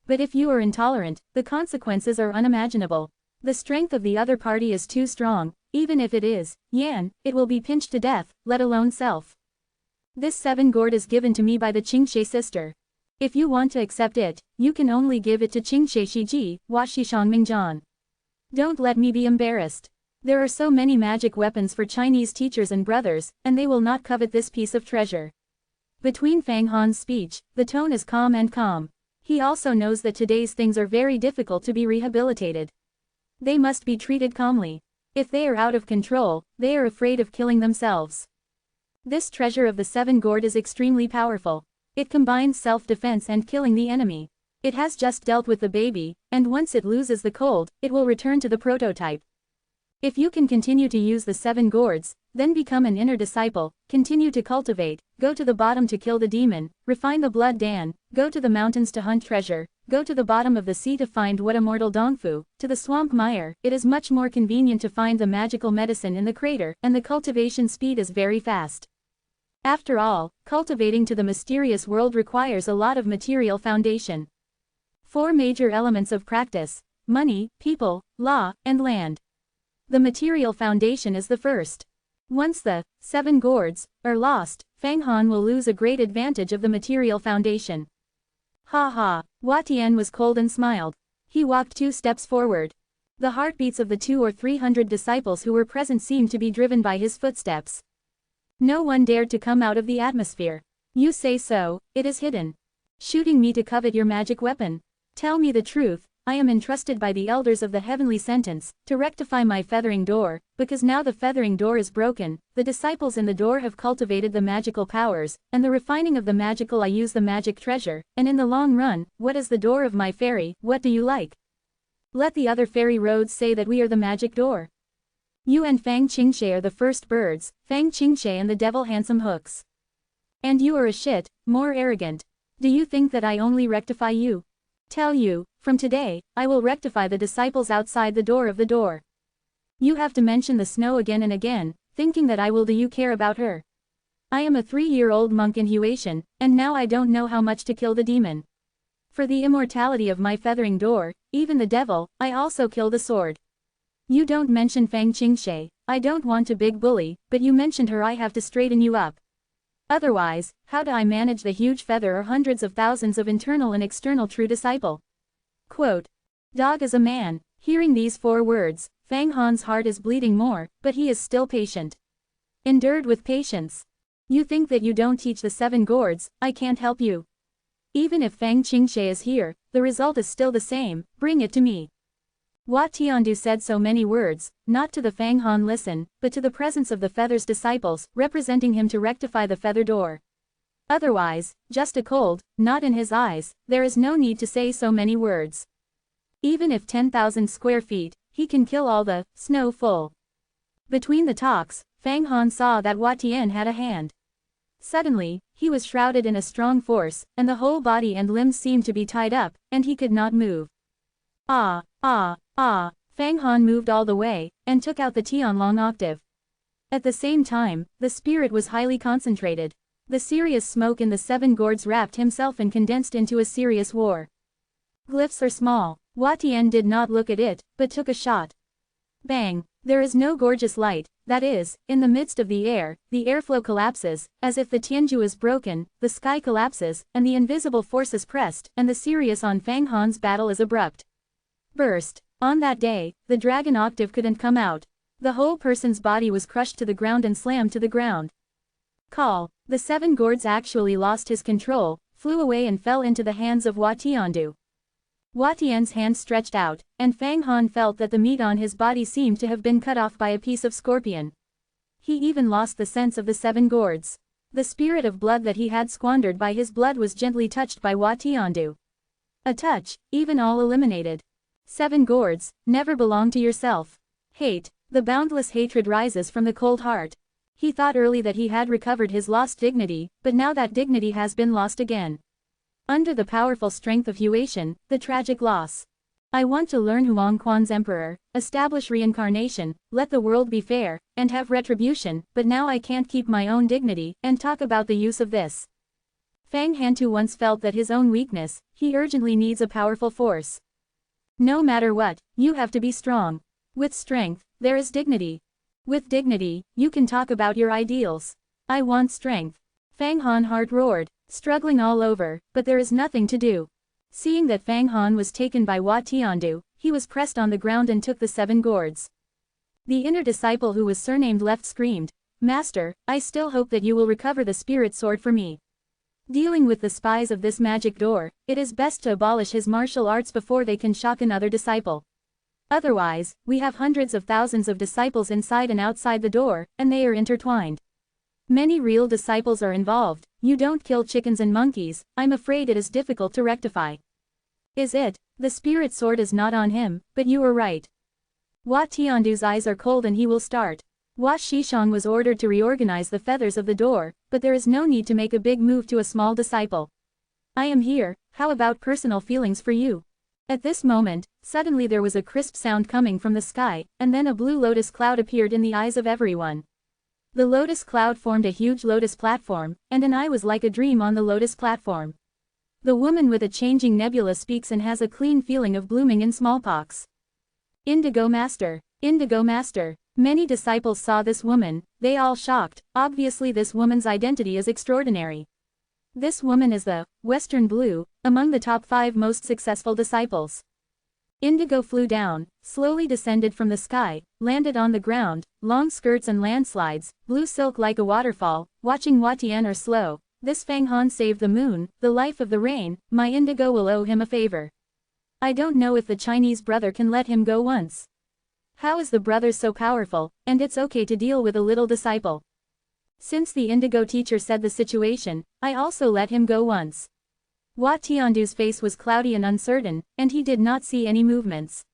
But if you are intolerant, the consequences are unimaginable. The strength of the other party is too strong, even if it is Yan, it will be pinched to death, let alone self. This 7 gourd is given to me by the Qingshe sister. If you want to accept it, you can only give it to Qingshe Shiji, Washi Shangmingjian. Don't let me be embarrassed. There are so many magic weapons for Chinese teachers and brothers, and they will not covet this piece of treasure. Between Fang Han's speech, the tone is calm and calm. He also knows that today's things are very difficult to be rehabilitated. They must be treated calmly. If they are out of control, they are afraid of killing themselves. This treasure of the 7 gourd is extremely powerful. It combines self-defense and killing the enemy. It has just dealt with the baby, and once it loses the cold, it will return to the prototype. If you can continue to use the 7 gourds, then become an inner disciple, continue to cultivate, go to the bottom to kill the demon, refine the blood dan, go to the mountains to hunt treasure, go to the bottom of the sea to find what immortal dongfu, to the swamp mire, it is much more convenient to find the magical medicine in the crater, and the cultivation speed is very fast. After all, cultivating to the mysterious world requires a lot of material foundation. 4 major elements of practice: money, people, law, and land. The material foundation is the first. Once the 7 gourds are lost, Fang Han will lose a great advantage of the material foundation. Ha ha, Hua Tian was cold and smiled. He walked 2 steps forward. The heartbeats of the 200 or 300 disciples who were present seemed to be driven by his footsteps. No one dared to come out of the atmosphere. You say so, it is hidden. Shooting me to covet your magic weapon. Tell me the truth. I am entrusted by the elders of the heavenly sentence, to rectify my feathering door, because now the feathering door is broken, the disciples in the door have cultivated the magical powers, and the refining of the magical I use the magic treasure, and in the long run, what is the door of my fairy, what do you like? Let the other fairy roads say that we are the magic door. You and Fang Qingshe are the first birds, Fang Qingshe and the devil handsome hooks. And you are a shit, more arrogant. Do you think that I only rectify you? Tell you, from today, I will rectify the disciples outside the door of the door. You have to mention the snow again and again, thinking that I will do you care about her. I am a 3-year-old monk in Huatian, and now I don't know how much to kill the demon. For the immortality of my feathering door, even the devil, I also kill the sword. You don't mention Fang Qingshe, I don't want to big bully, but you mentioned her I have to straighten you up. Otherwise, how do I manage the huge feather or hundreds of thousands of internal and external true disciple? Quote. Dog is a man. Hearing these 4 words, Fang Han's heart is bleeding more, but he is still patient. Endured with patience. You think that you don't teach the 7 gourds, I can't help you. Even if Fang Qingshe is here, the result is still the same, bring it to me. Hua Tiandu said so many words, not to the Fang Han listen, but to the presence of the feather's disciples, representing him to rectify the feather door. Otherwise, just a cold, not in his eyes, there is no need to say so many words. Even if 10,000 square feet, he can kill all the snow full. Between the talks, Fang Han saw that Hua Tian had a hand. Suddenly, he was shrouded in a strong force, and the whole body and limbs seemed to be tied up, and he could not move. Ah, ah, ah, Fang Han moved all the way, and took out the Tianlong octave. At the same time, the spirit was highly concentrated. The serious smoke in the 7 gourds wrapped himself and condensed into a serious war. Glyphs are small. Hua Tian did not look at it, but took a shot. Bang! There is no gorgeous light, that is, in the midst of the airflow collapses, as if the Tianju is broken, the sky collapses, and the invisible force is pressed, and the serious on Fang Han's battle is abrupt. Burst. On that day, the dragon octave couldn't come out. The whole person's body was crushed to the ground and slammed to the ground. Call. The 7 gourds actually lost his control, flew away and fell into the hands of Hua Tiandu. Hua Tian's hand stretched out, and Fang Han felt that the meat on his body seemed to have been cut off by a piece of scorpion. He even lost the sense of the 7 gourds. The spirit of blood that he had squandered by his blood was gently touched by Hua Tiandu. A touch, even all eliminated. 7 gourds, never belong to yourself. Hate, the boundless hatred rises from the cold heart. He thought early that he had recovered his lost dignity, but now that dignity has been lost again. Under the powerful strength of Huatian, the tragic loss. I want to learn Huang Quan's emperor, establish reincarnation, let the world be fair, and have retribution, but now I can't keep my own dignity, and talk about the use of this. Fang Han too once felt that his own weakness, he urgently needs a powerful force. No matter what, you have to be strong. With strength, there is dignity. With dignity, you can talk about your ideals. I want strength. Fang Han heart roared, struggling all over, but there is nothing to do. Seeing that Fang Han was taken by Hua Tiandu, he was pressed on the ground and took the 7 gourds. The inner disciple who was surnamed Left screamed, "Master, I still hope that you will recover the spirit sword for me." Dealing with the spies of this magic door, it is best to abolish his martial arts before they can shock another disciple. Otherwise, we have hundreds of thousands of disciples inside and outside the door, and they are intertwined. Many real disciples are involved. You don't kill chickens and monkeys. I'm afraid it is difficult to rectify. Is it? The spirit sword is not on him, but you are right. Hua Tiandu's eyes are cold and he will start. Hua Shishang was ordered to reorganize the feathers of the door, but there is no need to make a big move to a small disciple. I am here, how about personal feelings for you? At this moment, suddenly there was a crisp sound coming from the sky, and then a blue lotus cloud appeared in the eyes of everyone. The lotus cloud formed a huge lotus platform, and an eye was like a dream on the lotus platform. The woman with a changing nebula speaks and has a clean feeling of blooming in smallpox. Indigo Master. Indigo Master. Many disciples saw this woman, they all shocked. Obviously this woman's identity is extraordinary. This woman is the Western Blue, among the top 5 most successful disciples. Indigo flew down, slowly descended from the sky, landed on the ground, long skirts and landslides, blue silk like a waterfall, watching Hua Tian are slow. This Fang Han saved the moon, the life of the rain, my Indigo will owe him a favor. I don't know if the Chinese brother can let him go once. How is the brother so powerful, and it's okay to deal with a little disciple? Since the Indigo teacher said the situation, I also let him go once. Hua Tiandu's face was cloudy and uncertain, and he did not see any movements.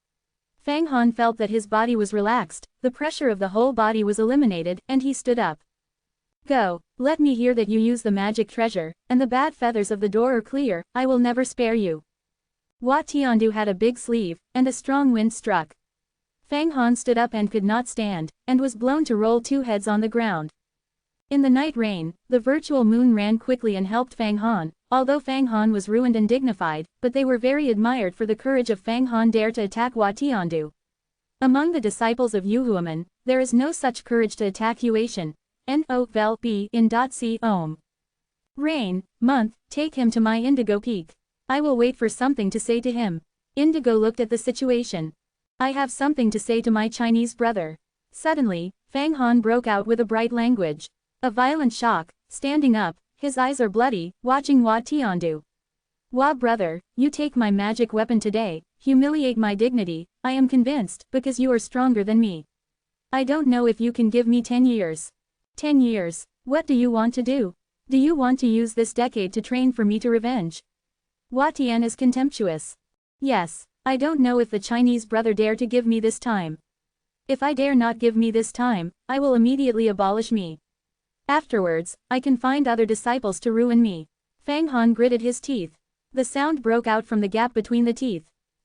Fang Han felt that his body was relaxed, the pressure of the whole body was eliminated, and he stood up. Go, let me hear that you use the magic treasure, and the bad feathers of the door are clear, I will never spare you. Hua Tiandu had a big sleeve, and a strong wind struck. Fang Han stood up and could not stand, and was blown to roll 2 heads on the ground. In the night rain, the virtual moon ran quickly and helped Fang Han, although Fang Han was ruined and dignified, but they were very admired for the courage of Fang Han dare to attack Hua Tiandu. Among the disciples of Yuhuaman, there is no such courage to attack Huatian. N-O-V-E in .c Om. Rain, month, take him to my Indigo Peak. I will wait for something to say to him. Indigo looked at the situation. I have something to say to my Chinese brother. Suddenly, Fang Han broke out with a bright language. A violent shock, standing up, his eyes are bloody, watching Hua Tiandu. Hua brother, you take my magic weapon today, humiliate my dignity, I am convinced, because you are stronger than me. I don't know if you can give me 10 years. 10 years, what do you want to do? Do you want to use this decade to train for me to revenge? Hua Tian is contemptuous. Yes, I don't know if the Chinese brother dare to give me this time. If I dare not give me this time, I will immediately abolish me. Afterwards, I can find other disciples to ruin me. Fang Han gritted his teeth. The sound broke out from the gap between the teeth.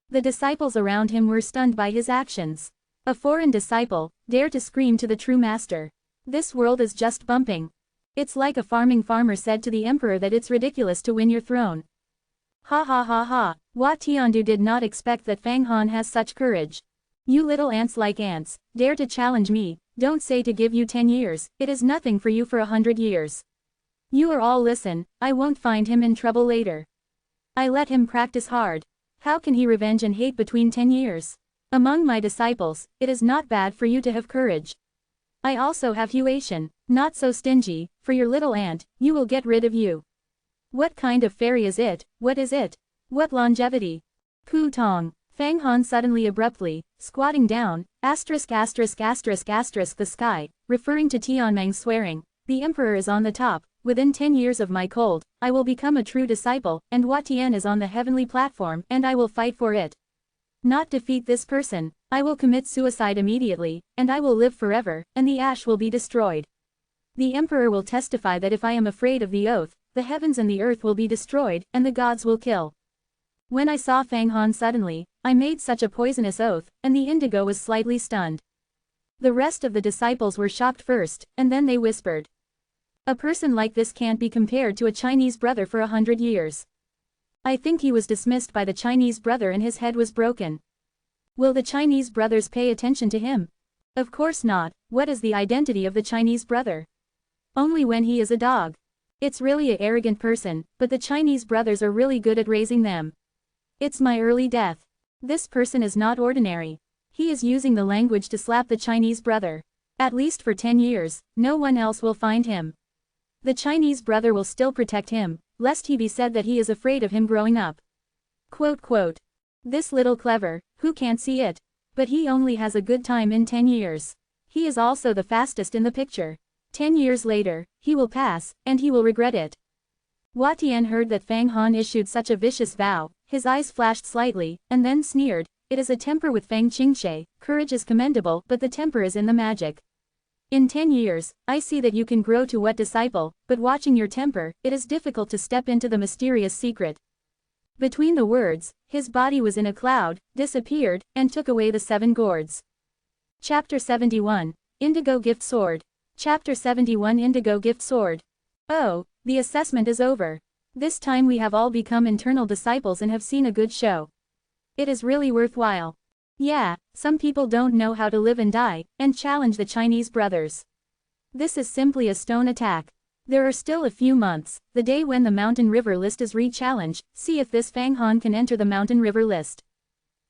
The disciples around him were stunned by his actions. A foreign disciple, dare to scream to the true master. This world is just bumping. It's like a farmer said to the emperor that it's ridiculous to win your throne. Ha ha ha ha, Hua Tiandu did not expect that Fang Han has such courage. You little ants like ants, dare to challenge me, don't say to give you 10 years, it is nothing for you for 100 years. You are all listen, I won't find him in trouble later. I let him practice hard. How can he revenge and hate between 10 years? Among my disciples, it is not bad for you to have courage. I also have Huatian, not so stingy, for your little ant, you will get rid of you. What kind of fairy is it, what is it? What longevity? Pu Tong. Fang Han suddenly abruptly, squatting down, ***** the sky, referring to Tianmeng swearing, the emperor is on the top, within 10 years of my cold, I will become a true disciple, and Hua Tian is on the heavenly platform, and I will fight for it. Not defeat this person, I will commit suicide immediately, and I will live forever, and the ash will be destroyed. The emperor will testify that if I am afraid of the oath, the heavens and the earth will be destroyed, and the gods will kill. When I saw Fang Han suddenly, I made such a poisonous oath, and the indigo was slightly stunned. The rest of the disciples were shocked first, and then they whispered. A person like this can't be compared to a Chinese brother for 100 years. I think he was dismissed by the Chinese brother and his head was broken. Will the Chinese brothers pay attention to him? Of course not. What is the identity of the Chinese brother? Only when he is a dog. It's really a arrogant person, but the Chinese brothers are really good at raising them. It's my early death. This person is not ordinary. He is using the language to slap the Chinese brother. At least for 10 years, no one else will find him. The Chinese brother will still protect him, lest he be said that he is afraid of him growing up. Quote. This little clever, who can't see it? But he only has a good time in 10 years. He is also the fastest in the picture. 10 years later, he will pass, and he will regret it. Hua Tian heard that Fang Han issued such a vicious vow, his eyes flashed slightly, and then sneered, it is a temper with Fang Qingshe, courage is commendable but the temper is in the magic. In 10 years, I see that you can grow to what disciple, but watching your temper, it is difficult to step into the mysterious secret. Between the words, his body was in a cloud, disappeared, and took away the 7 gourds. Chapter 71, Indigo Gift Sword. Chapter 71 Indigo Gift Sword. Oh, the assessment is over. This time we have all become internal disciples and have seen a good show. It is really worthwhile. Yeah, some people don't know how to live and die, and challenge the Chinese brothers. This is simply a stone attack. There are still a few months, the day when the Mountain River list is re-challenged, see if this Fang Han can enter the Mountain River list.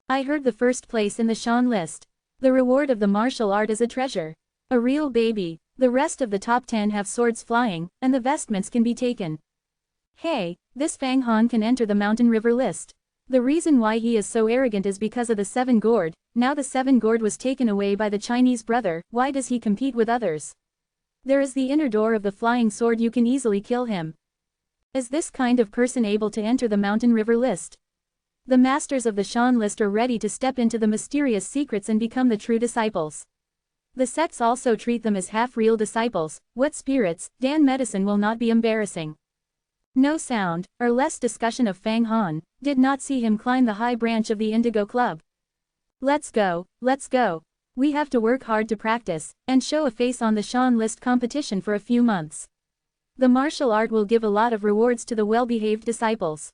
I heard the first place in the Shan list. The reward of the martial art is a treasure. A real baby. The rest of the top 10 have swords flying, and the vestments can be taken. Hey, this Fang Han can enter the Mountain River list. The reason why he is so arrogant is because of the 7 gourd, now the 7 gourd was taken away by the Chinese brother, why does he compete with others? There is the inner door of the flying sword, you can easily kill him. Is this kind of person able to enter the Mountain River list? The masters of the Shan list are ready to step into the mysterious secrets and become the true disciples. The sects also treat them as half-real disciples. What spirits, Dan medicine will not be embarrassing. No sound, or less discussion of Fang Han, did not see him climb the high branch of the Indigo Club. Let's go, let's go. We have to work hard to practice, and show a face on the Shan list competition for a few months. The martial art will give a lot of rewards to the well-behaved disciples.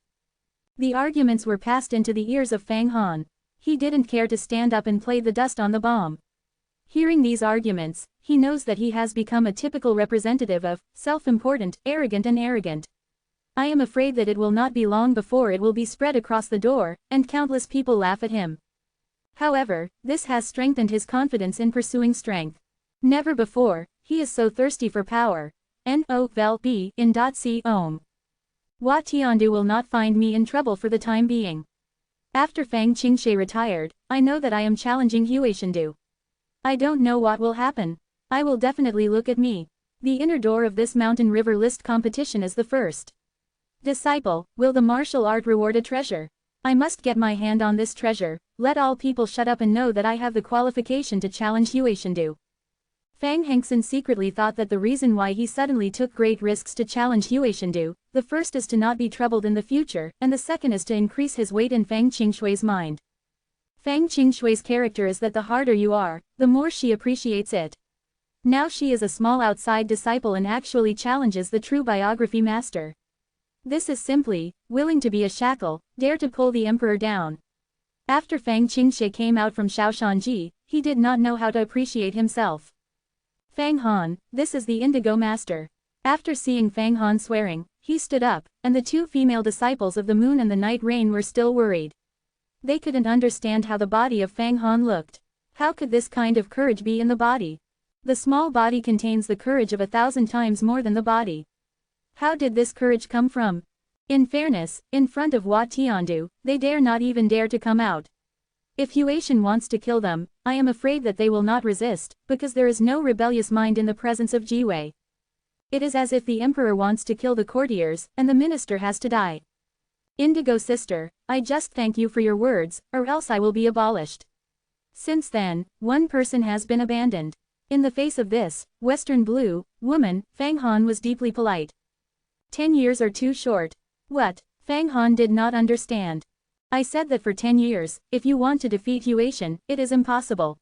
The arguments were passed into the ears of Fang Han. He didn't care to stand up and play the dust on the bomb. Hearing these arguments, he knows that he has become a typical representative of self-important, arrogant and arrogant. I am afraid that it will not be long before it will be spread across the door, and countless people laugh at him. However, this has strengthened his confidence in pursuing strength. Never before, he is so thirsty for power. N-O-V-E in .c Om. Hua Tiandu will not find me in trouble for the time being. After Fang Qingshe retired, I know that I am challenging Huishendu. I don't know what will happen. I will definitely look at me. The inner door of this Mountain River list competition is the first. Disciple, will the martial art reward a treasure? I must get my hand on this treasure. Let all people shut up and know that I have the qualification to challenge Huishendu. Fang Hengsen secretly thought that the reason why he suddenly took great risks to challenge Huishendu, the first is to not be troubled in the future, and the second is to increase his weight in Fang Qingshui's mind. Fang Qingshui's character is that the harder you are, the more she appreciates it. Now she is a small outside disciple and actually challenges the true biography master. This is simply, willing to be a shackle, dare to pull the emperor down. After Fang Qingshe came out from Shaoshanji, he did not know how to appreciate himself. Fang Han, this is the Indigo Master. After seeing Fang Han swearing, he stood up, and the 2 female disciples of the Moon and the Night Rain were still worried. They couldn't understand how the body of Fang Han looked. How could this kind of courage be in the body? The small body contains the courage of 1,000 times more than the body. How did this courage come from? In fairness, in front of Hua Tiandu, they dare not even dare to come out. If Huishen wants to kill them, I am afraid that they will not resist, because there is no rebellious mind in the presence of Jiwei. It is as if the emperor wants to kill the courtiers, and the minister has to die. Indigo sister, I just thank you for your words, or else I will be abolished. Since then, one person has been abandoned. In the face of this, Western Blue, woman, Fang Han was deeply polite. 10 years are too short. What? Fang Han did not understand. I said that for 10 years, if you want to defeat Huishen, it is impossible.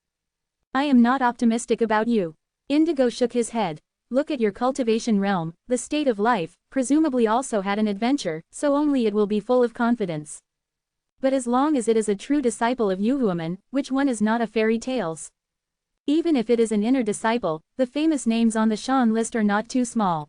I am not optimistic about you. Indigo shook his head. look at your cultivation realm, the state of life, presumably also had an adventure, so only it will be full of confidence. But as long as it is a true disciple of Yuhuaman, which one is not a fairy tales? Even if it is an inner disciple, the famous names on the Shan list are not too small.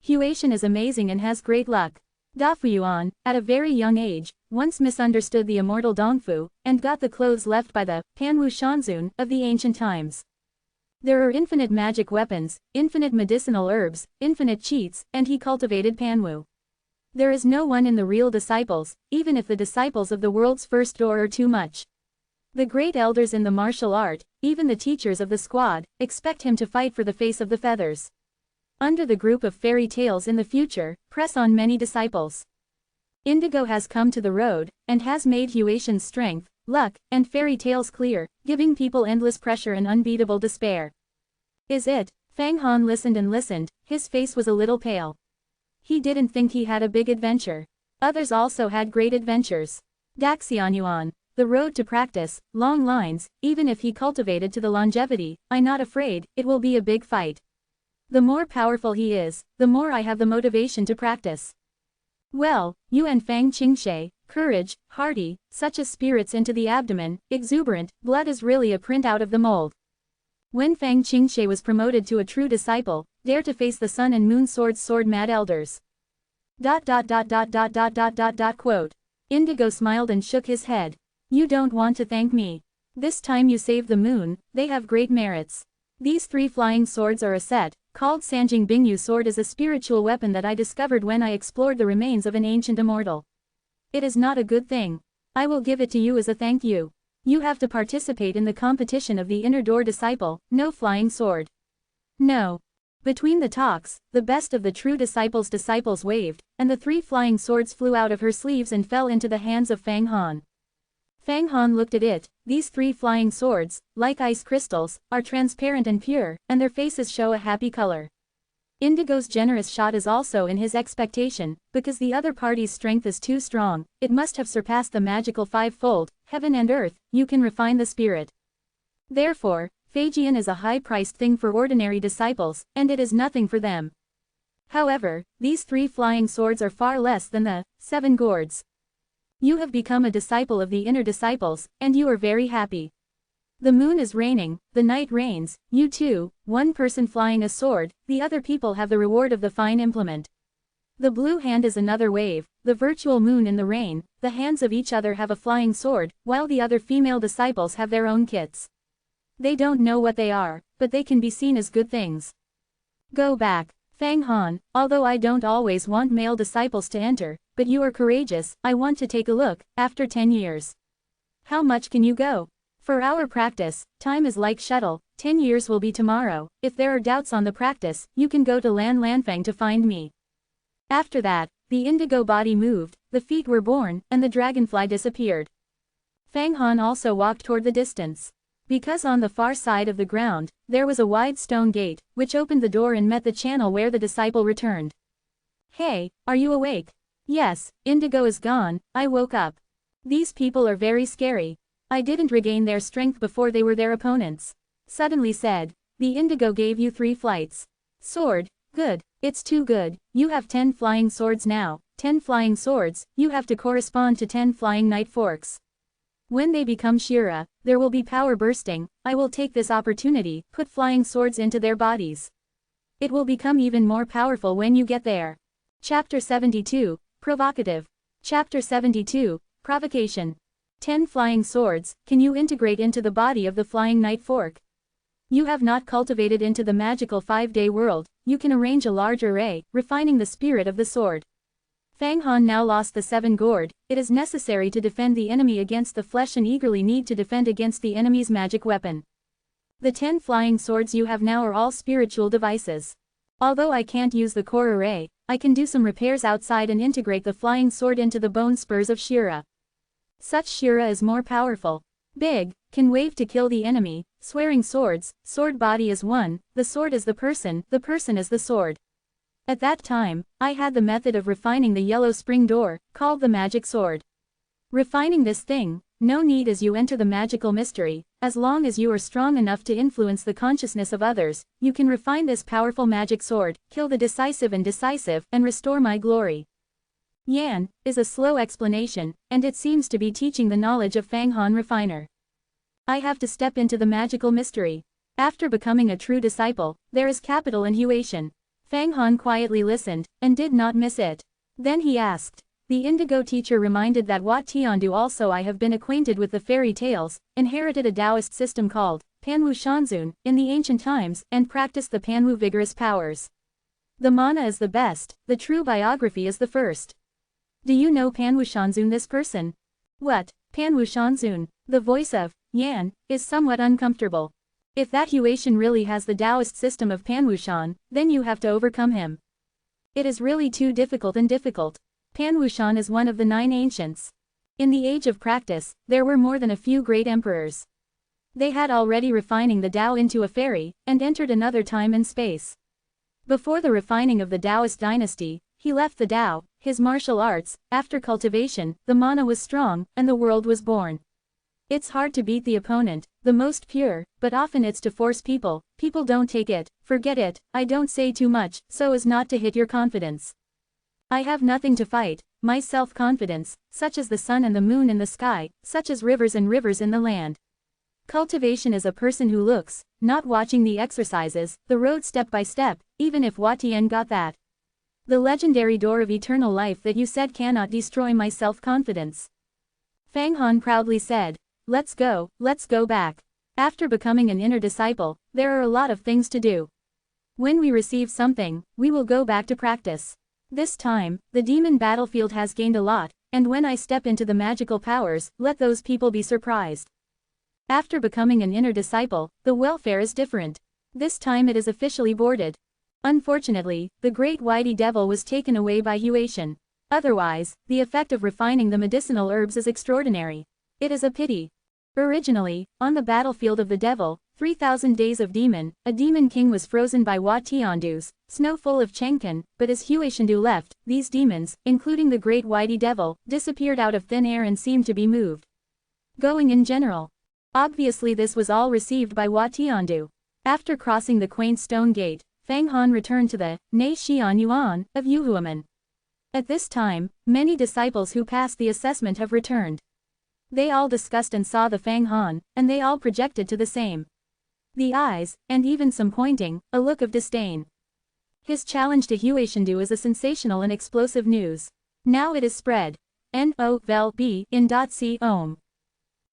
Huatian is amazing and has great luck. Da Fuyuan, at a very young age, once misunderstood the immortal Dongfu, and got the clothes left by the Panwu Shanzun of the ancient times. There are infinite magic weapons, infinite medicinal herbs, infinite cheats, and he cultivated Panwu. There is no one in the real disciples, even if the disciples of the world's first door are too much. The great elders in the martial art, even the teachers of the squad, expect him to fight for the face of the feathers. Under the group of fairy tales in the future, press on many disciples. Indigo has come to the road, and has made Huatian's strength, luck, and fairy tales clear, giving people endless pressure and unbeatable despair. Is it? Fang Han listened and listened, his face was a little pale. He didn't think he had a big adventure. Others also had great adventures. Daxianyuan, the road to practice, long lines, even if he cultivated to the longevity, I'm not afraid, it will be a big fight. The more powerful he is, the more I have the motivation to practice. Well, you and Fang Qingshe, courage, hearty, such as spirits into the abdomen, exuberant, blood is really a print out of the mold. When Fang Qingshe was promoted to a true disciple, dare to face the sun and moon sword mad elders. Quote. Indigo smiled and shook his head. You don't want to thank me. This time you saved the moon, they have great merits. These 3 flying swords are a set, called Sanjing Bingyu sword is a spiritual weapon that I discovered when I explored the remains of an ancient immortal. It is not a good thing. I will give it to you as a thank you. You have to participate in the competition of the inner door disciple, no flying sword. No. Between the talks, the best of the true disciples waved, and the 3 flying swords flew out of her sleeves and fell into the hands of Fang Han. Fang Han looked at it. These 3 flying swords, like ice crystals, are transparent and pure, and their faces show a happy color. Indigo's generous shot is also in his expectation, because the other party's strength is too strong, it must have surpassed the magical 5-fold, heaven and earth, you can refine the spirit. Therefore, Phagian is a high-priced thing for ordinary disciples, and it is nothing for them. However, these 3 flying swords are far less than the 7 gourds. You have become a disciple of the inner disciples, and you are very happy. The moon is raining, the night rains, you too, one person flying a sword, the other people have the reward of the fine implement. The blue hand is another wave, the virtual moon in the rain, the hands of each other have a flying sword, while the other female disciples have their own kits. They don't know what they are, but they can be seen as good things. Go back, Fang Han, although I don't always want male disciples to enter, but you are courageous, I want to take a look, after 10 years. How much can you go? For our practice, time is like shuttle, 10 years will be tomorrow, if there are doubts on the practice, you can go to Lan Lanfang to find me. After that, the indigo body moved, the feet were born, and the dragonfly disappeared. Fang Han also walked toward the distance. Because on the far side of the ground, there was a wide stone gate, which opened the door and met the channel where the disciple returned. Hey, are you awake? Yes, indigo is gone, I woke up. These people are very scary. I didn't regain their strength before they were their opponents. Suddenly said, the indigo gave you 3 flights. Sword, good, it's too good, you have 10 flying swords now, 10 flying swords, you have to correspond to 10 flying night forks. When they become Shira, there will be power bursting, I will take this opportunity, put flying swords into their bodies. It will become even more powerful when you get there. Chapter 72, Provocative. Chapter 72, Provocation. 10 flying swords, can you integrate into the body of the flying night fork? You have not cultivated into the magical 5-day world, you can arrange a large array, refining the spirit of the sword. Fang Han now lost the 7 gourd, it is necessary to defend the enemy against the flesh and eagerly need to defend against the enemy's magic weapon. The 10 flying swords you have now are all spiritual devices. Although I can't use the core array, I can do some repairs outside and integrate the flying sword into the bone spurs of Shira. Such Shira is more powerful. Big, can wave to kill the enemy, swearing swords, sword body is one, the sword is the person is the sword. At that time, I had the method of refining the yellow spring door, called the magic sword. Refining this thing, no need as you enter the magical mystery, as long as you are strong enough to influence the consciousness of others, you can refine this powerful magic sword, kill the decisive and restore my glory. Yan, is a slow explanation, and it seems to be teaching the knowledge of Fang Han Refiner. I have to step into the magical mystery. After becoming a true disciple, there is capital in Huation. Fang Han quietly listened, and did not miss it. Then he asked. The indigo teacher reminded that Wat Tiandu also I have been acquainted with the fairy tales, inherited a Taoist system called Panwu Shanzun in the ancient times, and practiced the Panwu vigorous powers. The mana is the best, the true biography is the first. Do you know Panwu Shanzun this person? What, Panwu Shanzun? The voice of Yan is somewhat uncomfortable. If that Huation really has the Taoist system of Panwushan, then you have to overcome him. It is really too difficult and difficult. Panwushan is one of the 9 ancients. In the age of practice, there were more than a few great emperors. They had already refining the Tao into a fairy, and entered another time and space. Before the refining of the Taoist dynasty, he left the Tao, his martial arts. After cultivation, the mana was strong, and the world was born. It's hard to beat the opponent, the most pure, but often it's to force people don't take it, forget it, I don't say too much, so as not to hit your confidence. I have nothing to fight, my self-confidence, such as the sun and the moon in the sky, such as rivers and rivers in the land. Cultivation is a person who looks, not watching the exercises, the road step by step, even if Watian got that. The legendary door of eternal life that you said cannot destroy my self-confidence. Fang Han proudly said. Let's go back. After becoming an inner disciple, there are a lot of things to do. When we receive something, we will go back to practice. This time, the demon battlefield has gained a lot, and when I step into the magical powers, let those people be surprised. After becoming an inner disciple, the welfare is different. This time it is officially boarded. Unfortunately, the great whitey devil was taken away by Huation. Otherwise, the effect of refining the medicinal herbs is extraordinary. It is a pity. Originally, on the battlefield of the devil, 3,000 days of demon, a demon king was frozen by Wat Tiandu's snow full of Chengkan, but as Huashendu left, these demons, including the great whitey devil, disappeared out of thin air and seemed to be moved. Going in general. Obviously this was all received by Wat Tiandu. After crossing the quaint stone gate, Fang Han returned to the Nei Xian Yuan of Yuhuamen. At this time, many disciples who passed the assessment have returned. They all discussed and saw the Fang Han, and they all projected to the same. The eyes, and even some pointing, a look of disdain. His challenge to Huashendu is a sensational and explosive news. Now it is spread. N-O-V-E in .c Om.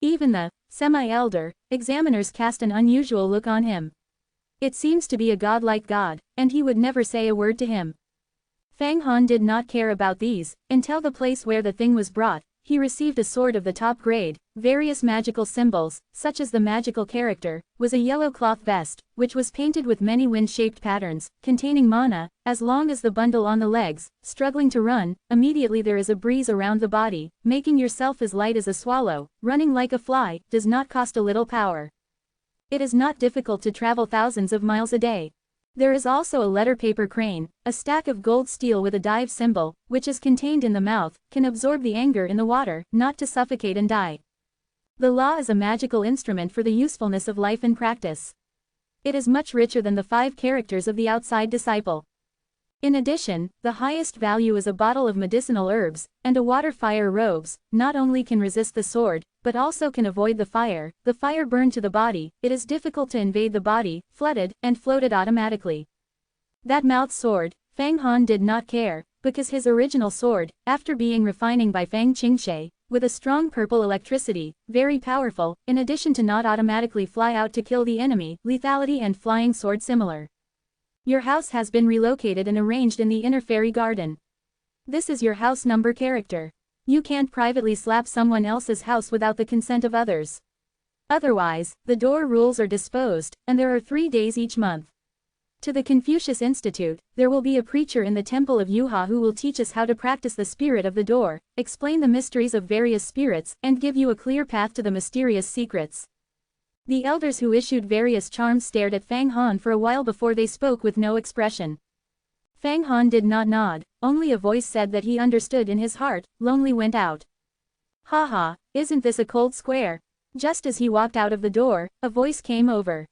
Even the semi-elder examiners cast an unusual look on him. It seems to be a godlike god, and he would never say a word to him. Fang Han did not care about these, until the place where the thing was brought. He received a sword of the top grade, various magical symbols, such as the magical character, was a yellow cloth vest, which was painted with many wind-shaped patterns, containing mana, as long as the bundle on the legs, struggling to run, immediately there is a breeze around the body, making yourself as light as a swallow, running like a fly, does not cost a little power. It is not difficult to travel thousands of miles a day. There is also a letter paper crane, a stack of gold steel with a dive symbol, which is contained in the mouth, can absorb the anger in the water, not to suffocate and die. The law is a magical instrument for the usefulness of life and practice. It is much richer than the 5 characters of the outside disciple. In addition, the highest value is a bottle of medicinal herbs, and a water fire robes, not only can resist the sword, but also can avoid the fire burned to the body, it is difficult to invade the body, flooded, and floated automatically. That mouth sword, Fang Han did not care, because his original sword, after being refining by Fang Qingshe, with a strong purple electricity, very powerful, in addition to not automatically fly out to kill the enemy, lethality and flying sword similar. Your house has been relocated and arranged in the inner fairy garden. This is your house number character. You can't privately slap someone else's house without the consent of others. Otherwise, the door rules are disposed, and there are 3 days each month. To the Confucius Institute, there will be a preacher in the temple of Yuha who will teach us how to practice the spirit of the door, explain the mysteries of various spirits, and give you a clear path to the mysterious secrets. The elders who issued various charms stared at Fang Han for a while before they spoke with no expression. Fang Han did not nod, only a voice said that he understood in his heart. Lonely went out. Haha, isn't this a cold square? Just as he walked out of the door, a voice came over.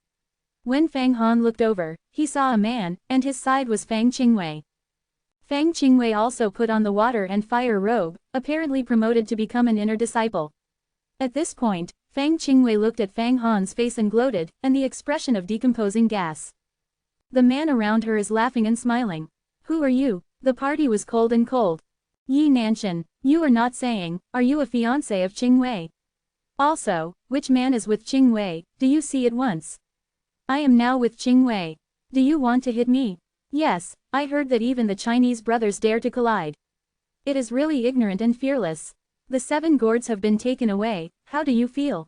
When Fang Han looked over, he saw a man, and his side was Fang Qingwei. Fang Qingwei also put on the water and fire robe, apparently promoted to become an inner disciple. At this point, Fang Qingwei looked at Fang Han's face and gloated, and the expression of decomposing gas. The man around her is laughing and smiling. Who are you? The party was cold and cold. Yi Nanshan, you are not saying, are you a fiancé of Qingwei? Also, which man is with Qingwei, do you see at once? I am now with Qingwei. Do you want to hit me? Yes, I heard that even the Chinese brothers dare to collide. It is really ignorant and fearless. The 7 gourds have been taken away, how do you feel?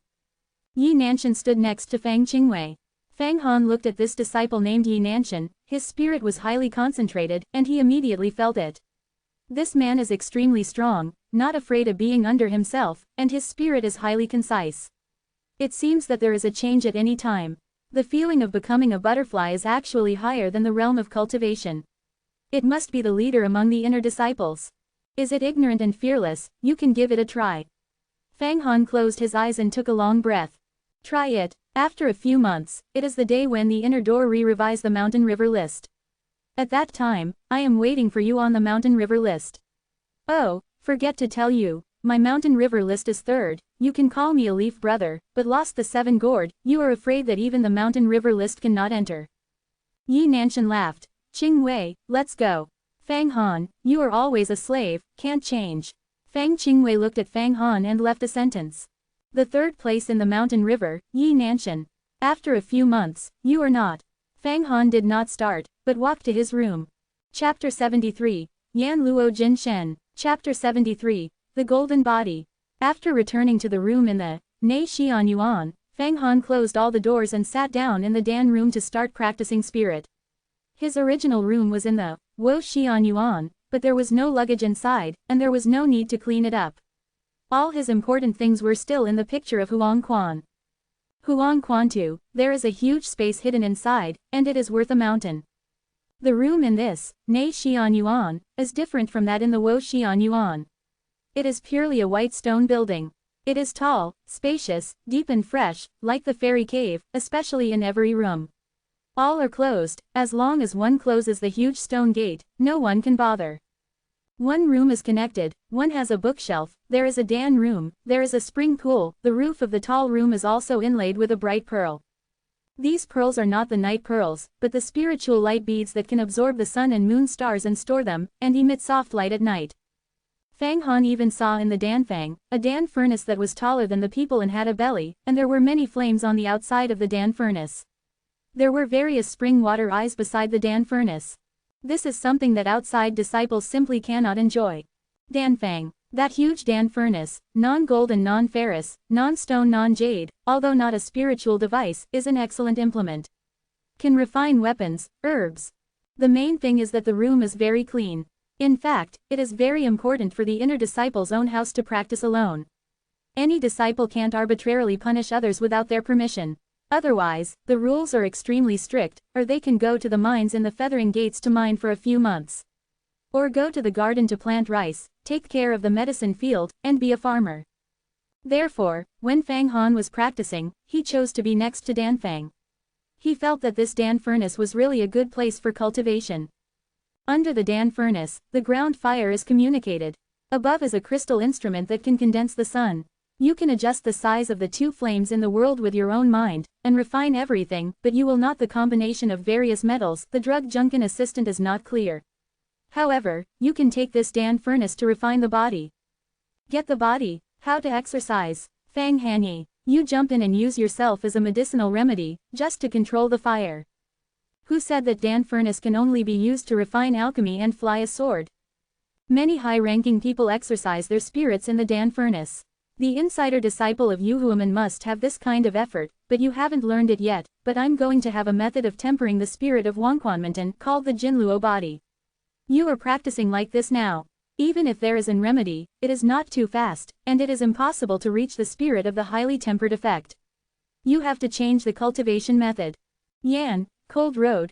Yi Nanshan stood next to Fang Qingwei. Fang Han looked at this disciple named Yi Nanshan, his spirit was highly concentrated, and he immediately felt it. This man is extremely strong, not afraid of being under himself, and his spirit is highly concise. It seems that there is a change at any time. The feeling of becoming a butterfly is actually higher than the realm of cultivation. It must be the leader among the inner disciples. Is it ignorant and fearless? You can give it a try. Fang Han closed his eyes and took a long breath. Try it. After a few months, it is the day when the inner door re-revise the mountain river list. At that time, I am waiting for you on the mountain river list. Oh, forget to tell you, my mountain river list is 3rd, you can call me a leaf brother, but lost the 7 gourd, you are afraid that even the mountain river list cannot enter. Yi Nanshan laughed. Qingwei, let's go. Fang Han, you are always a slave, can't change. Fang Qingwei looked at Fang Han and left a sentence. The 3rd place in the mountain river, Yi Nanshan. After a few months, you are not. Fang Han did not start, but walked to his room. Chapter 73, Yan Luo Jin Shen. Chapter 73, The Golden Body. After returning to the room in the Nei Xian Yuan, Fang Han closed all the doors and sat down in the Dan room to start practicing spirit. His original room was in the Wo Xian Yuan, but there was no luggage inside, and there was no need to clean it up. All his important things were still in the picture of Huang Quan. Huang Quan too, there is a huge space hidden inside, and it is worth a mountain. The room in this Nei Xian Yuan is different from that in the Wo Xian Yuan. It is purely a white stone building. It is tall, spacious, deep and fresh, like the fairy cave, especially in every room. All are closed, as long as one closes the huge stone gate, no one can bother. One room is connected, one has a bookshelf, there is a Dan room, there is a spring pool, the roof of the tall room is also inlaid with a bright pearl. These pearls are not the night pearls, but the spiritual light beads that can absorb the sun and moon stars and store them, and emit soft light at night. Fang Han even saw in the Danfang, a Dan furnace that was taller than the people and had a belly, and there were many flames on the outside of the Dan furnace. There were various spring water eyes beside the Dan furnace. This is something that outside disciples simply cannot enjoy. Danfang, that huge Dan furnace, non-gold and non-ferrous, non-stone non-jade, although not a spiritual device, is an excellent implement. Can refine weapons, herbs. The main thing is that the room is very clean. In fact, it is very important for the inner disciple's own house to practice alone. Any disciple can't arbitrarily punish others without their permission. Otherwise, the rules are extremely strict, or they can go to the mines in the Feathering Gates to mine for a few months. Or go to the garden to plant rice, take care of the medicine field, and be a farmer. Therefore, when Fang Han was practicing, he chose to be next to Danfang. He felt that this Dan furnace was really a good place for cultivation. Under the Dan furnace, the ground fire is communicated. Above is a crystal instrument that can condense the sun. You can adjust the size of the 2 flames in the world with your own mind, and refine everything, but you will not the combination of various metals. The drug Junkin assistant is not clear. However, you can take this Dan furnace to refine the body. Get the body. How to exercise. Fang Hanyi, you jump in and use yourself as a medicinal remedy, just to control the fire. Who said that Dan furnace can only be used to refine alchemy and fly a sword? Many high-ranking people exercise their spirits in the Dan furnace. The insider disciple of Yu Huaman must have this kind of effort, but you haven't learned it yet, but I'm going to have a method of tempering the spirit of Wangquanmentan called the Jinluo body. You are practicing like this now. Even if there is an remedy, it is not too fast, and it is impossible to reach the spirit of the highly tempered effect. You have to change the cultivation method. Yan, Cold Road,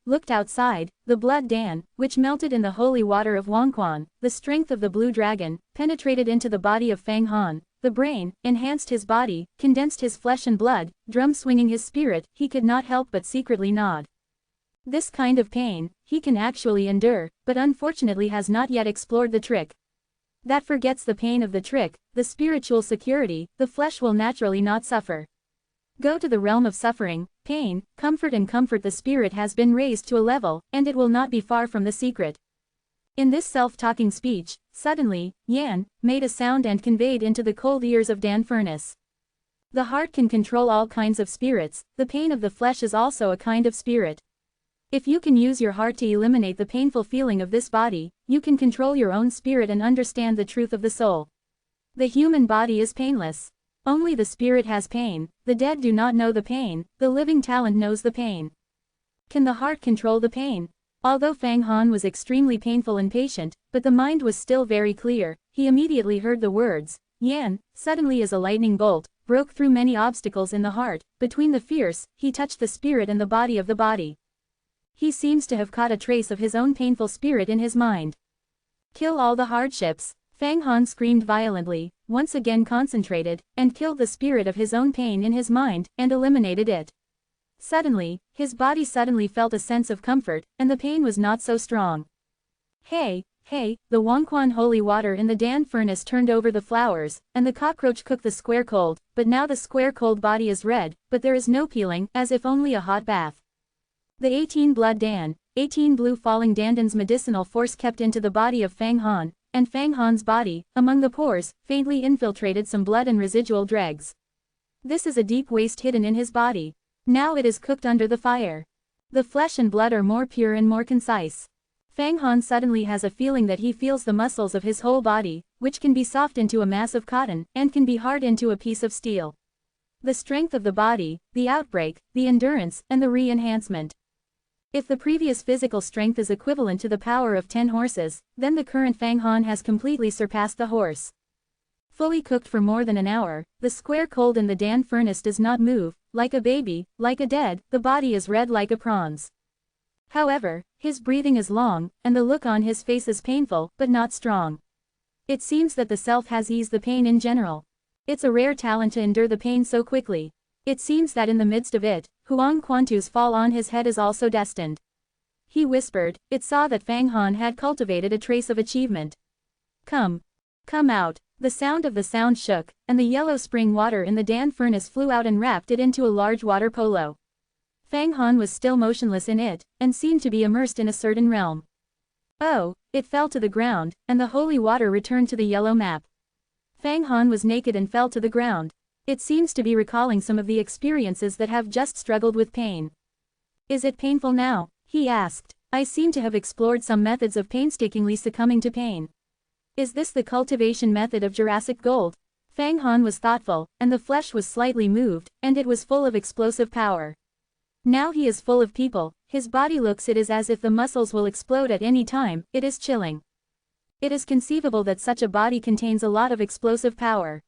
looked outside. The blood Dan, which melted in the holy water of Wangquan, the strength of the blue dragon, penetrated into the body of Fang Han. The brain, enhanced his body, condensed his flesh and blood, drum swinging his spirit. He could not help but secretly nod. This kind of pain, he can actually endure, but unfortunately has not yet explored the trick. That forgets the pain of the trick, the spiritual security. The flesh will naturally not suffer. Go to the realm of suffering, pain, comfort, and comfort. The spirit has been raised to a level, and it will not be far from the secret. In this self-talking speech, suddenly, Yan made a sound and conveyed into the cold ears of Dan furnace. The heart can control all kinds of spirits. The pain of the flesh is also a kind of spirit. If you can use your heart to eliminate the painful feeling of this body, you can control your own spirit and understand the truth of the soul. The human body is painless. Only the spirit has pain. The dead do not know the pain, the living talent knows the pain. Can the heart control the pain? Although Fang Han was extremely painful and patient, but the mind was still very clear. He immediately heard the words. Yan, suddenly as a lightning bolt, broke through many obstacles in the heart. Between the fierce, he touched the spirit and the body of the body. He seems to have caught a trace of his own painful spirit in his mind. Kill all the hardships. Fang Han screamed violently, once again concentrated, and killed the spirit of his own pain in his mind, and eliminated it. Suddenly, his body suddenly felt a sense of comfort, and the pain was not so strong. Hey, the Wangquan holy water in the Dan furnace turned over the flowers, and the cockroach cooked the square cold, but now the square cold body is red, but there is no peeling, as if only a hot bath. The 18 blood Dan, 18 blue falling dandans medicinal force kept into the body of Fang Han, and Fang Han's body, among the pores, faintly infiltrated some blood and residual dregs. This is a deep waste hidden in his body. Now it is cooked under the fire. The flesh and blood are more pure and more concise. Fang Han suddenly has a feeling that he feels the muscles of his whole body, which can be soft into a mass of cotton, and can be hard into a piece of steel. The strength of the body, the outbreak, the endurance, and the re-enhancement. If the previous physical strength is equivalent to the power of 10 horses, then the current Fang Han has completely surpassed the horse. Fully cooked for more than an hour, the square cold in the Dan furnace does not move. Like a baby, like a dead, the body is red like a prawn's. However, his breathing is long, and the look on his face is painful, but not strong. It seems that the self has eased the pain in general. It's a rare talent to endure the pain so quickly. It seems that in the midst of it, Huang Quantu's fall on his head is also destined. He whispered. It saw that Fang Han had cultivated a trace of achievement. Come out. The sound of the sound shook, and the yellow spring water in the Dan furnace flew out and wrapped it into a large water polo. Fang Han was still motionless in it, and seemed to be immersed in a certain realm. Oh, it fell to the ground, and the holy water returned to the yellow map. Fang Han was naked and fell to the ground. It seems to be recalling some of the experiences that have just struggled with pain. Is it painful now? He asked. I seem to have explored some methods of painstakingly succumbing to pain. Is this the cultivation method of Jurassic gold? Fang Han was thoughtful, and the flesh was slightly moved, and it was full of explosive power. Now he is full of people, his body looks it is as if the muscles will explode at any time. It is chilling. It is conceivable that such a body contains a lot of explosive power.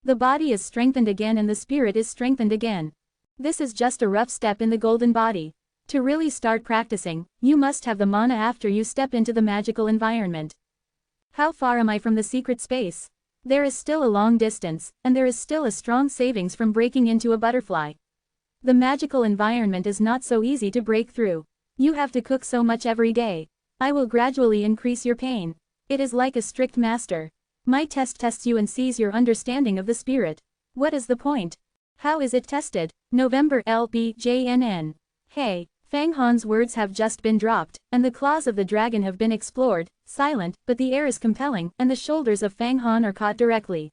The body is strengthened again and the spirit is strengthened again. This is just a rough step in the golden body. To really start practicing, you must have the mana after you step into the magical environment. How far am I from the secret space? There is still a long distance, and there is still a strong savings from breaking into a butterfly. The magical environment is not so easy to break through. You have to cook so much every day. I will gradually increase your pain. It is like a strict master. My test tests you and sees your understanding of the spirit. What is the point? How is it tested? November LBJNN. Hey, Fang Han's words have just been dropped, and the claws of the dragon have been explored, silent, but the air is compelling, and the shoulders of Fang Han are caught directly.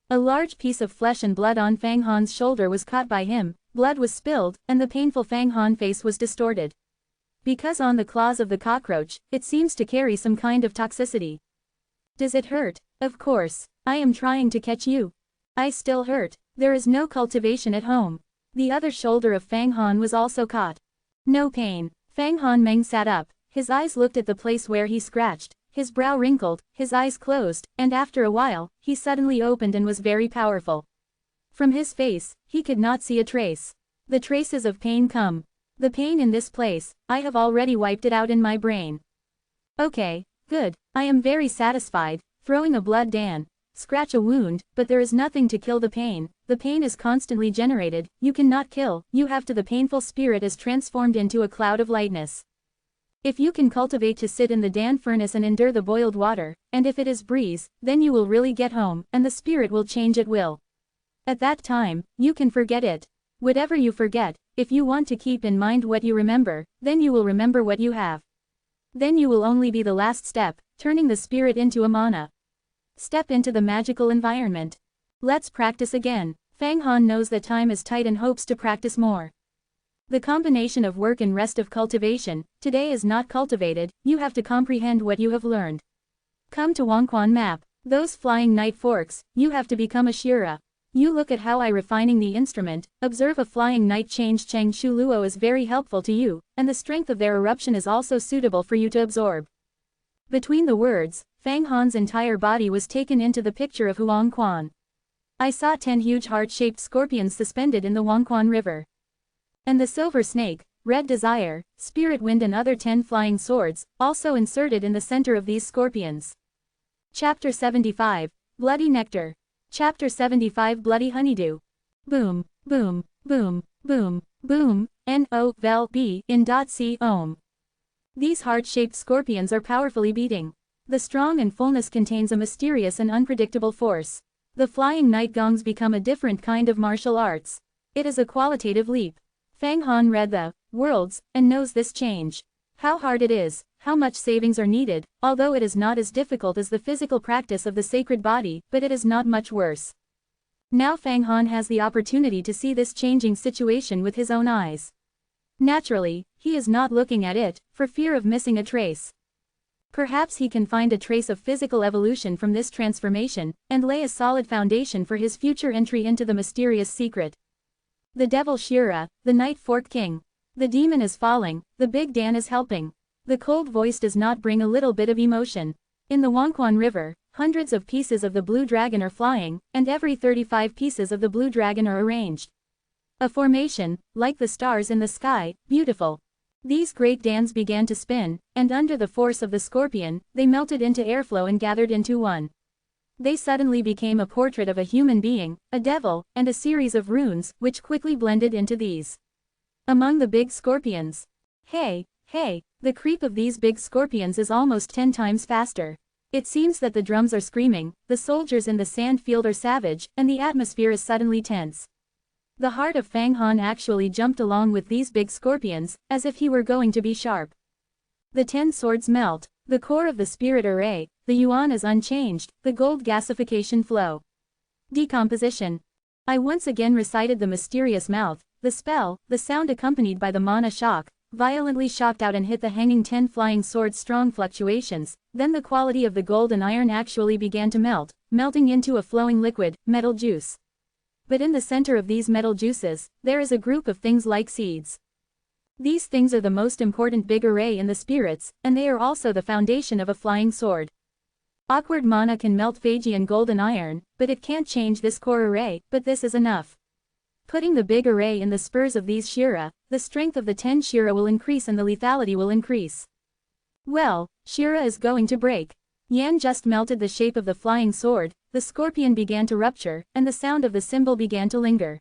A large piece of flesh and blood on Fang Han's shoulder was caught by him, blood was spilled, and the painful Fang Han face was distorted. Because on the claws of the cockroach, it seems to carry some kind of toxicity. Does it hurt? Of course. I am trying to catch you. I still hurt. There is no cultivation at home. The other shoulder of Fang Han was also caught. No pain. Fang Han Meng sat up, his eyes looked at the place where he scratched, his brow wrinkled, his eyes closed, and after a while, he suddenly opened and was very powerful. From his face, he could not see a trace. The traces of pain come. The pain in this place, I have already wiped it out in my brain. Okay, good, I am very satisfied, throwing a blood dan. Scratch a wound, but there is nothing to kill the pain is constantly generated, you cannot kill, you have to the painful spirit is transformed into a cloud of lightness. If you can cultivate to sit in the Dan furnace and endure the boiled water, and if it is breeze, then you will really get home, and the spirit will change at will. At that time, you can forget it. Whatever you forget, if you want to keep in mind what you remember, then you will remember what you have. Then you will only be the last step, turning the spirit into a mana. Step into the magical environment. Let's practice again. Fang Han knows that time is tight and hopes to practice more. The combination of work and rest of cultivation, today is not cultivated, you have to comprehend what you have learned. Come to Wangquan map. Those flying night forks, you have to become a Shira. You look at how I refining the instrument, observe a flying night change Cheng Shu Luo is very helpful to you, and the strength of their eruption is also suitable for you to absorb. Between the words, Fang Han's entire body was taken into the picture of Huang Quan. I saw 10 huge heart-shaped scorpions suspended in the Wangquan River. And the silver snake, red desire, spirit wind and other 10 flying swords, also inserted in the center of these scorpions. Chapter 75, Bloody Nectar. Chapter 75 Bloody Honeydew. Boom, boom, boom, boom, boom, N-O, vel, B, in dot C, ohm. These heart-shaped scorpions are powerfully beating. The strong and fullness contains a mysterious and unpredictable force. The flying night gongs become a different kind of martial arts. It is a qualitative leap. Fang Han read the worlds, and knows this change. How hard it is, how much savings are needed, although it is not as difficult as the physical practice of the sacred body, but it is not much worse. Now Fang Han has the opportunity to see this changing situation with his own eyes. Naturally, he is not looking at it, for fear of missing a trace. Perhaps he can find a trace of physical evolution from this transformation, and lay a solid foundation for his future entry into the mysterious secret. The devil Shira, the Night Fork King. The demon is falling, the big Dan is helping. The cold voice does not bring a little bit of emotion. In the Wangquan River, hundreds of pieces of the blue dragon are flying, and every 35 pieces of the blue dragon are arranged. A formation, like the stars in the sky, beautiful. These great dans began to spin, and under the force of the scorpion, they melted into airflow and gathered into one. They suddenly became a portrait of a human being, a devil, and a series of runes, which quickly blended into these. Among the big scorpions. Hey, hey, the creep of these big scorpions is almost 10 times faster. It seems that the drums are screaming, the soldiers in the sand field are savage, and the atmosphere is suddenly tense. The heart of Fang Han actually jumped along with these big scorpions, as if he were going to be sharp. The 10 swords melt, the core of the spirit array, the yuan is unchanged, the gold gasification flow. Decomposition. I once again recited the mysterious mouth, the spell, the sound accompanied by the mana shock, violently shocked out and hit the hanging 10 flying swords strong fluctuations, then the quality of the gold and iron actually began to melt, melting into a flowing liquid, metal juice. But in the center of these metal juices, there is a group of things like seeds. These things are the most important big array in the spirits, and they are also the foundation of a flying sword. Awkward mana can melt Phagian gold and iron, but it can't change this core array, but this is enough. Putting the big array in the spurs of these Shira, the strength of the 10 Shira will increase and the lethality will increase. Well, Shira is going to break. Yan just melted the shape of the flying sword, the scorpion began to rupture, and the sound of the symbol began to linger.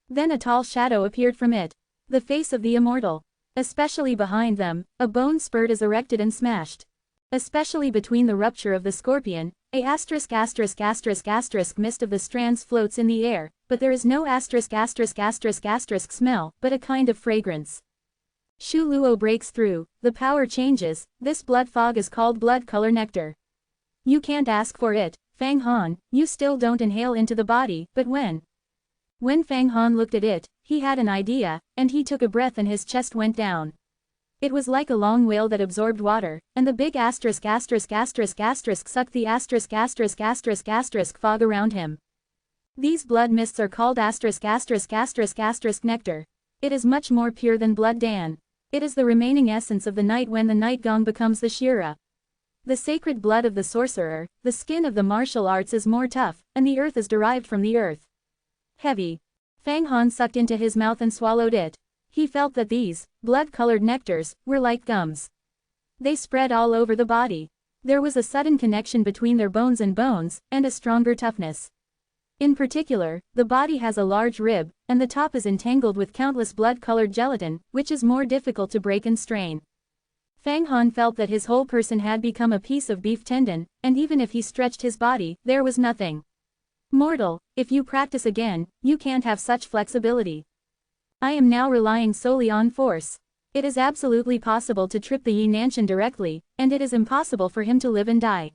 Then a tall shadow appeared from it. The face of the immortal. Especially behind them, a bone spurt is erected and smashed. Especially between the rupture of the scorpion, a mist of the strands floats in the air, but there is no smell, but a kind of fragrance. Shu Luo breaks through, the power changes, this blood fog is called blood color nectar. You can't ask for it, Fang Han, you still don't inhale into the body, but when Fang Han looked at it, he had an idea, and he took a breath and his chest went down. It was like a long whale that absorbed water, and the big sucked the fog around him. These blood mists are called nectar. It is much more pure than blood dan. It is the remaining essence of the night when the night gong becomes the Shira. The sacred blood of the sorcerer, the skin of the martial arts is more tough, and the earth is derived from the earth. Heavy. Fang Han sucked into his mouth and swallowed it. He felt that these, blood-colored nectars, were like gums. They spread all over the body. There was a sudden connection between their bones and a stronger toughness. In particular, the body has a large rib, and the top is entangled with countless blood-colored gelatin, which is more difficult to break and strain. Fang Han felt that his whole person had become a piece of beef tendon, and even if he stretched his body, there was nothing. Mortal, if you practice again, you can't have such flexibility. I am now relying solely on force. It is absolutely possible to trip the Yi Nanshan directly, and it is impossible for him to live and die.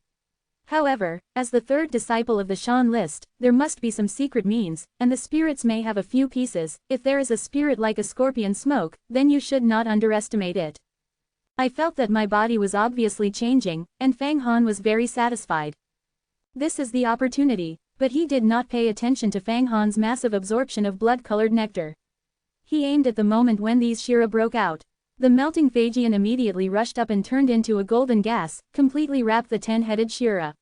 However, as the third disciple of the Shan list, there must be some secret means, and the spirits may have a few pieces. If there is a spirit like a scorpion smoke, then you should not underestimate it. I felt that my body was obviously changing, and Fang Han was very satisfied. This is the opportunity, but he did not pay attention to Fang Han's massive absorption of blood-colored nectar. He aimed at the moment when these Shira broke out. The melting Phagian immediately rushed up and turned into a golden gas, completely wrapped the 10-headed Shira.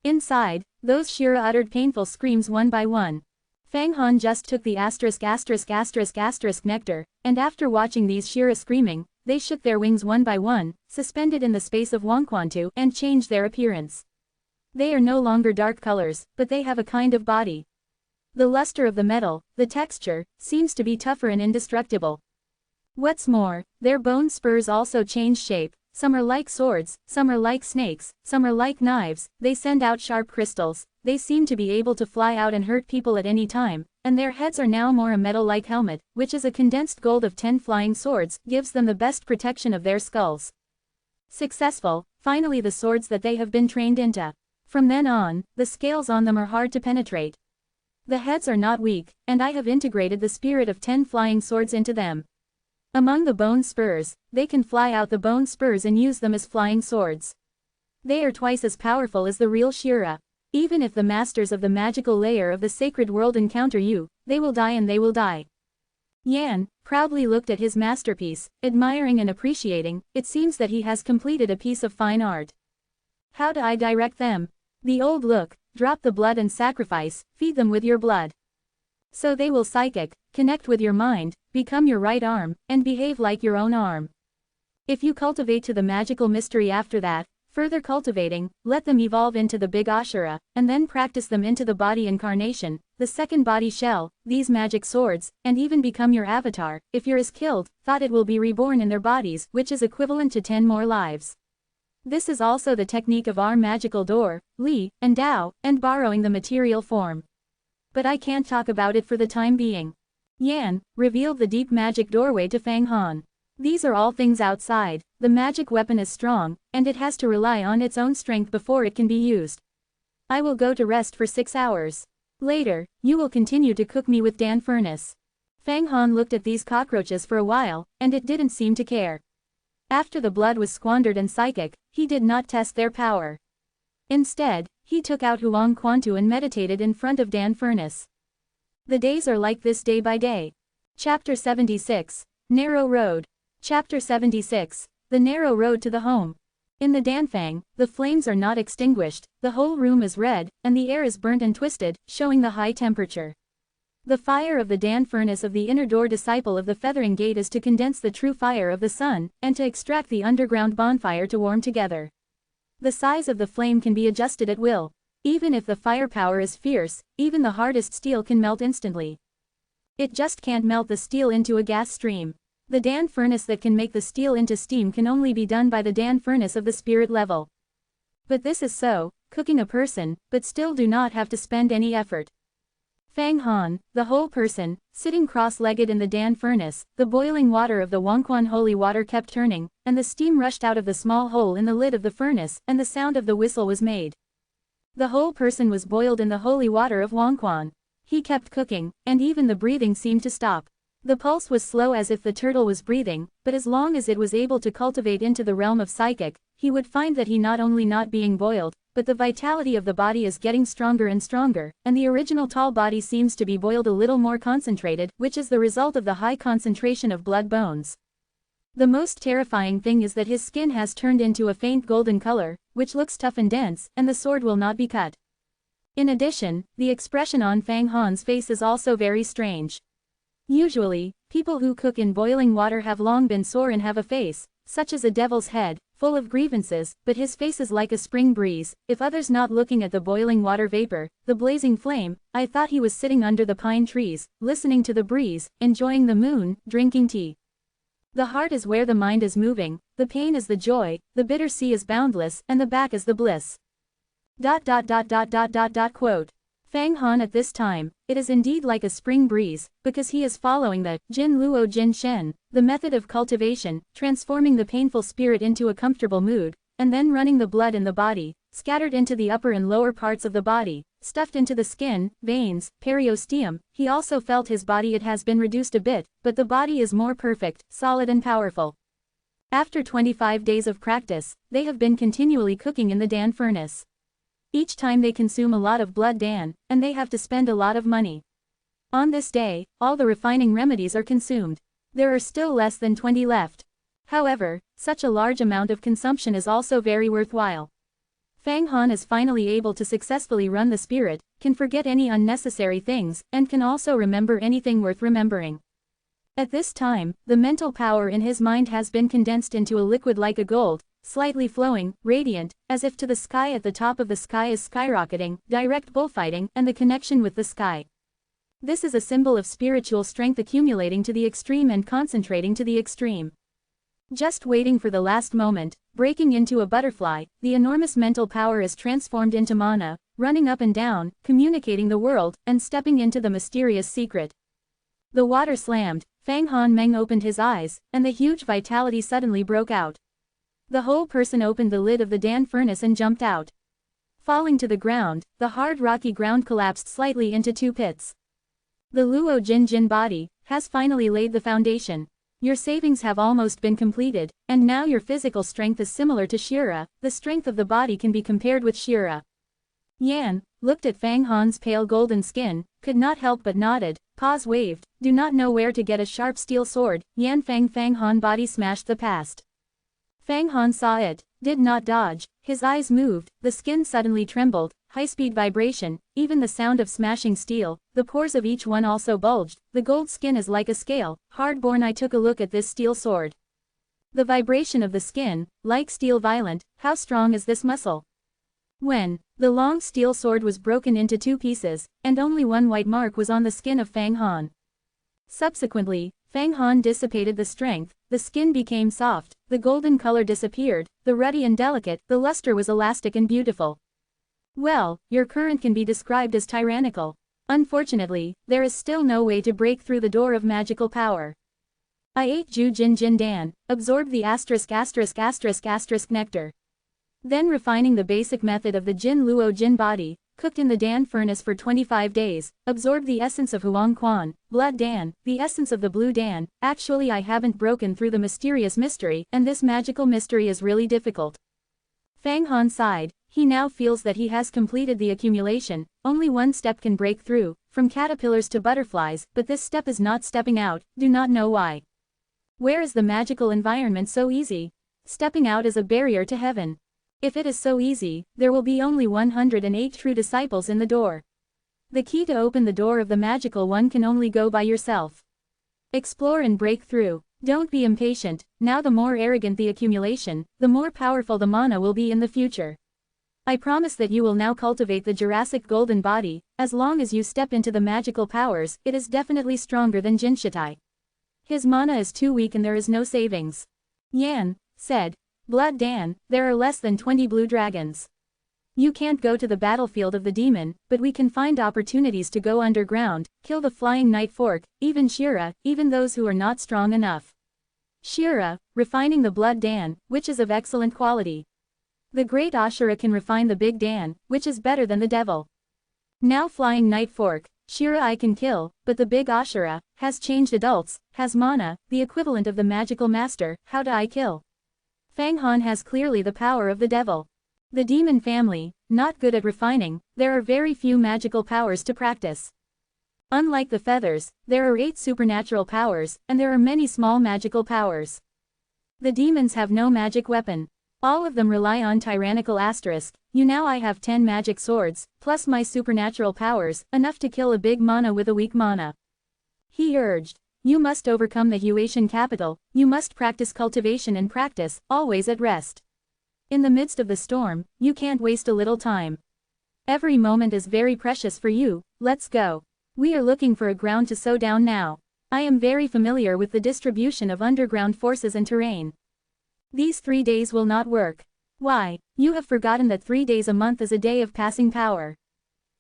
Inside, those Shira uttered painful screams one by one. Fang Han just took the ***** nectar, and after watching these Shira screaming, they shook their wings one by one, suspended in the space of Wangquantu, and changed their appearance. They are no longer dark colors, but they have a kind of body. The luster of the metal, the texture, seems to be tougher and indestructible. What's more, their bone spurs also change shape. Some are like swords, some are like snakes, some are like knives. They send out sharp crystals. They seem to be able to fly out and hurt people at any time, and their heads are now more a metal-like helmet, which is a condensed gold of 10 flying swords, gives them the best protection of their skulls. Successful, finally the swords that they have been trained into. From then on, the scales on them are hard to penetrate. The heads are not weak, and I have integrated the spirit of 10 flying swords into them. Among the bone spurs, they can fly out the bone spurs and use them as flying swords. They are twice as powerful as the real Shira. Even if the masters of the magical layer of the sacred world encounter you, they will die and they will die. Yan proudly looked at his masterpiece, admiring and appreciating. It seems that he has completed a piece of fine art. How do I direct them? The old look, drop the blood and sacrifice, feed them with your blood. So they will psychic, connect with your mind, become your right arm, and behave like your own arm. If you cultivate to the magical mystery after that, further cultivating, let them evolve into the big Ashura, and then practice them into the body incarnation, the second body shell, these magic swords, and even become your avatar. If yours is killed, thought it will be reborn in their bodies, which is equivalent to 10 more lives. This is also the technique of our magical door, Li, and Dao, and borrowing the material form. But I can't talk about it for the time being. Yan revealed the deep magic doorway to Fang Han. These are all things outside. The magic weapon is strong, and it has to rely on its own strength before it can be used. I will go to rest for 6 hours. Later, you will continue to cook me with Dan furnace. Fang Han looked at these cockroaches for a while, and it didn't seem to care. After the blood was squandered and psychic, he did not test their power. Instead, he took out Huang Quantu and meditated in front of Dan furnace. The days are like this day by day. Chapter 76. Narrow Road. Chapter 76. The narrow road to the home. In the Danfang, the flames are not extinguished, the whole room is red, and the air is burnt and twisted, showing the high temperature. The fire of the Dan furnace of the inner door disciple of the feathering gate is to condense the true fire of the sun, and to extract the underground bonfire to warm together. The size of the flame can be adjusted at will. Even if the firepower is fierce, even the hardest steel can melt instantly. It just can't melt the steel into a gas stream. The Dan furnace that can make the steel into steam can only be done by the Dan furnace of the spirit level. But this is so, cooking a person, but still do not have to spend any effort. Fang Han, the whole person, sitting cross-legged in the Dan furnace, the boiling water of the Wangquan holy water kept turning, and the steam rushed out of the small hole in the lid of the furnace, and the sound of the whistle was made. The whole person was boiled in the holy water of Wangquan. He kept cooking, and even the breathing seemed to stop. The pulse was slow as if the turtle was breathing, but as long as it was able to cultivate into the realm of psychic, he would find that he not only not being boiled, but the vitality of the body is getting stronger and stronger, and the original tall body seems to be boiled a little more concentrated, which is the result of the high concentration of blood bones. The most terrifying thing is that his skin has turned into a faint golden color, which looks tough and dense, and the sword will not be cut. In addition, the expression on Fang Han's face is also very strange. Usually, people who cook in boiling water have long been sore and have a face, such as a devil's head, full of grievances, but his face is like a spring breeze. If others not looking at the boiling water vapor, the blazing flame, I thought he was sitting under the pine trees, listening to the breeze, enjoying the moon, drinking tea. The heart is where the mind is moving, the pain is the joy, the bitter sea is boundless, and the back is the bliss. Quote. Fang Han at this time, it is indeed like a spring breeze, because he is following the Jin Luo Jin Shen, the method of cultivation, transforming the painful spirit into a comfortable mood, and then running the blood in the body, scattered into the upper and lower parts of the body, stuffed into the skin, veins, periosteum. He also felt his body it has been reduced a bit, but the body is more perfect, solid and powerful. After 25 days of practice, they have been continually cooking in the Dan furnace. Each time they consume a lot of blood Dan, and they have to spend a lot of money. On this day, all the refining remedies are consumed. There are still less than 20 left. However, such a large amount of consumption is also very worthwhile. Fang Han is finally able to successfully run the spirit, can forget any unnecessary things, and can also remember anything worth remembering. At this time, the mental power in his mind has been condensed into a liquid like a gold, slightly flowing, radiant, as if to the sky. At the top of the sky is skyrocketing, direct bullfighting, and the connection with the sky. This is a symbol of spiritual strength accumulating to the extreme and concentrating to the extreme. Just waiting for the last moment, breaking into a butterfly, the enormous mental power is transformed into mana, running up and down, communicating the world, and stepping into the mysterious secret. The water slammed, Fang Han Meng opened his eyes, and the huge vitality suddenly broke out. The whole person opened the lid of the Dan furnace and jumped out. Falling to the ground, the hard rocky ground collapsed slightly into two pits. The Luo Jin Jin body has finally laid the foundation. Your savings have almost been completed, and now your physical strength is similar to Shira. The strength of the body can be compared with Shira. Yan looked at Fang Han's pale golden skin, could not help but nodded. Paws waved, do not know where to get a sharp steel sword. Fang Han body smashed the past. Fang Han saw it, did not dodge, his eyes moved, the skin suddenly trembled, high-speed vibration, even the sound of smashing steel, the pores of each one also bulged, the gold skin is like a scale, hard-born. I took a look at this steel sword. The vibration of the skin, like steel violent, how strong is this muscle? When the long steel sword was broken into two pieces, and only one white mark was on the skin of Fang Han. Subsequently, Fang Han dissipated the strength, the skin became soft, the golden color disappeared, the ruddy and delicate, the luster was elastic and beautiful. Well, your current can be described as tyrannical. Unfortunately, there is still no way to break through the door of magical power. I ate Ju Jin Jin Dan, absorbed the ***** nectar. Then refining the basic method of the Jin Luo Jin body, cooked in the Dan furnace for 25 days, absorbed the essence of Huang Quan, blood Dan, the essence of the blue Dan. Actually I haven't broken through the mysterious mystery, and this magical mystery is really difficult. Fang Han sighed, he now feels that he has completed the accumulation, only one step can break through, from caterpillars to butterflies, but this step is not stepping out, do not know why. Where is the magical environment so easy? Stepping out is a barrier to heaven. If it is so easy, there will be only 108 true disciples in the door. The key to open the door of the magical one can only go by yourself. Explore and break through. Don't be impatient. Now the more arrogant the accumulation, the more powerful the mana will be in the future. I promise that you will now cultivate the Jurassic golden body. As long as you step into the magical powers, it is definitely stronger than Jinshitai. His mana is too weak and there is no savings. Yan said, Blood Dan, there are less than 20 blue dragons. You can't go to the battlefield of the demon, but we can find opportunities to go underground, kill the flying night fork, even Shira, even those who are not strong enough. Shira, refining the blood Dan, which is of excellent quality. The great Ashura can refine the big Dan, which is better than the devil. Now flying night fork, Shira I can kill, but the big Ashura has changed adults, has mana, the equivalent of the magical master. How do I kill? Fang Han has clearly the power of the devil. The demon family, not good at refining, there are very few magical powers to practice. Unlike the feathers, there are 8 supernatural powers, and there are many small magical powers. The demons have no magic weapon. All of them rely on tyrannical asterisk. Now I have 10 magic swords, plus my supernatural powers, enough to kill a big mana with a weak mana. He urged. You must overcome the Huatian capital, you must practice cultivation and practice, always at rest. In the midst of the storm, you can't waste a little time. Every moment is very precious for you, let's go. We are looking for a ground to sow down now. I am very familiar with the distribution of underground forces and terrain. These 3 days will not work. Why, you have forgotten that 3 days a month is a day of passing power.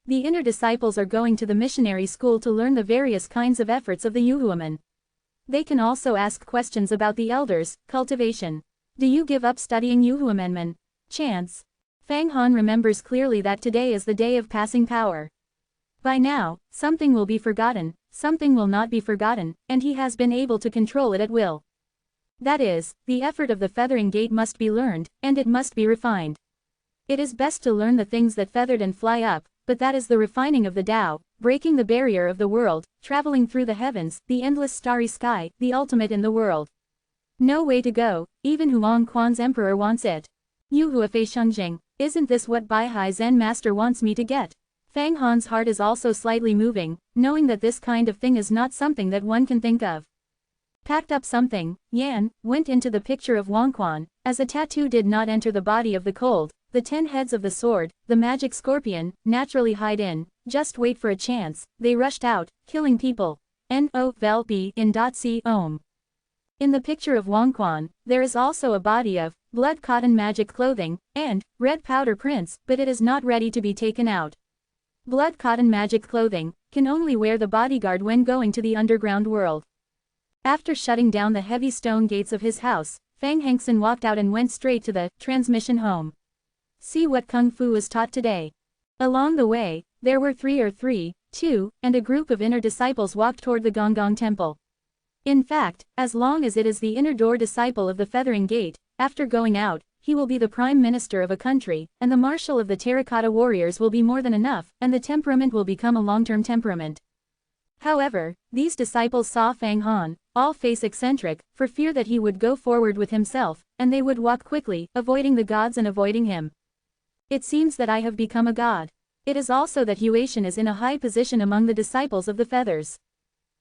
The inner disciples are going to the missionary school to learn the various kinds of efforts of the Yuhuaman. They can also ask questions about the elders, cultivation. Do you give up studying Yuhuamenman? Chance. Fang Han remembers clearly that today is the day of passing power. By now, something will be forgotten, something will not be forgotten, and he has been able to control it at will. That is, the effort of the feathering gate must be learned, and it must be refined. It is best to learn the things that feathered and fly up, but that is the refining of the Tao, breaking the barrier of the world, traveling through the heavens, the endless starry sky, the ultimate in the world. No way to go, even Huang Quan's emperor wants it. Yu Huafei Shengjing, isn't this what Baihai Zen master wants me to get? Fang Han's heart is also slightly moving, knowing that this kind of thing is not something that one can think of. Packed up something, Yan went into the picture of Wang Quan, as a tattoo did not enter the body of the cold, the 10 heads of the sword, the magic scorpion, naturally hide in, just wait for a chance, they rushed out, killing people. No vel b in .c om. In the picture of Wang Quan, there is also a body of blood cotton magic clothing, and red powder prints, but it is not ready to be taken out. Blood cotton magic clothing can only wear the bodyguard when going to the underground world. After shutting down the heavy stone gates of his house, Fang Hengsen walked out and went straight to the transmission home. See what Kung Fu is taught today. Along the way, there were 2, and a group of inner disciples walked toward the Gonggong Temple. In fact, as long as it is the inner door disciple of the feathering gate, after going out, he will be the prime minister of a country, and the marshal of the terracotta warriors will be more than enough, and the temperament will become a long-term temperament. However, these disciples saw Fang Han, all face eccentric, for fear that he would go forward with himself, and they would walk quickly, avoiding the gods and avoiding him. It seems that I have become a god. It is also that Huatian is in a high position among the disciples of the feathers.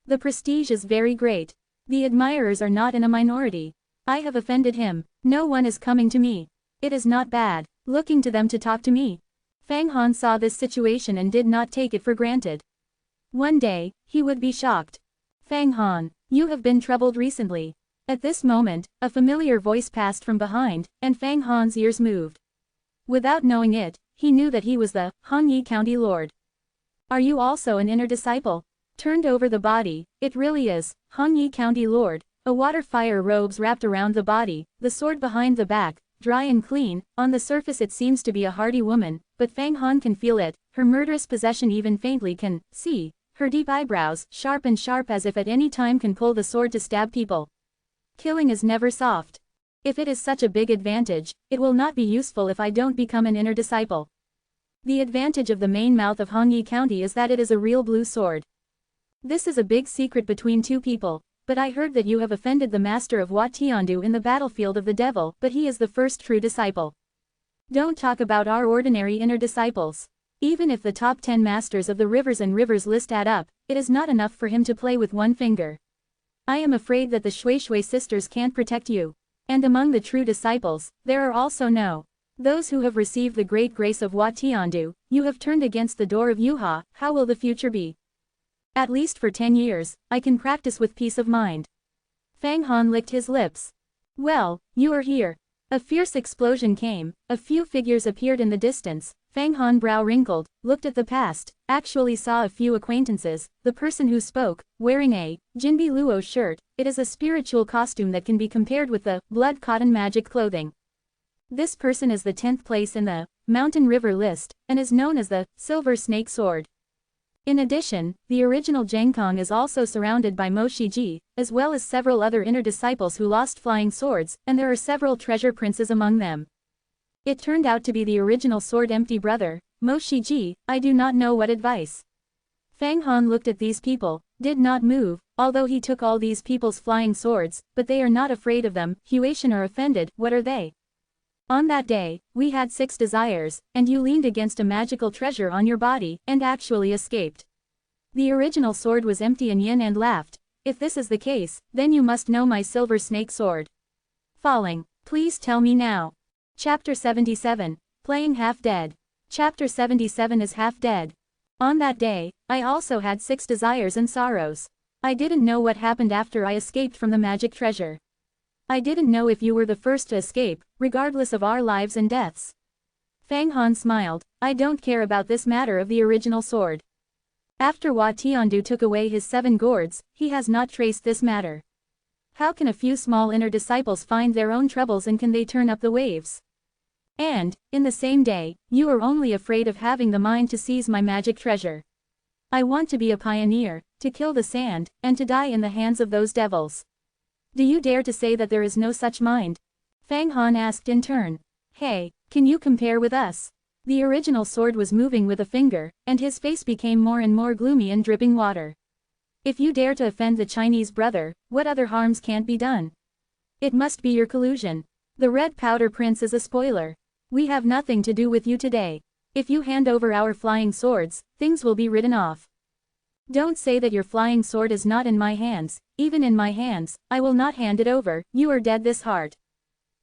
The prestige is very great. The admirers are not in a minority. I have offended him. No one is coming to me. It is not bad, looking to them to talk to me. Fang Han saw this situation and did not take it for granted. One day, he would be shocked. Fang Han, you have been troubled recently. At this moment, a familiar voice passed from behind, and Fang Han's ears moved. Without knowing it, he knew that he was the Hongyi County Lord. Are you also an inner disciple? Turned over the body, it really is, Hongyi County Lord, a water fire robes wrapped around the body, the sword behind the back, dry and clean, on the surface it seems to be a hardy woman, but Fang Han can feel it, her murderous possession even faintly can see, her deep eyebrows, sharp as if at any time can pull the sword to stab people. Killing is never soft. If it is such a big advantage, it will not be useful if I don't become an inner disciple. The advantage of the main mouth of Hongyi County is that it is a real blue sword. This is a big secret between two people, but I heard that you have offended the master of Wat Tiandu in the battlefield of the devil, but he is the first true disciple. Don't talk about our ordinary inner disciples. Even if the top 10 masters of the rivers and rivers list add up, it is not enough for him to play with one finger. I am afraid that the Shui Shui sisters can't protect you. And among the true disciples, there are also those who have received the great grace of Wat Tiandu. You have turned against the door of Yuha, how will the future be? At least for 10 years, I can practice with peace of mind. Fang Han licked his lips. Well, you are here. A fierce explosion came, a few figures appeared in the distance. Fang Han brow wrinkled, looked at the past, actually saw a few acquaintances, the person who spoke, wearing a Jinbi Luo shirt, it is a spiritual costume that can be compared with the blood cotton magic clothing. This person is the 10th place in the Mountain River list, and is known as the Silver Snake Sword. In addition, the original Zhengkong is also surrounded by Mo Shiji, as well as several other inner disciples who lost flying swords, and there are several treasure princes among them. It turned out to be the original sword empty brother, Mo Shiji. I do not know what advice. Fang Han looked at these people, did not move, although he took all these people's flying swords, but they are not afraid of them. Huatian are offended, what are they? On that day, we had 6 desires, and you leaned against a magical treasure on your body, and actually escaped. The original sword was empty and yin and laughed. If this is the case, then you must know my silver snake sword. Falling. Please tell me now. Chapter 77. Playing Half Dead. Chapter 77 is Half Dead. On that day, I also had 6 desires and sorrows. I didn't know what happened after I escaped from the magic treasure. I didn't know if you were the first to escape, regardless of our lives and deaths. Fang Han smiled. I don't care about this matter of the original sword. After Hua Tiandu took away his 7 gourds, he has not traced this matter. How can a few small inner disciples find their own troubles, and can they turn up the waves? And, in the same day, you are only afraid of having the mind to seize my magic treasure. I want to be a pioneer, to kill the sand, and to die in the hands of those devils. Do you dare to say that there is no such mind? Fang Han asked in turn. Hey, can you compare with us? The original sword was moving with a finger, and his face became more and more gloomy and dripping water. If you dare to offend the Chinese brother, what other harms can't be done? It must be your collusion. The Red Powder Prince is a spoiler. We have nothing to do with you today. If you hand over our flying swords, things will be written off. Don't say that your flying sword is not in my hands. Even in my hands, I will not hand it over. You are dead this heart.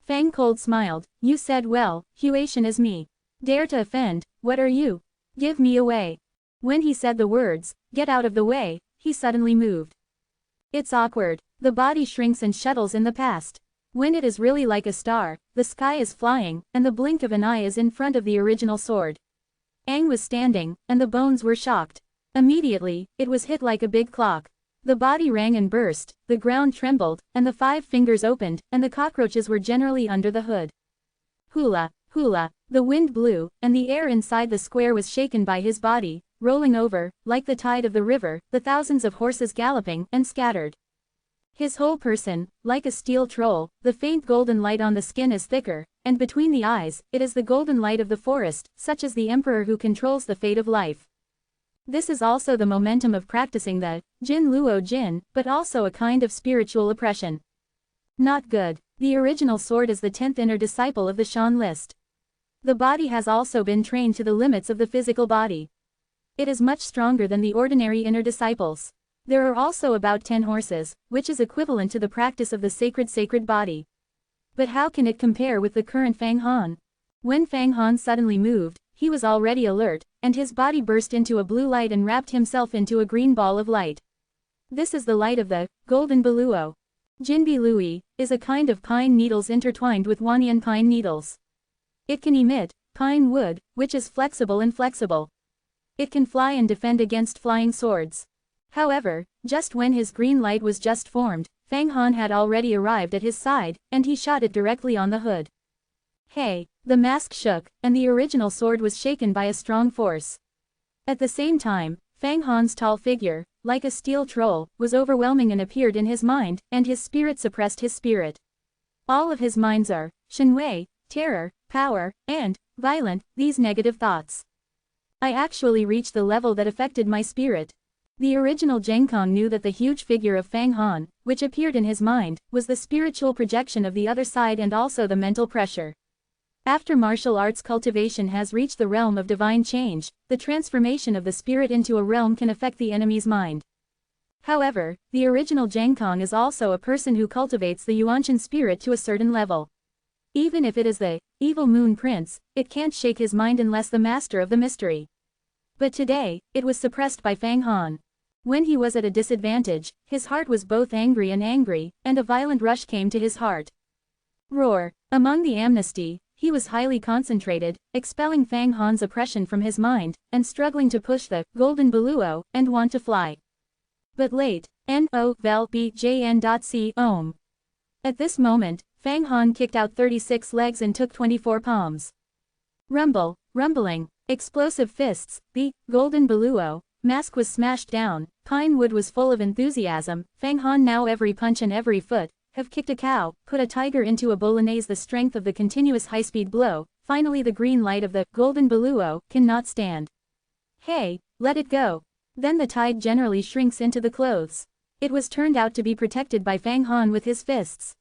Fang Cold smiled. You said well, Huatian is me. Dare to offend, what are you? Give me away. When he said the words, get out of the way, he suddenly moved. It's awkward. The body shrinks and shuttles in the past. When it is really like a star, the sky is flying, and the blink of an eye is in front of the original sword. Aang was standing, and the bones were shocked. Immediately, it was hit like a big clock. The body rang and burst, the ground trembled, and the 5 fingers opened, and the cockroaches were generally under the hood. Hula, hula, the wind blew, and the air inside the square was shaken by his body, rolling over, like the tide of the river, the thousands of horses galloping, and scattered. His whole person, like a steel troll, the faint golden light on the skin is thicker, and between the eyes, it is the golden light of the forest, such as the emperor who controls the fate of life. This is also the momentum of practicing the Jin Luo Jin, but also a kind of spiritual oppression. Not good. The original sword is the 10th inner disciple of the Shan list. The body has also been trained to the limits of the physical body. It is much stronger than the ordinary inner disciples. There are also about 10 horses, which is equivalent to the practice of the sacred body. But how can it compare with the current Fang Han? When Fang Han suddenly moved, he was already alert, and his body burst into a blue light and wrapped himself into a green ball of light. This is the light of the Golden Beluo. Jinbi Lui is a kind of pine needles intertwined with Wanyan pine needles. It can emit pine wood, which is flexible and flexible. It can fly and defend against flying swords. However, just when his green light was just formed, Fang Han had already arrived at his side, and he shot it directly on the hood. Hey! The mask shook, and the original sword was shaken by a strong force. At the same time, Fang Han's tall figure, like a steel troll, was overwhelming and appeared in his mind, and his spirit suppressed his spirit. All of his minds are shenwei, terror, power, and violent, these negative thoughts. I actually reached the level that affected my spirit. The original Zheng Kong knew that the huge figure of Fang Han, which appeared in his mind, was the spiritual projection of the other side and also the mental pressure. After martial arts cultivation has reached the realm of divine change, the transformation of the spirit into a realm can affect the enemy's mind. However, the original Zheng Kong is also a person who cultivates the Yuanshan spirit to a certain level. Even if it is the evil moon prince, it can't shake his mind unless the master of the mystery. But today, it was suppressed by Fang Han. When he was at a disadvantage, his heart was both angry, and a violent rush came to his heart. Roar! Among the amnesty, he was highly concentrated, expelling Fang Han's oppression from his mind, and struggling to push the Golden Beluo, and want to fly. But late, N-O vel B-J-N.C Ohm. At this moment, Fang Han kicked out 36 legs and took 24 palms. Rumble, rumbling, explosive fists, the Golden Beluo mask was smashed down, pine wood was full of enthusiasm, Fang Han now every punch and every foot, have kicked a cow, put a tiger into a bolognese, the strength of the continuous high-speed blow, finally the green light of the Golden Beluo cannot stand. Hey, let it go. Then the tide generally shrinks into the clothes. It was turned out to be protected by Fang Han with his fists.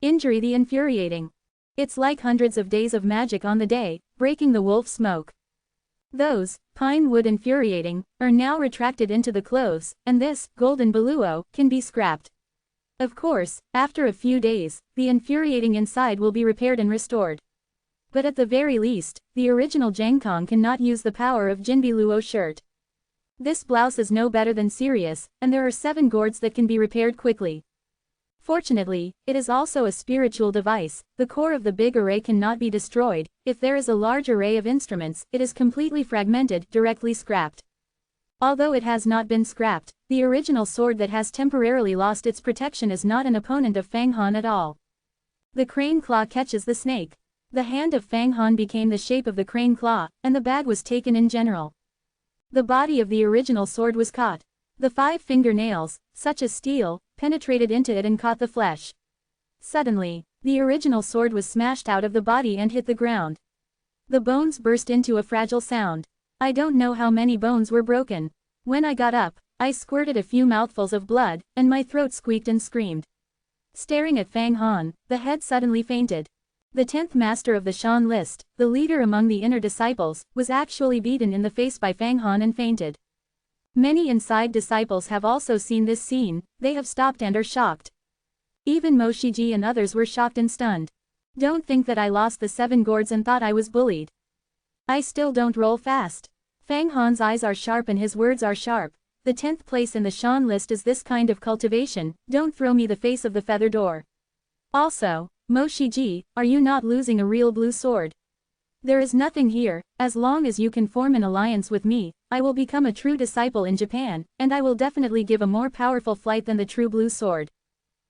Injury the infuriating. It's like hundreds of days of magic on the day, breaking the wolf smoke. Those, pine wood infuriating, are now retracted into the clothes, and this, golden beluo, can be scrapped. Of course, after a few days, the infuriating inside will be repaired and restored. But at the very least, the original Jangkong cannot use the power of Jinbi Luo shirt. This blouse is no better than serious, and there are 7 gourds that can be repaired quickly. Fortunately, it is also a spiritual device. The core of the big array cannot be destroyed. If there is a large array of instruments, it is completely fragmented, directly scrapped. Although it has not been scrapped, the original sword that has temporarily lost its protection is not an opponent of Fang Han at all. The crane claw catches the snake. The hand of Fang Han became the shape of the crane claw, and the bag was taken in general. The body of the original sword was caught. The 5 fingernails, such as steel, penetrated into it and caught the flesh. Suddenly, the original sword was smashed out of the body and hit the ground. The bones burst into a fragile sound. I don't know how many bones were broken. When I got up, I squirted a few mouthfuls of blood, and my throat squeaked and screamed. Staring at Fang Han, the head suddenly fainted. The 10th master of the Shan list, the leader among the inner disciples, was actually beaten in the face by Fang Han and fainted. Many inside disciples have also seen this scene. They have stopped and are shocked. Even Mo Shiji and others were shocked and stunned. Don't think that I lost the 7 gourds and thought I was bullied. I still don't roll fast. Fang Han's eyes are sharp and his words are sharp. The 10th place in the Shan list is this kind of cultivation. Don't throw me the face of the feather door. Also, Mo Shiji, are you not losing a real blue sword? There is nothing here. As long as you can form an alliance with me, I will become a true disciple in Japan, and I will definitely give a more powerful flight than the true blue sword.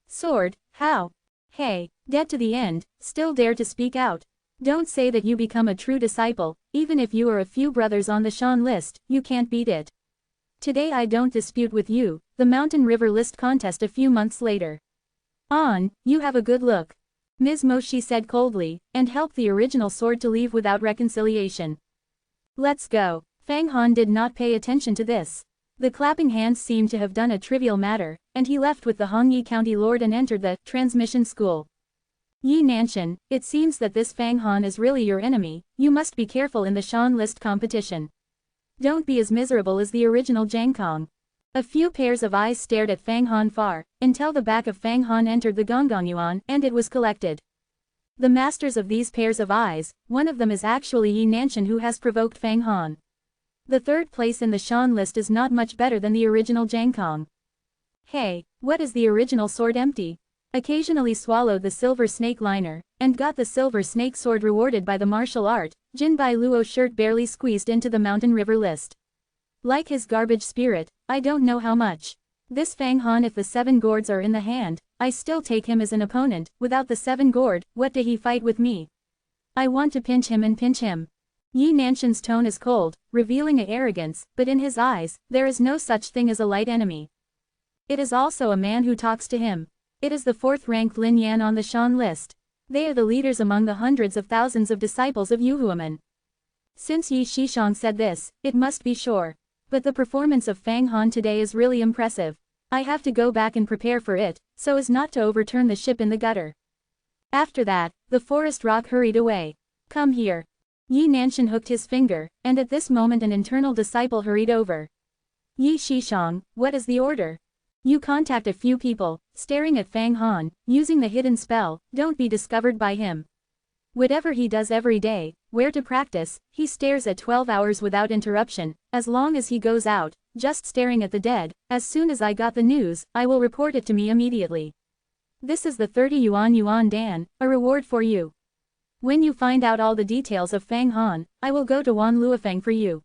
Sword? How? Hey, dead to the end, still dare to speak out. Don't say that you become a true disciple. Even if you are a few brothers on the Shan list, you can't beat it. Today I don't dispute with you. The Mountain River list contest a few months later. On, you have a good look. Ms. Moshi said coldly, and helped the original sword to leave without reconciliation. Let's go. Fang Han did not pay attention to this. The clapping hands seemed to have done a trivial matter, and he left with the Hongyi County Lord and entered the transmission school. Yi Nanshan, it seems that this Fang Han is really your enemy. You must be careful in the Shan list competition. Don't be as miserable as the original Jangkong. A few pairs of eyes stared at Fang Han far, until the back of Fang Han entered the Gongongyuan, and it was collected. The masters of these pairs of eyes, one of them is actually Yi Nanshan who has provoked Fang Han. The 3rd place in the Shan list is not much better than the original Jangkong. Hey, what is the original sword empty? Occasionally swallowed the silver snake liner, and got the silver snake sword rewarded by the martial art. Jinbai Luo shirt barely squeezed into the Mountain River list. Like his garbage spirit, I don't know how much. This Fang Han, if the 7 gourds are in the hand, I still take him as an opponent. Without the 7 gourd, what did he fight with me? I want to pinch him and pinch him. Yi Nanshan's tone is cold, revealing a arrogance, but in his eyes, there is no such thing as a light enemy. It is also a man who talks to him. It is the 4th-ranked Lin Yan on the Shan list. They are the leaders among the hundreds of thousands of disciples of Yuhuamen. Since Yi Shishang said this, it must be sure. But the performance of Fang Han today is really impressive. I have to go back and prepare for it, so as not to overturn the ship in the gutter. After that, the forest rock hurried away. Come here. Yi Nanshan hooked his finger, and at this moment an internal disciple hurried over. Yi Shishang, what is the order? You contact a few people, staring at Fang Han, using the hidden spell. Don't be discovered by him. Whatever he does every day, where to practice, he stares at 12 hours without interruption. As long as he goes out, just staring at the dead. As soon as I got the news, I will report it to me immediately. This is the 30 yuan Dan, a reward for you. When you find out all the details of Fang Han, I will go to Wan Luofeng for you.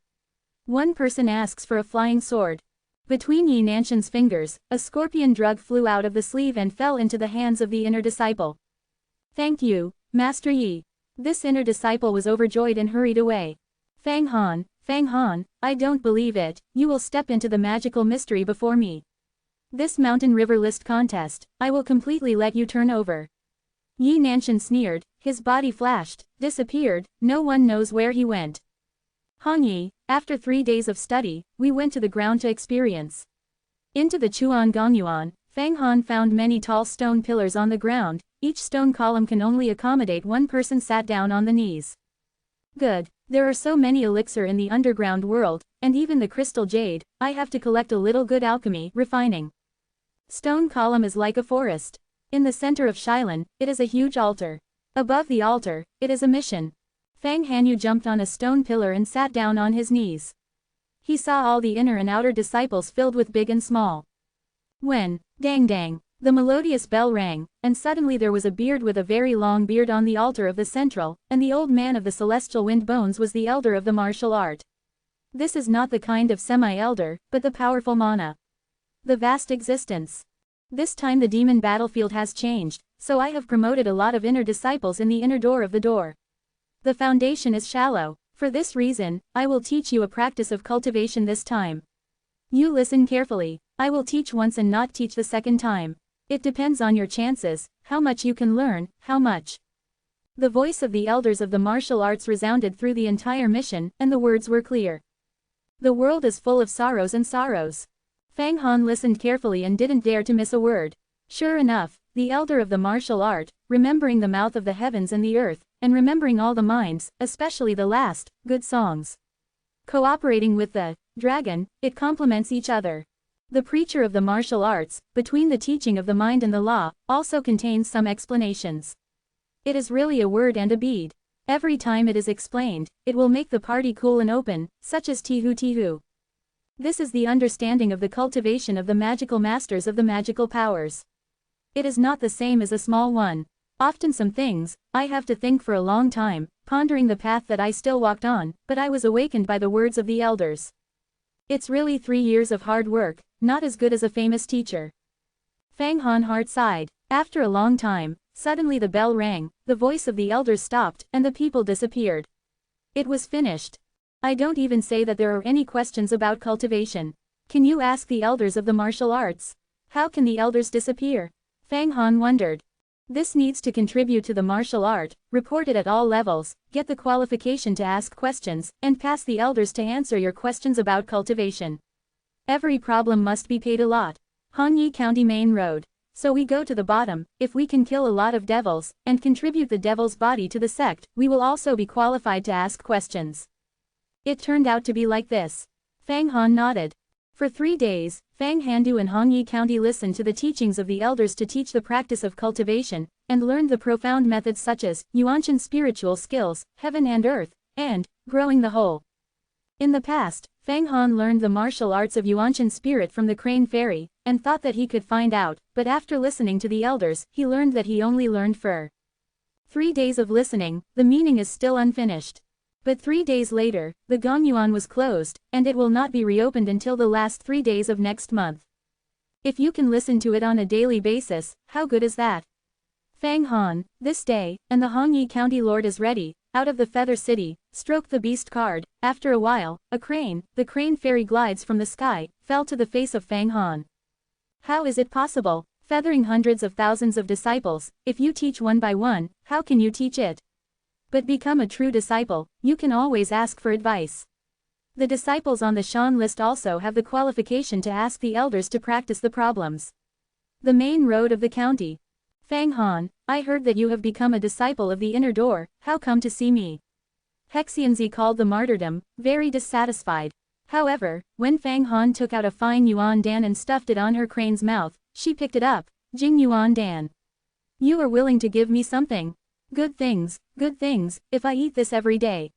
One person asks for a flying sword. Between Yi Nanshan's fingers, a scorpion drug flew out of the sleeve and fell into the hands of the inner disciple. Thank you, Master Yi. This inner disciple was overjoyed and hurried away. Fang Han, I don't believe it. You will step into the magical mystery before me. This Mountain River list contest, I will completely let you turn over. Yi Nanshan sneered, his body flashed, disappeared, no one knows where he went. Hongyi, after 3 days of study, we went to the ground to experience. Into the Chuan Gongyuan, Fang Han found many tall stone pillars on the ground. Each stone column can only accommodate one person sat down on the knees. Good. There are so many elixir in the underground world, and even the crystal jade, I have to collect a little good alchemy, refining. Stone column is like a forest. In the center of Shailan, it is a huge altar. Above the altar, it is a mission. Fang Hanyu jumped on a stone pillar and sat down on his knees. He saw all the inner and outer disciples filled with big and small. When, dang dang, the melodious bell rang, and suddenly there was a beard with a very long beard on the altar of the central, and the old man of the celestial wind bones was the elder of the martial art. This is not the kind of semi-elder, but the powerful mana. The vast existence. This time the demon battlefield has changed, so I have promoted a lot of inner disciples in the inner door of the door. The foundation is shallow. For this reason, I will teach you a practice of cultivation this time. You listen carefully. I will teach once and not teach the second time. It depends on your chances, how much you can learn, how much. The voice of the elders of the martial arts resounded through the entire mission, and the words were clear. The world is full of sorrows and sorrows. Fang Han listened carefully and didn't dare to miss a word. Sure enough, the elder of the martial art, remembering the mouth of the heavens and the earth, and remembering all the minds, especially the last, good songs. Cooperating with the dragon, it complements each other. The preacher of the martial arts, between the teaching of the mind and the law, also contains some explanations. It is really a word and a bead. Every time it is explained, it will make the party cool and open, such as Tihu Tihu. This is the understanding of the cultivation of the magical masters of the magical powers. It is not the same as a small one. Often some things, I have to think for a long time, pondering the path that I still walked on, but I was awakened by the words of the elders. It's really 3 years of hard work, not as good as a famous teacher. Fang Han hard sighed. After a long time, suddenly the bell rang, the voice of the elders stopped, and the people disappeared. It was finished. I don't even say that there are any questions about cultivation. Can you ask the elders of the martial arts? How can the elders disappear? Fang Han wondered. This needs to contribute to the martial art, report it at all levels, get the qualification to ask questions, and pass the elders to answer your questions about cultivation. Every problem must be paid a lot. Hongyi County Main Road. So we go to the bottom. If we can kill a lot of devils, and contribute the devil's body to the sect, we will also be qualified to ask questions. It turned out to be like this. Fang Han nodded. For 3 days, Fang Handu and Hongyi County listened to the teachings of the elders to teach the practice of cultivation, and learned the profound methods such as Yuanshan spiritual skills, heaven and earth, and growing the whole. In the past, Fang Han learned the martial arts of Yuanshan spirit from the Crane Fairy, and thought that he could find out, but after listening to the elders, he learned that he only learned for 3 days of listening, the meaning is still unfinished. But 3 days later, the Gongyuan was closed, and it will not be reopened until the last 3 days of next month. If you can listen to it on a daily basis, how good is that? Fang Han, this day, and the Hongyi County Lord is ready, out of the Feather City, stroked the beast card. After a while, a crane, the Crane Fairy glides from the sky, fell to the face of Fang Han. How is it possible? Feathering hundreds of thousands of disciples, if you teach one by one, how can you teach it? But become a true disciple, you can always ask for advice. The disciples on the Shan list also have the qualification to ask the elders to practice the problems. The main road of the county. Fang Han, I heard that you have become a disciple of the inner door, how come to see me? Hexianzi called the martyrdom, very dissatisfied. However, when Fang Han took out a fine Yuan Dan and stuffed it on her crane's mouth, she picked it up. Jing Yuan Dan. You are willing to give me something? Good things, if I eat this every day.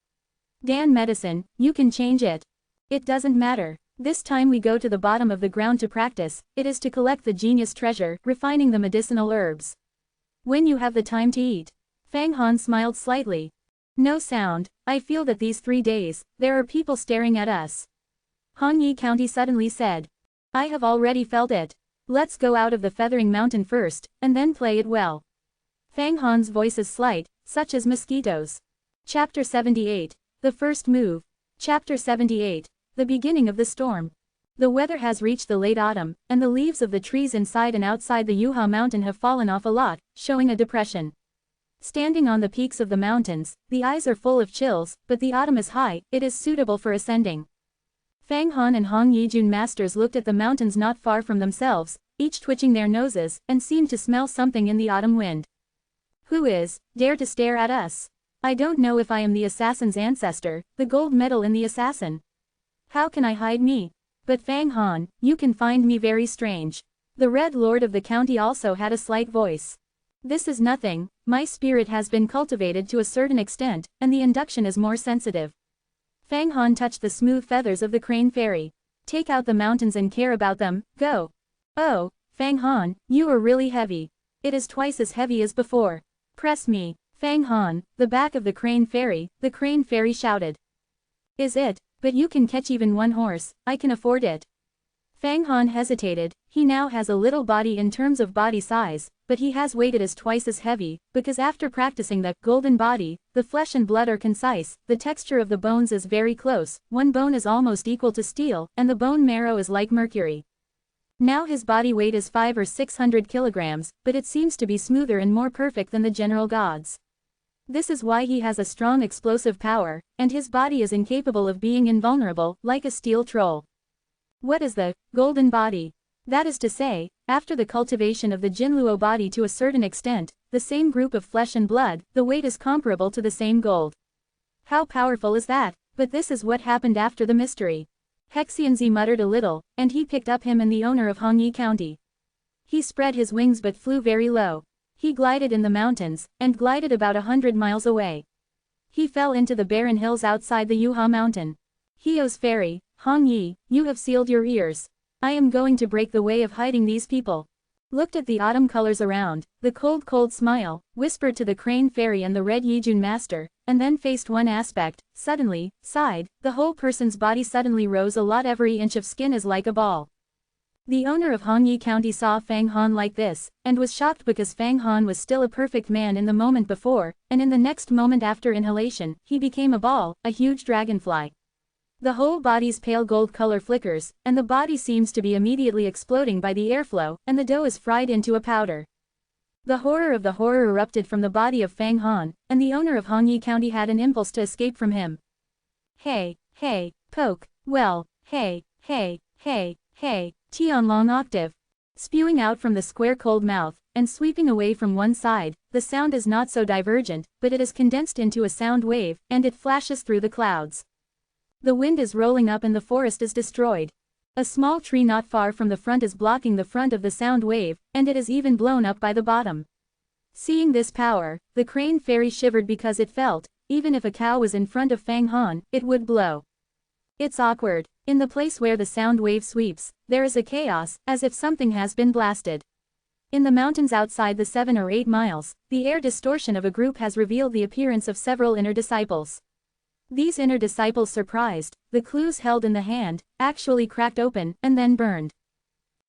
Dan medicine, you can change it. It doesn't matter. This time we go to the bottom of the ground to practice, it is to collect the genius treasure, refining the medicinal herbs. When you have the time to eat. Fang Han smiled slightly. No sound, I feel that these 3 days, there are people staring at us. Hongyi County suddenly said. I have already felt it. Let's go out of the Feathering Mountain first, and then play it well. Fang Han's voice is slight, such as mosquitoes. Chapter 78. The First Move. Chapter 78. The Beginning of the Storm. The weather has reached the late autumn, and the leaves of the trees inside and outside the Yuha mountain have fallen off a lot, showing a depression. Standing on the peaks of the mountains, the eyes are full of chills, but the autumn is high, it is suitable for ascending. Fang Han and Hong Yijun masters looked at the mountains not far from themselves, each twitching their noses, and seemed to smell something in the autumn wind. Who is, dare to stare at us? I don't know if I am the assassin's ancestor, the gold medal in the assassin. How can I hide me? But Fang Han, you can find me very strange. The Red Lord of the county also had a slight voice. This is nothing, my spirit has been cultivated to a certain extent, and the induction is more sensitive. Fang Han touched the smooth feathers of the crane fairy. Take out the mountains and care about them, go. Oh, Fang Han, you are really heavy. It is twice as heavy as before. Press me. Fang Han, the back of the crane fairy shouted. Is it? But you can catch even one horse, I can afford it. Fang Han hesitated. He now has a little body in terms of body size, but he has weighted as twice as heavy, because after practicing the golden body, the flesh and blood are concise, the texture of the bones is very close, one bone is almost equal to steel, and the bone marrow is like mercury. Now his body weight is 500 or 600 kilograms, but it seems to be smoother and more perfect than the general gods. This is why he has a strong explosive power, and his body is incapable of being invulnerable, like a steel troll. What is the golden body? That is to say, after the cultivation of the Jinluo body to a certain extent, the same group of flesh and blood, the weight is comparable to the same gold. How powerful is that? But this is what happened after the mystery. Hexianzi muttered a little, and he picked up him and the owner of Hongyi County. He spread his wings but flew very low. He glided in the mountains, and glided about 100 miles away. He fell into the barren hills outside the Yuha mountain. Hio's fairy, Hongyi, you have sealed your ears. I am going to break the way of hiding these people. Looked at the autumn colors around, the cold smile, whispered to the crane fairy and the red Yijun master, and then faced one aspect, suddenly, sighed, the whole person's body suddenly rose a lot, every inch of skin is like a ball. The owner of Hongyi County saw Fang Han like this, and was shocked because Fang Han was still a perfect man in the moment before, and in the next moment after inhalation, he became a ball, a huge dragonfly. The whole body's pale gold color flickers, and the body seems to be immediately exploding by the airflow, and the dough is fried into a powder. The horror of the horror erupted from the body of Fang Han, and the owner of Hongyi County had an impulse to escape from him. Hey, poke, well, hey, Tianlong octave. Spewing out from the square cold mouth, and sweeping away from one side, the sound is not so divergent, but it is condensed into a sound wave, and it flashes through the clouds. The wind is rolling up and the forest is destroyed. A small tree not far from the front is blocking the front of the sound wave, and it is even blown up by the bottom. Seeing this power, the crane fairy shivered because it felt, even if a cow was in front of Fang Han, it would blow. It's awkward. In the place where the sound wave sweeps, there is a chaos, as if something has been blasted. In the mountains outside the 7 or 8 miles, the air distortion of a group has revealed the appearance of several inner disciples. These inner disciples, surprised, the clues held in the hand, actually cracked open, and then burned.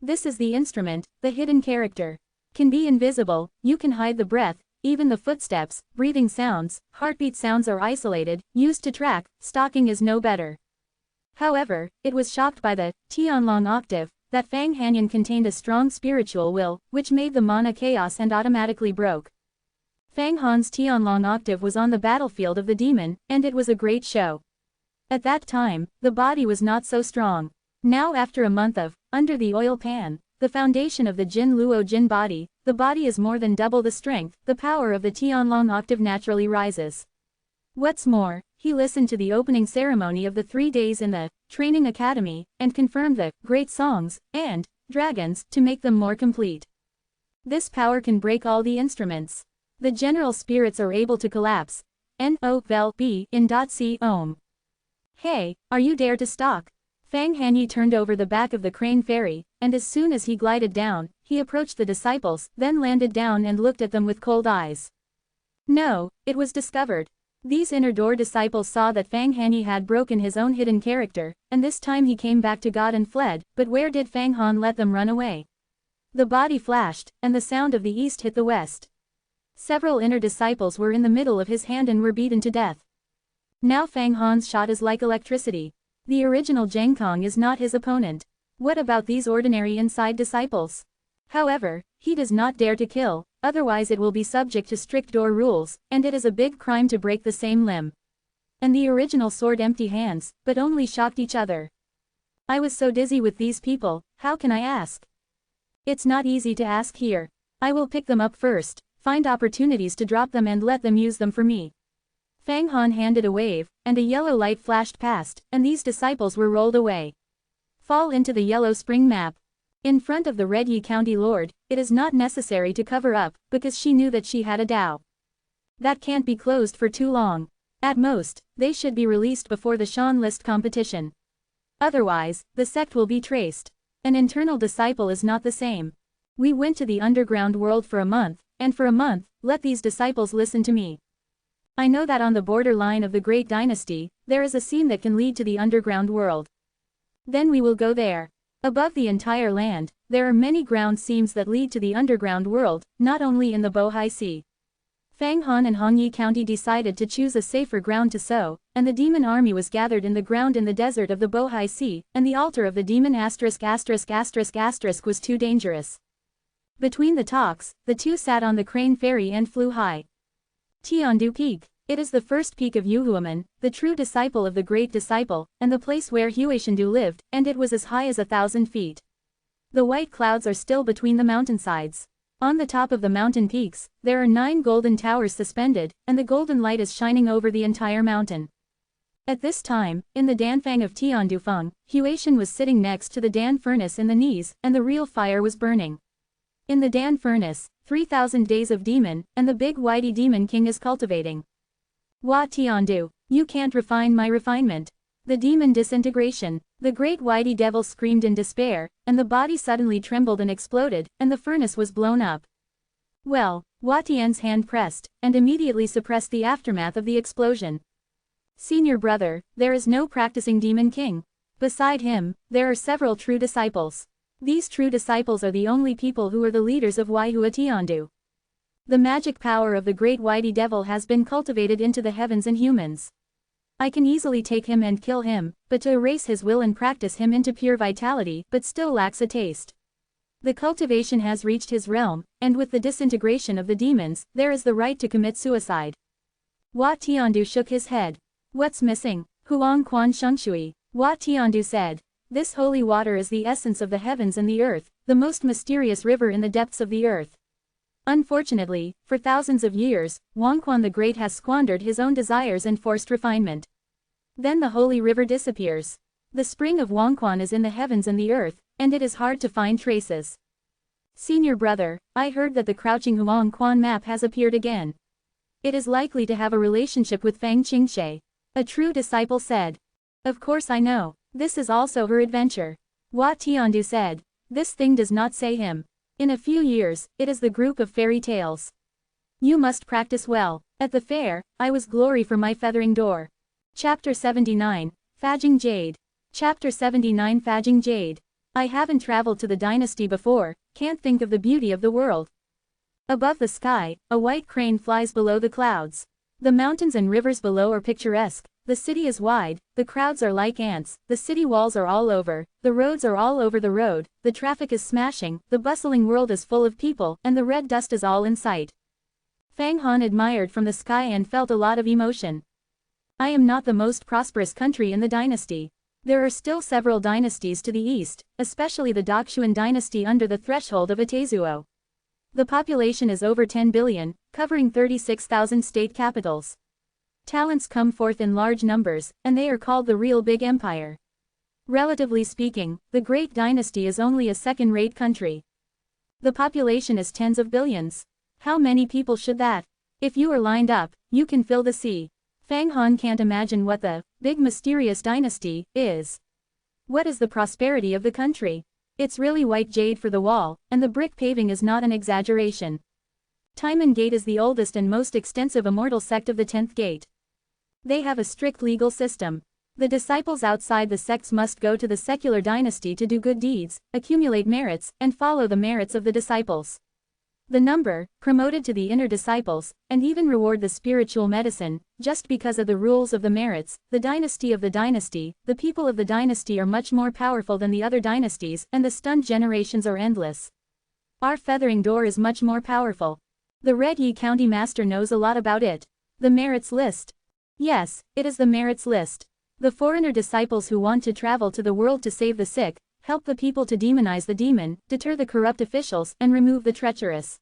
This is the instrument, the hidden character. Can be invisible, you can hide the breath, even the footsteps, breathing sounds, heartbeat sounds are isolated, used to track, stalking is no better. However, it was shocked by the Tianlong octave, that Fang Hanyan contained a strong spiritual will, which made the mana chaos and automatically broke. Fang Han's Tianlong octave was on the battlefield of the demon, and it was a great show. At that time, the body was not so strong. Now after a month of, under the oil pan, the foundation of the Jin Luo Jin body, the body is more than double the strength, the power of the Tianlong octave naturally rises. What's more, he listened to the opening ceremony of the 3 days in the training academy, and confirmed the great songs, and dragons, to make them more complete. This power can break all the instruments. The general spirits are able to collapse. N-O-V-E in .c ohm. Hey, are you dare to stalk? Fang Hanyi turned over the back of the crane fairy, and as soon as he glided down, he approached the disciples, then landed down and looked at them with cold eyes. No, it was discovered. These inner door disciples saw that Fang Hanyi had broken his own hidden character, and this time he came back to God and fled, but where did Fang Han let them run away? The body flashed, and the sound of the east hit the west. Several inner disciples were in the middle of his hand and were beaten to death. Now Fang Han's shot is like electricity. The original Zhang Kong is not his opponent. What about these ordinary inside disciples? However, he does not dare to kill, otherwise it will be subject to strict door rules, and it is a big crime to break the same limb. And the original sword empty hands, but only shocked each other. I was so dizzy with these people, how can I ask? It's not easy to ask here. I will pick them up first, find opportunities to drop them and let them use them for me. Fang Han handed a wave, and a yellow light flashed past, and these disciples were rolled away. Fall into the yellow spring map. In front of the Red Yi County Lord, it is not necessary to cover up, because she knew that she had a Dao that can't be closed for too long. At most, they should be released before the Shan list competition. Otherwise, the sect will be traced. An internal disciple is not the same. We went to the underground world for a month, and for a month, let these disciples listen to me. I know that on the borderline of the Great Dynasty, there is a seam that can lead to the underground world. Then we will go there. Above the entire land, there are many ground seams that lead to the underground world, not only in the Bohai Sea. Fang Han and Hongyi County decided to choose a safer ground to sow, and the demon army was gathered in the ground in the desert of the Bohai Sea, and the altar of the demon ***** was too dangerous. Between the talks, the two sat on the crane ferry and flew high. Tiandu Peak. It is the first peak of Yuhuaman, the true disciple of the great disciple, and the place where Huishandu lived, and it was as high as 1,000 feet. The white clouds are still between the mountainsides. On the top of the mountain peaks, there are 9 golden towers suspended, and the golden light is shining over the entire mountain. At this time, in the Danfang of Tiandufeng, Huishan was sitting next to the Dan furnace in the knees, and the real fire was burning. In the Dan furnace, 3,000 days of demon, and the big whitey demon king is cultivating. Wa Tiandu, you can't refine my refinement. The demon disintegration. The great whitey devil screamed in despair, and the body suddenly trembled and exploded, and the furnace was blown up. Well, Hua Tian's hand pressed, and immediately suppressed the aftermath of the explosion. Senior brother, there is no practicing demon king. Beside him, there are several true disciples. These true disciples are the only people who are the leaders of Waihua Tiandu. The magic power of the great whitey devil has been cultivated into the heavens and humans. I can easily take him and kill him, but to erase his will and practice him into pure vitality but still lacks a taste. The cultivation has reached his realm, and with the disintegration of the demons, there is the right to commit suicide. Hua Tiandu shook his head. What's missing? Huang Quan Shengshui. Hua Tiandu said. This holy water is the essence of the heavens and the earth, the most mysterious river in the depths of the earth. Unfortunately, for thousands of years, Wangquan the Great has squandered his own desires and forced refinement. Then the holy river disappears. The spring of Wangquan is in the heavens and the earth, and it is hard to find traces. Senior brother, I heard that the crouching Huangquan map has appeared again. It is likely to have a relationship with Fang Qingshe. A true disciple said. Of course I know. This is also her adventure. Hua Tiandu said. This thing does not say him. In a few years, it is the group of fairy tales. You must practice well. At the fair, I was glory for my feathering door. Chapter 79, Fajing Jade. Chapter 79 Fajing Jade. I haven't traveled to the dynasty before, can't think of the beauty of the world. Above the sky, a white crane flies below the clouds. The mountains and rivers below are picturesque, the city is wide, the crowds are like ants, the city walls are all over, the roads are all over the road, the traffic is smashing, the bustling world is full of people, and the red dust is all in sight. Fang Han admired from the sky and felt a lot of emotion. I am not the most prosperous country in the dynasty. There are still several dynasties to the east, especially the Dakshuan dynasty under the threshold of Itazuo. The population is over 10 billion, covering 36,000 state capitals. Talents come forth in large numbers, and they are called the real big empire. Relatively speaking, the great dynasty is only a second-rate country. The population is tens of billions. How many people should that? If you are lined up, you can fill the sea. Fang Han can't imagine what the big mysterious dynasty is. What is the prosperity of the country? It's really white jade for the wall, and the brick paving is not an exaggeration. Timon Gate is the oldest and most extensive immortal sect of the 10th Gate. They have a strict legal system. The disciples outside the sects must go to the secular dynasty to do good deeds, accumulate merits, and follow the merits of the disciples. The number, promoted to the inner disciples, and even reward the spiritual medicine, just because of the rules of the merits, the dynasty of the dynasty, the people of the dynasty are much more powerful than the other dynasties, and the stunned generations are endless. Our feathering door is much more powerful. The Red Yi County Master knows a lot about it. The merits list. Yes, it is the merits list. The foreigner disciples who want to travel to the world to save the sick, help the people to demonize the demon, deter the corrupt officials, and remove the treacherous.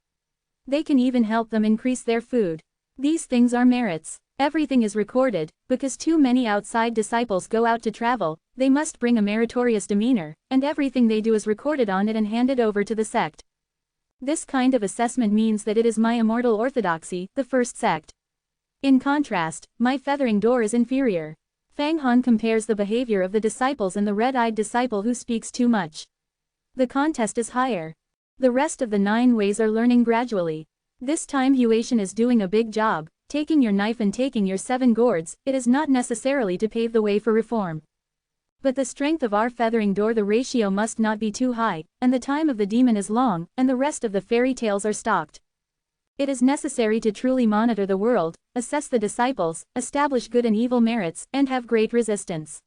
They can even help them increase their food. These things are merits. Everything is recorded, because too many outside disciples go out to travel, they must bring a meritorious demeanor, and everything they do is recorded on it and handed over to the sect. This kind of assessment means that it is my immortal orthodoxy, the first sect. In contrast, my feathering door is inferior. Fang Han compares the behavior of the disciples and the red-eyed disciple who speaks too much. The contest is higher. The rest of the 9 ways are learning gradually. This time Huatian is doing a big job, taking your knife and taking your 7 gourds. It is not necessarily to pave the way for reform. But the strength of our feathering door, the ratio must not be too high, and the time of the demon is long, and the rest of the fairy tales are stocked. It is necessary to truly monitor the world, assess the disciples, establish good and evil merits, and have great resistance.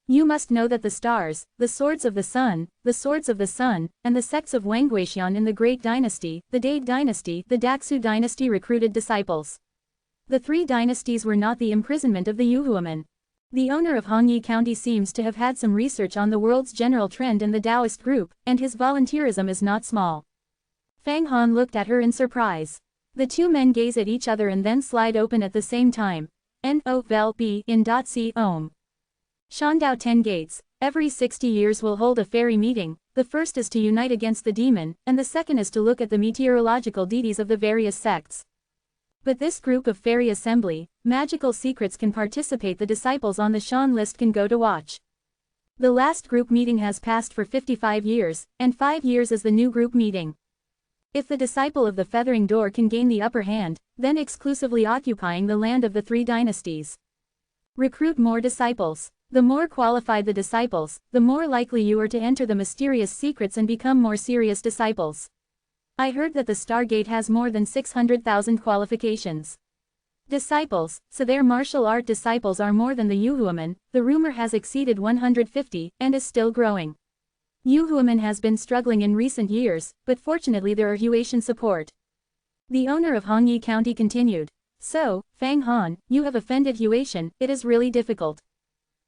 You must know that the stars, the swords of the sun, and the sects of Wangguixian in the Great Dynasty, the Dade Dynasty, the Daxu Dynasty recruited disciples. The 3 dynasties were not the imprisonment of the Yuhuamen. The owner of Hongyi County seems to have had some research on the world's general trend in the Taoist group, and his volunteerism is not small. Fang Han looked at her in surprise. The 2 men gaze at each other and then slide open at the same time. N-O-V-E in .C Om. Shandao 10 gates. Every 60 years will hold a fairy meeting. The first is to unite against the demon, and the second is to look at the meteorological deities of the various sects. But this group of fairy assembly, magical secrets can participate. The disciples on the Shan list can go to watch. The last group meeting has passed for 55 years, and 5 years is the new group meeting. If the disciple of the feathering door can gain the upper hand, then exclusively occupying the land of the 3 dynasties. Recruit more disciples. The more qualified the disciples, the more likely you are to enter the mysterious secrets and become more serious disciples. I heard that the Stargate has more than 600,000 qualifications. Disciples, so their martial art disciples are more than the Yuhuamen. The rumor has exceeded 150, and is still growing. Yuhuamen has been struggling in recent years, but fortunately there are Huatian support. The owner of Hongyi County continued. So, Fang Han, you have offended Huatian. It is really difficult.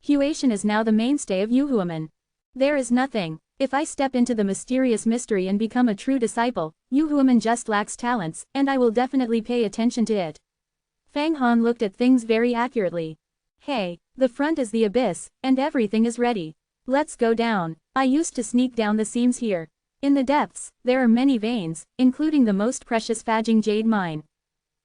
Huatian is now the mainstay of Yuhuamen. There is nothing. If I step into the mysterious mystery and become a true disciple, Yuhuamen just lacks talents, and I will definitely pay attention to it. Fang Han looked at things very accurately. Hey, the front is the abyss, and everything is ready. Let's go down. I used to sneak down the seams here. In the depths, there are many veins, including the most precious Fajing Jade mine.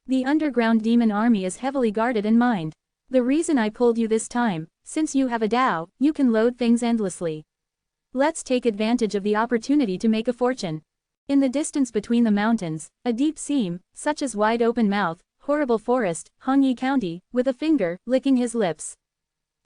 The underground demon army is heavily guarded and mined. The reason I pulled you this time, since you have a Tao, you can load things endlessly. Let's take advantage of the opportunity to make a fortune. In the distance between the mountains, a deep seam, such as wide open mouth, horrible forest, Hongyi County, with a finger, licking his lips.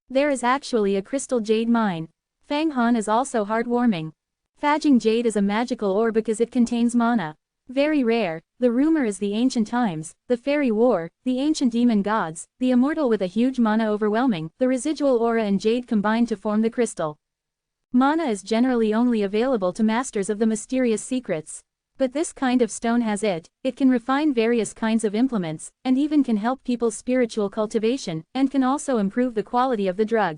There is actually a crystal jade mine. Fang Han is also heartwarming. Fajing jade is a magical ore because it contains mana. Very rare. The rumor is the ancient times, the fairy war, the ancient demon gods, the immortal with a huge mana overwhelming, the residual aura and jade combined to form the crystal. Mana is generally only available to masters of the mysterious secrets. But this kind of stone has it can refine various kinds of implements, and even can help people's spiritual cultivation, and can also improve the quality of the drug.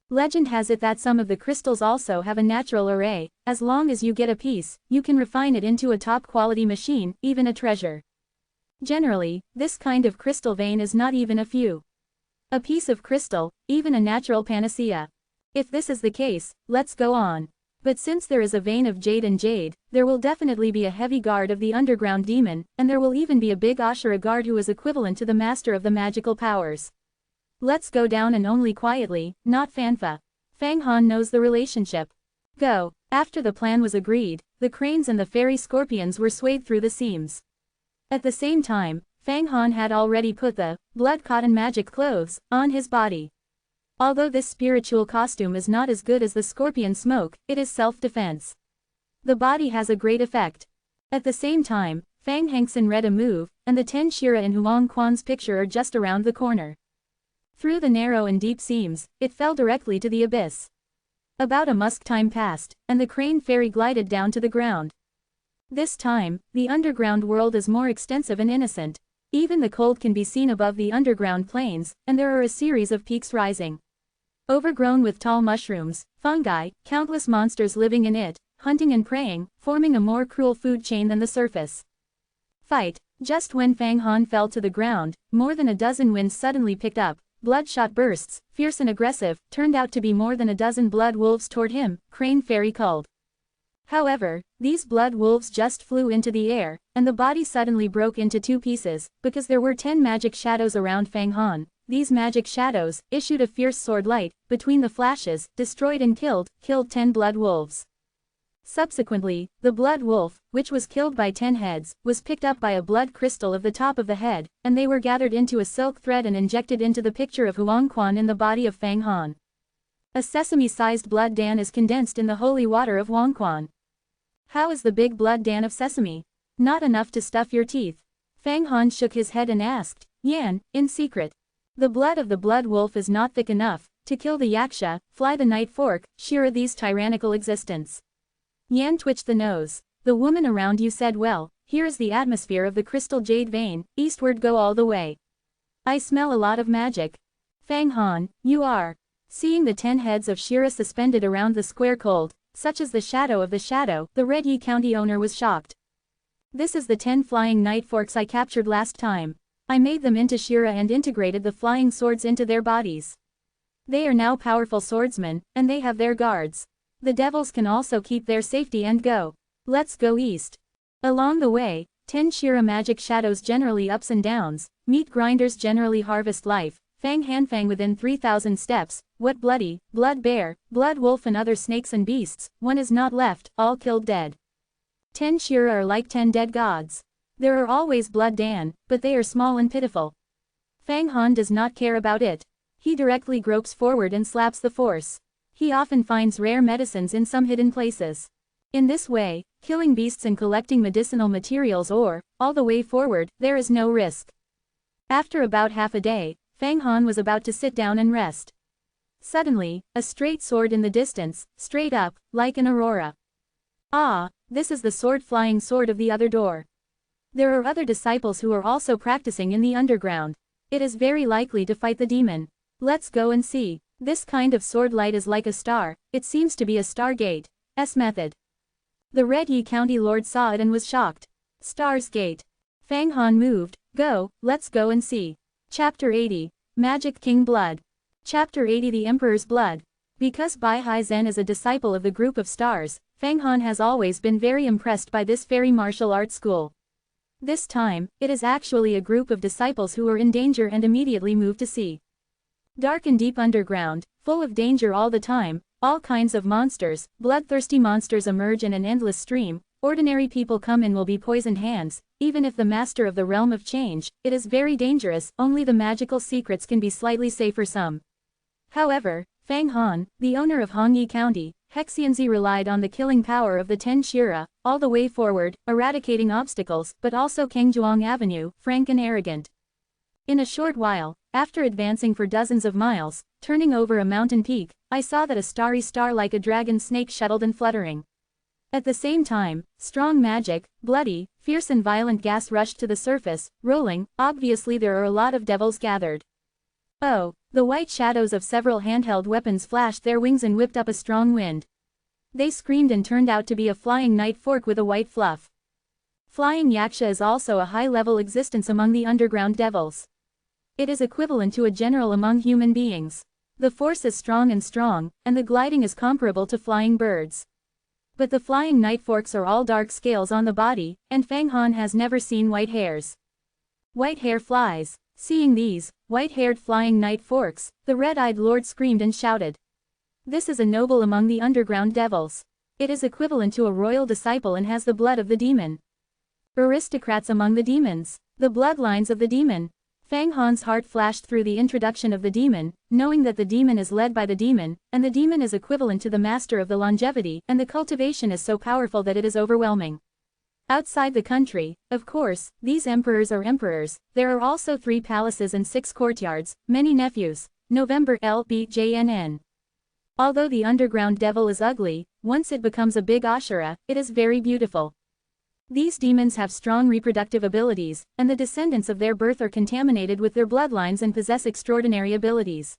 Legend has it that some of the crystals also have a natural array. As long as you get a piece, you can refine it into a top-quality machine, even a treasure. Generally, this kind of crystal vein is not even a few. A piece of crystal, even a natural panacea. If this is the case, let's go on. But since there is a vein of jade and jade, there will definitely be a heavy guard of the underground demon, and there will even be a big Ashura guard who is equivalent to the master of the magical powers. Let's go down, and only quietly, not fanfa. Fang Han knows the relationship. Go. After the plan was agreed, the cranes and the fairy scorpions were swayed through the seams. At the same time, Fang Han had already put the blood cotton magic clothes on his body. Although this spiritual costume is not as good as the scorpion smoke, it is self-defense. The body has a great effect. At the same time, Fang Hengsen read a move, and the 10 Shira in Huang Quan's picture are just around the corner. Through the narrow and deep seams, it fell directly to the abyss. About a musk time passed, and the crane fairy glided down to the ground. This time, the underground world is more extensive and innocent. Even the cold can be seen above the underground plains, and there are a series of peaks rising. Overgrown with tall mushrooms, fungi, countless monsters living in it, hunting and preying, forming a more cruel food chain than the surface. Fight. Just when Fang Han fell to the ground, more than a dozen winds suddenly picked up. Bloodshot bursts, fierce and aggressive, turned out to be more than a dozen blood wolves toward him, Crane Fairy called. However, these blood wolves just flew into the air, and the body suddenly broke into two pieces, because there were 10 magic shadows around Fang Han. These magic shadows issued a fierce sword light, between the flashes, destroyed and killed 10 blood wolves. Subsequently, the blood wolf, which was killed by 10 heads, was picked up by a blood crystal of the top of the head, and they were gathered into a silk thread and injected into the picture of Huang Quan in the body of Fang Han. A sesame-sized blood dan is condensed in the holy water of Huang Quan. How is the big blood dan of sesame? Not enough to stuff your teeth. Fang Han shook his head and asked, Yan, in secret. The blood of the blood wolf is not thick enough to kill the yaksha, fly the night fork, shear these tyrannical existence. Yan twitched the nose. The woman around you said well, here is the atmosphere of the crystal jade vein, eastward go all the way. I smell a lot of magic. Fang Han, you are. Seeing the 10 heads of Shira suspended around the square cold, such as the shadow of the shadow, the Red Yi County owner was shocked. This is the 10 flying night forks I captured last time. I made them into Shira and integrated the flying swords into their bodies. They are now powerful swordsmen, and they have their guards. The devils can also keep their safety and go. Let's go east. Along the way, 10 Shira magic shadows generally ups and downs, meat grinders generally harvest life, Fang Hanfang within 3,000 steps, what bloody, blood bear, blood wolf and other snakes and beasts, one is not left, all killed dead. 10 Shira are like 10 dead gods. There are always blood dan, but they are small and pitiful. Fang Han does not care about it. He directly gropes forward and slaps the force. He often finds rare medicines in some hidden places. In this way, killing beasts and collecting medicinal materials or, all the way forward, there is no risk. After about half a day, Fang Han was about to sit down and rest. Suddenly, a straight sword in the distance, straight up, like an aurora. Ah, this is the sword-flying sword of the other door. There are other disciples who are also practicing in the underground. It is very likely to fight the demon. Let's go and see. This kind of sword light is like a star, it seems to be a stargate. S method. The Red Yi County Lord saw it and was shocked. Star's Gate. Fang Han moved, go, let's go and see. Chapter 80. Magic King Blood. Chapter 80 The Emperor's Blood. Because Bai Hai Zhen is a disciple of the group of stars, Fang Han has always been very impressed by this fairy martial arts school. This time, it is actually a group of disciples who are in danger and immediately move to see. Dark and deep underground, full of danger all the time, all kinds of monsters, bloodthirsty monsters emerge in an endless stream, ordinary people come in will be poisoned hands, even if the master of the realm of change, it is very dangerous, only the magical secrets can be slightly safer some. However, Fang Han, the owner of Hongyi County, Hexianzi relied on the killing power of the 10 Shira, all the way forward, eradicating obstacles, but also Kangjuang Avenue, frank and arrogant. In a short while, after advancing for dozens of miles, turning over a mountain peak, I saw that a starry star like a dragon snake shuttled and fluttering. At the same time, strong magic, bloody, fierce and violent gas rushed to the surface, rolling, obviously there are a lot of devils gathered. Oh, the white shadows of several handheld weapons flashed their wings and whipped up a strong wind. They screamed and turned out to be a flying night fork with a white fluff. Flying yaksha is also a high-level existence among the underground devils. It is equivalent to a general among human beings. The force is strong, and the gliding is comparable to flying birds. But the flying night forks are all dark scales on the body, and Fang Han has never seen white hairs. White hair flies. Seeing these, white-haired flying night forks, the red-eyed lord screamed and shouted. This is a noble among the underground devils. It is equivalent to a royal disciple and has the blood of the demon. Aristocrats among the demons. The bloodlines of the demon. Fang Han's heart flashed through the introduction of the demon, knowing that the demon is led by the demon, and the demon is equivalent to the master of the longevity, and the cultivation is so powerful that it is overwhelming. Outside the country, of course, these emperors are emperors, there are also 3 palaces and 6 courtyards, many nephews. November LBJNN. Although the underground devil is ugly, once it becomes a big Ashura, it is very beautiful. These demons have strong reproductive abilities, and the descendants of their birth are contaminated with their bloodlines and possess extraordinary abilities.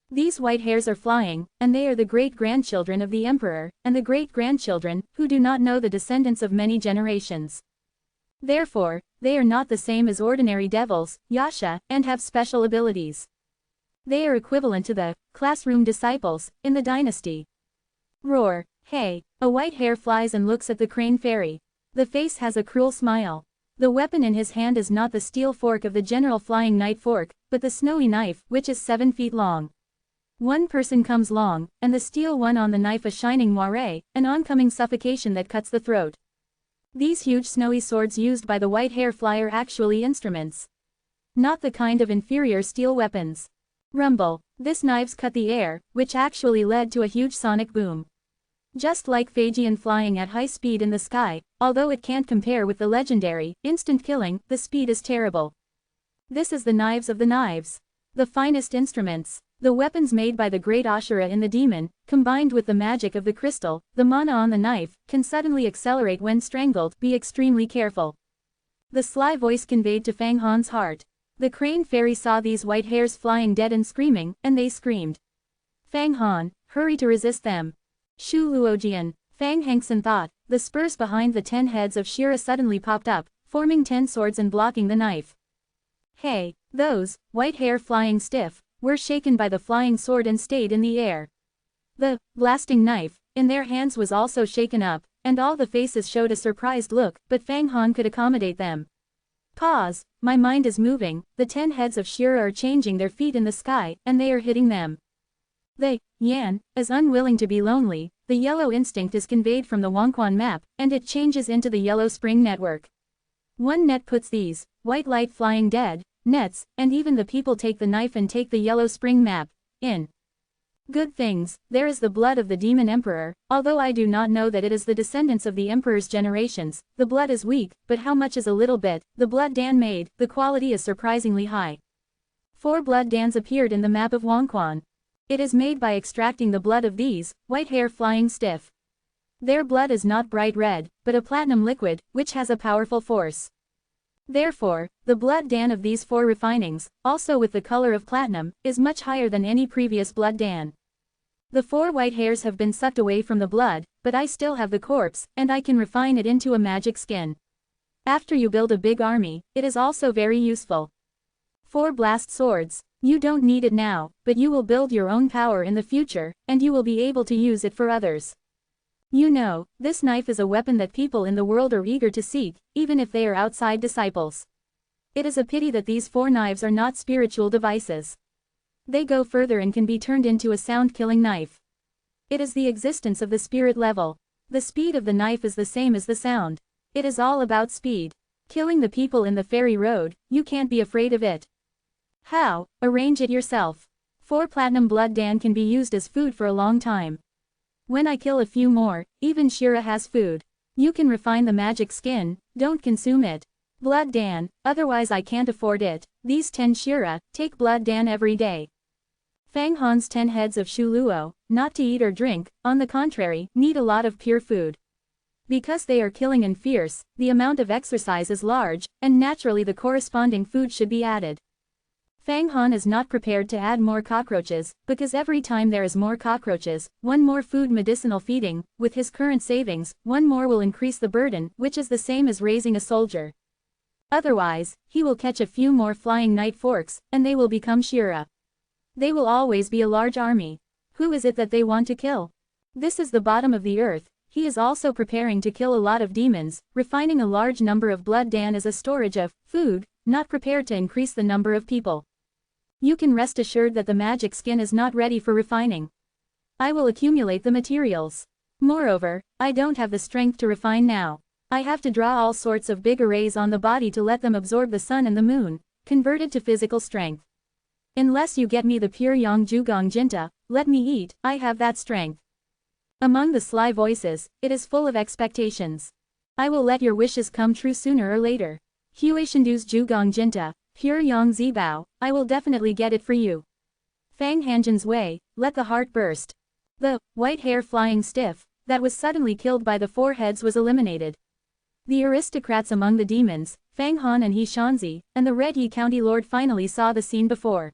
These white hairs are flying, and they are the great-grandchildren of the emperor, and the great-grandchildren, who do not know the descendants of many generations. Therefore, they are not the same as ordinary devils, yasha, and have special abilities. They are equivalent to the classroom disciples in the dynasty. Roar, hey, a white hare flies and looks at the crane fairy. The face has a cruel smile. The weapon in his hand is not the steel fork of the general flying knight fork, but the snowy knife, which is 7 feet long. One person comes long, and the steel one on the knife a shining moire, an oncoming suffocation that cuts the throat. These huge snowy swords used by the white hare fly are actually instruments. Not the kind of inferior steel weapons. Rumble, this knives cut the air, which actually led to a huge sonic boom. Just like Phaegian flying at high speed in the sky, although it can't compare with the legendary, instant killing, the speed is terrible. This is the knives of the knives. The finest instruments. The weapons made by the great Ashura in the demon, combined with the magic of the crystal, the mana on the knife, can suddenly accelerate when strangled, be extremely careful. The sly voice conveyed to Fang Han's heart. The crane fairy saw these white hares flying dead and screaming, and they screamed. Fang Han, hurry to resist them. Shu Luojian, Fang Hengsan thought, the spurs behind the 10 heads of Shira suddenly popped up, forming 10 swords and blocking the knife. Hey, those, white hare flying stiff, were shaken by the flying sword and stayed in the air. The blasting knife in their hands was also shaken up, and all the faces showed a surprised look, but Fang Han could accommodate them. Pause, my mind is moving, the 10 heads of Shira are changing their feet in the sky, and they are hitting them. The Yan is unwilling to be lonely, the yellow instinct is conveyed from the Wangquan map, and it changes into the yellow spring network. One net puts these, white light flying dead, nets, and even the people take the knife and take the yellow spring map, in. Good things, there is the blood of the demon emperor, although I do not know that it is the descendants of the emperor's generations, the blood is weak, but how much is a little bit, the blood Dan made, the quality is surprisingly high. 4 blood Dans appeared in the map of Wangquan. It is made by extracting the blood of these, white hare flying stiff. Their blood is not bright red, but a platinum liquid, which has a powerful force. Therefore, the blood Dan of these 4 refinings, also with the color of platinum, is much higher than any previous blood Dan. The 4 white hairs have been sucked away from the blood, but I still have the corpse, and I can refine it into a magic skin. After you build a big army, it is also very useful. 4 blast swords. You don't need it now, but you will build your own power in the future, and you will be able to use it for others. You know, this knife is a weapon that people in the world are eager to seek, even if they are outside disciples. It is a pity that these 4 knives are not spiritual devices. They go further and can be turned into a sound-killing knife. It is the existence of the spirit level. The speed of the knife is the same as the sound. It is all about speed. Killing the people in the fairy road, you can't be afraid of it. How? Arrange it yourself. 4 platinum blood Dan can be used as food for a long time. When I kill a few more, even Shira has food. You can refine the magic skin, don't consume it. Blood Dan, otherwise I can't afford it. These 10 Shira, take blood Dan every day. Fang Han's 10 heads of Shu Luo, not to eat or drink, on the contrary, need a lot of pure food. Because they are killing and fierce, the amount of exercise is large, and naturally the corresponding food should be added. Fang Han is not prepared to add more cockroaches, because every time there is more cockroaches, 1 more food medicinal feeding, with his current savings, 1 more will increase the burden, which is the same as raising a soldier. Otherwise, he will catch a few more flying night forks, and they will become Shira. They will always be a large army. Who is it that they want to kill? This is the bottom of the earth. He is also preparing to kill a lot of demons, refining a large number of blood Dan as a storage of food, not prepared to increase the number of people. You can rest assured that the magic skin is not ready for refining. I will accumulate the materials. Moreover, I don't have the strength to refine now. I have to draw all sorts of big arrays on the body to let them absorb the sun and the moon, converted to physical strength. Unless you get me the pure Yang Jugong Jinta, let me eat, I have that strength. Among the sly voices, it is full of expectations. I will let your wishes come true sooner or later. Hue Shindu's Jugong Jinta, pure Yang Zibao, I will definitely get it for you. Fang Hanjin's way, let the heart burst. The white hare flying stiff, that was suddenly killed by the 4 heads was eliminated. The aristocrats among the demons, Fang Han and He Shanzi, and the Red Yi County Lord finally saw the scene before.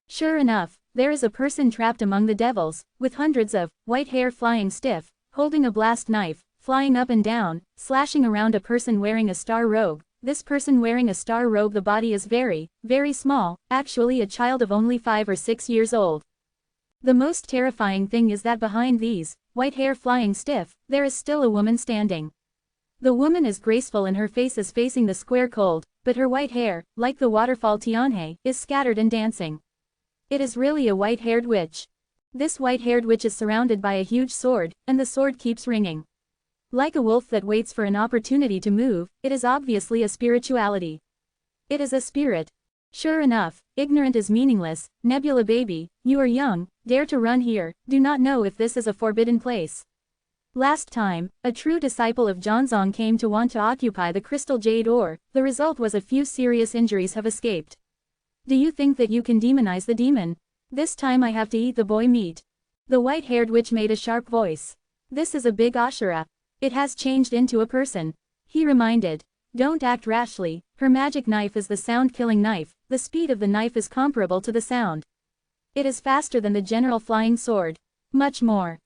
Sure enough, there is a person trapped among the devils, with hundreds of white hair flying stiff, holding a blast knife, flying up and down, slashing around a person wearing a star robe. This person wearing a star robe, the body is very, very small, actually a child of only 5 or 6 years old. The most terrifying thing is that behind these, white hair flying stiff, there is still a woman standing. The woman is graceful and her face is facing the square cold, but her white hair, like the waterfall Tianhe, is scattered and dancing. It is really a white-haired witch. This white-haired witch is surrounded by a huge sword, and the sword keeps ringing. Like a wolf that waits for an opportunity to move, it is obviously a spirituality. It is a spirit. Sure enough, ignorant is meaningless. Nebula baby, you are young, dare to run here, do not know if this is a forbidden place. Last time, a true disciple of Zhangzong came to want to occupy the crystal jade ore, the result was a few serious injuries have escaped. Do you think that you can demonize the demon? This time I have to eat the boy meat. The white-haired witch made a sharp voice. This is a big Ashura. It has changed into a person. He reminded. Don't act rashly, her magic knife is the sound-killing knife, the speed of the knife is comparable to the sound. It is faster than the general flying sword. Much more.